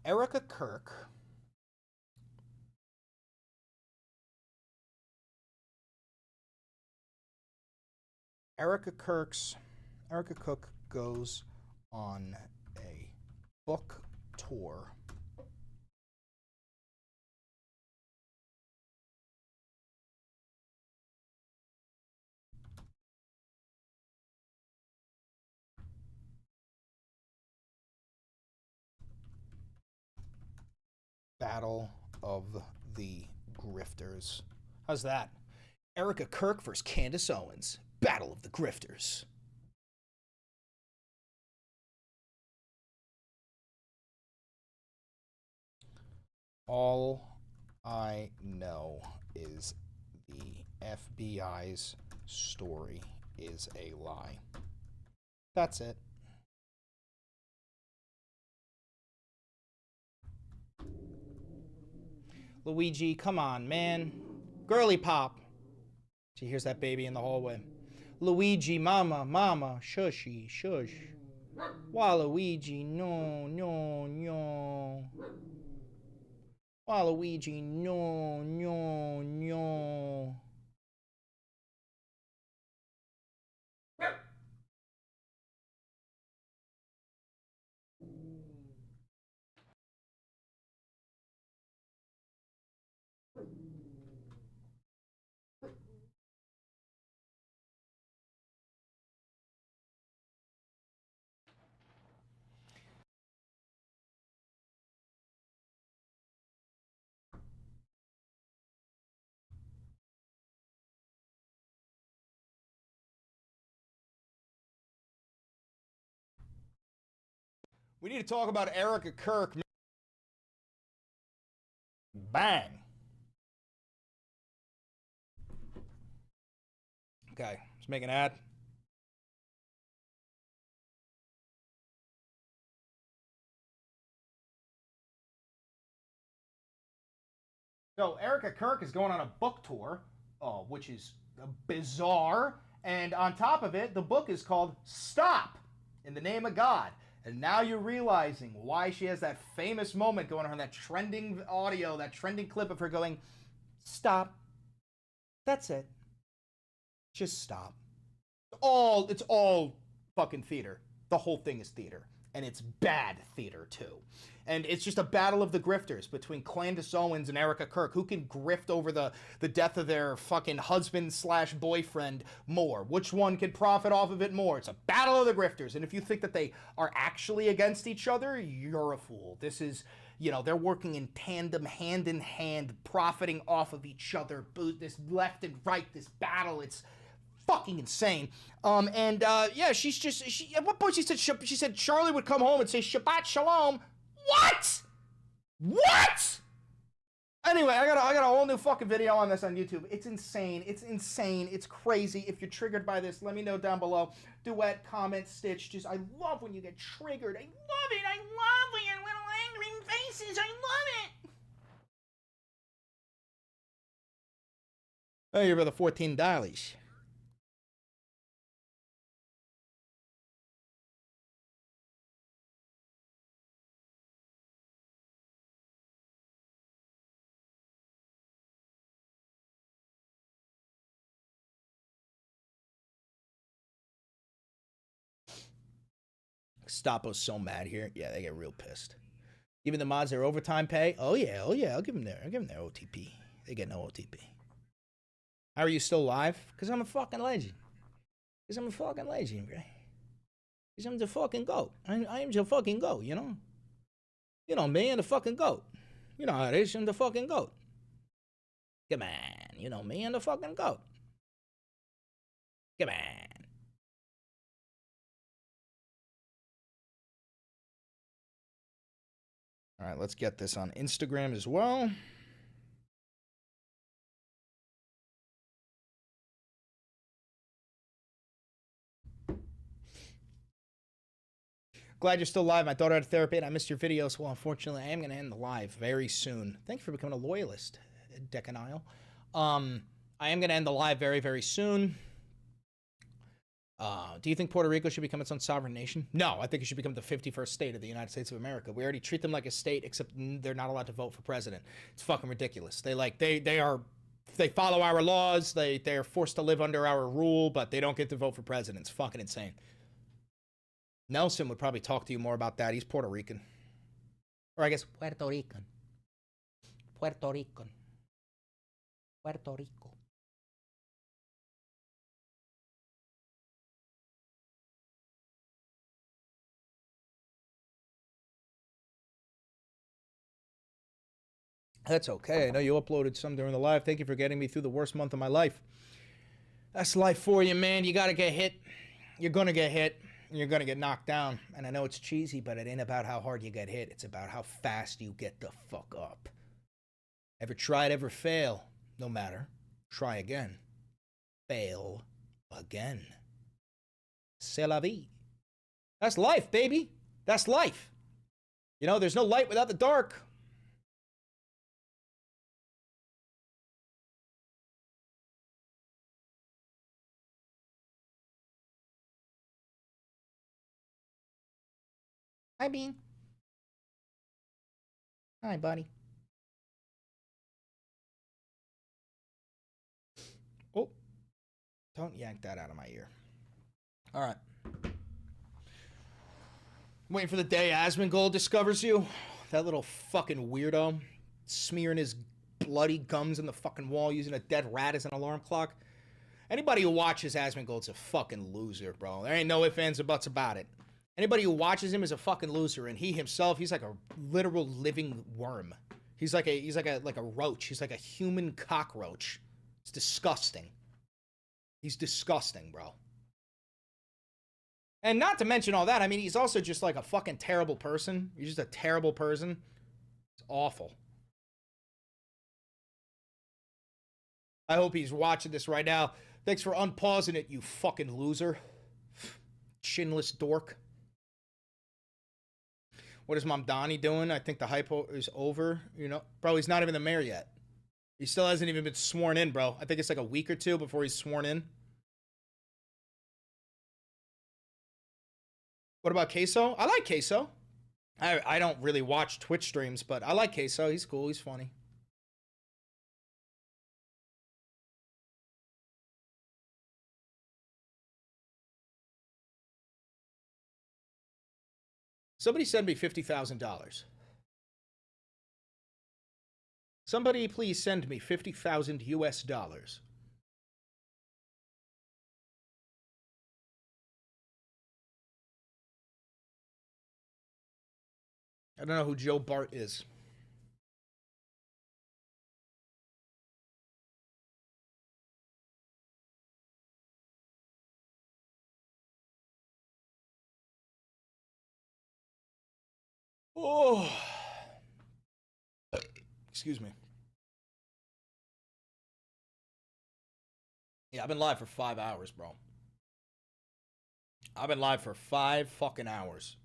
Erica Kirk. Erica Cook goes on a book tour. Battle of the Grifters. How's that? Erica Kirk versus Candace Owens. Battle of the Grifters. All I know is the FBI's story is a lie. That's it. Luigi, come on, man. Girly pop. She hears that baby in the hallway. Luigi, mama, mama, shushy, shush. Waluigi, no, no, no. Waluigi, no, no, no. We need to talk about Erica Kirk. Bang. Okay, let's make an ad. So Erica Kirk is going on a book tour, which is bizarre. And on top of it, the book is called Stop in the Name of God. And now you're realizing why she has that famous moment going on, that trending audio, that trending clip of her going, stop. That's it. Just stop. It's all fucking theater. The whole thing is theater. and it's bad theater too. And it's just a battle of the grifters between Candace Owens and Erica Kirk. Who can grift over the death of their fucking husband/boyfriend more? Which one can profit off of it more? It's a battle of the grifters. And if you think that they are actually against each other, you're a fool. This is, you know, they're working in tandem, hand in hand, profiting off of each other. This left and right, this battle, it's fucking insane. Yeah, at one point she said Charlie would come home and say Shabbat Shalom. What? What? Anyway, I got a whole new fucking video on this on YouTube. It's insane. It's insane. It's crazy. If you're triggered by this, let me know down below. Duet, comment, Stitch. Just, I love when you get triggered. I love it. I love your little angry faces. I love it. Oh, you're for the $14. Stapo's so mad here. Yeah, they get real pissed. Giving the mods their overtime pay. Oh yeah. I'll give them their OTP. They get no OTP. How are you still live? Because I'm a fucking legend. Because I'm a fucking legend, right? Because I'm the fucking GOAT. I am the fucking GOAT, you know? You know me and the fucking GOAT. You know how it is, I'm the fucking GOAT. Come on. You know me and the fucking GOAT. Come on. All right, let's get this on Instagram as well. Glad you're still live. My daughter had therapy and I missed your videos. Well, unfortunately, I am going to end the live very soon. Thank you for becoming a loyalist, Decanile. I am going to end the live very, very soon. Do you think Puerto Rico should become its own sovereign nation? No, I think it should become the 51st state of the United States of America. We already treat them like a state, except they're not allowed to vote for president. It's fucking ridiculous. They follow our laws. They are forced to live under our rule, but they don't get to vote for president. It's fucking insane. Nelson would probably talk to you more about that. He's Puerto Rican. Or I guess Puerto Rican. Puerto Rican. Puerto Rico. That's okay. I know you uploaded some during the live. Thank you for getting me through the worst month of my life. That's life for you, man. You got to get hit. You're going to get hit. And you're going to get knocked down. And I know it's cheesy, but it ain't about how hard you get hit. It's about how fast you get the fuck up. Ever tried, ever fail? No matter. Try again. Fail again. C'est la vie. That's life, baby. That's life. You know, there's no light without the dark. Hi, Bean. Hi, buddy. Oh, don't yank that out of my ear. All right. Waiting for the day Asmongold discovers you. That little fucking weirdo smearing his bloody gums in the fucking wall using a dead rat as an alarm clock. Anybody who watches Asmongold's a fucking loser, bro. There ain't no ifs, ands, or buts about it. Anybody who watches him is a fucking loser, and he himself, he's like a literal living worm. He's like a roach. He's like a human cockroach. It's disgusting. He's disgusting, bro. And not to mention all that, I mean, he's also just like a fucking terrible person. He's just a terrible person. It's awful. I hope he's watching this right now. Thanks for unpausing it, you fucking loser. Chinless dork. What is Mamdani doing? I think the hype is over. You know, bro, he's not even the mayor yet. He still hasn't even been sworn in, bro. I think it's like a week or two before he's sworn in. What about Queso? I like Queso. I don't really watch Twitch streams, but I like Queso. He's cool. He's funny. Somebody send me $50,000. Somebody please send me 50,000 US dollars. I don't know who Joe Bart is. Oh. Excuse me. Yeah, I've been live for 5 hours, bro. I've been live for 5 fucking hours.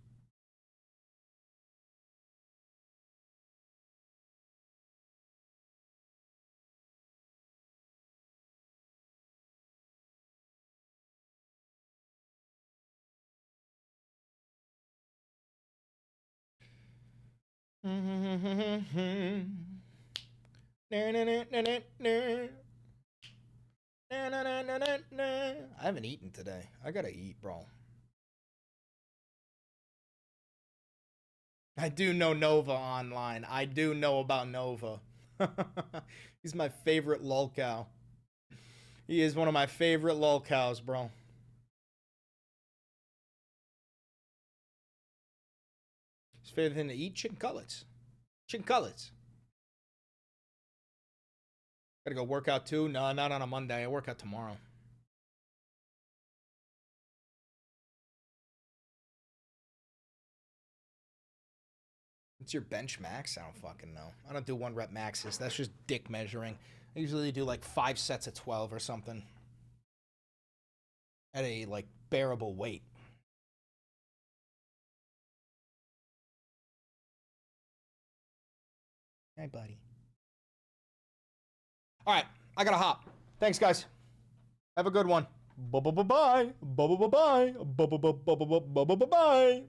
I haven't eaten today. I gotta eat, bro. I do know Nova online. I do know about Nova. He's my favorite lolcow. He is one of my favorite lolcows, bro. His favorite thing to eat? Chicken cutlets. Chicken cutlets. Gotta go work out too? No, not on a Monday. I work out tomorrow. What's your bench max? I don't fucking know. I don't do 1 rep maxes. That's just dick measuring. I usually do like 5 sets of 12 or something. At a like bearable weight. Hey, buddy. All right, I gotta hop. Thanks, guys. Have a good one. Bye bye bye bye. Bye bye bye bye. Bye bye bye bye bye bye bye.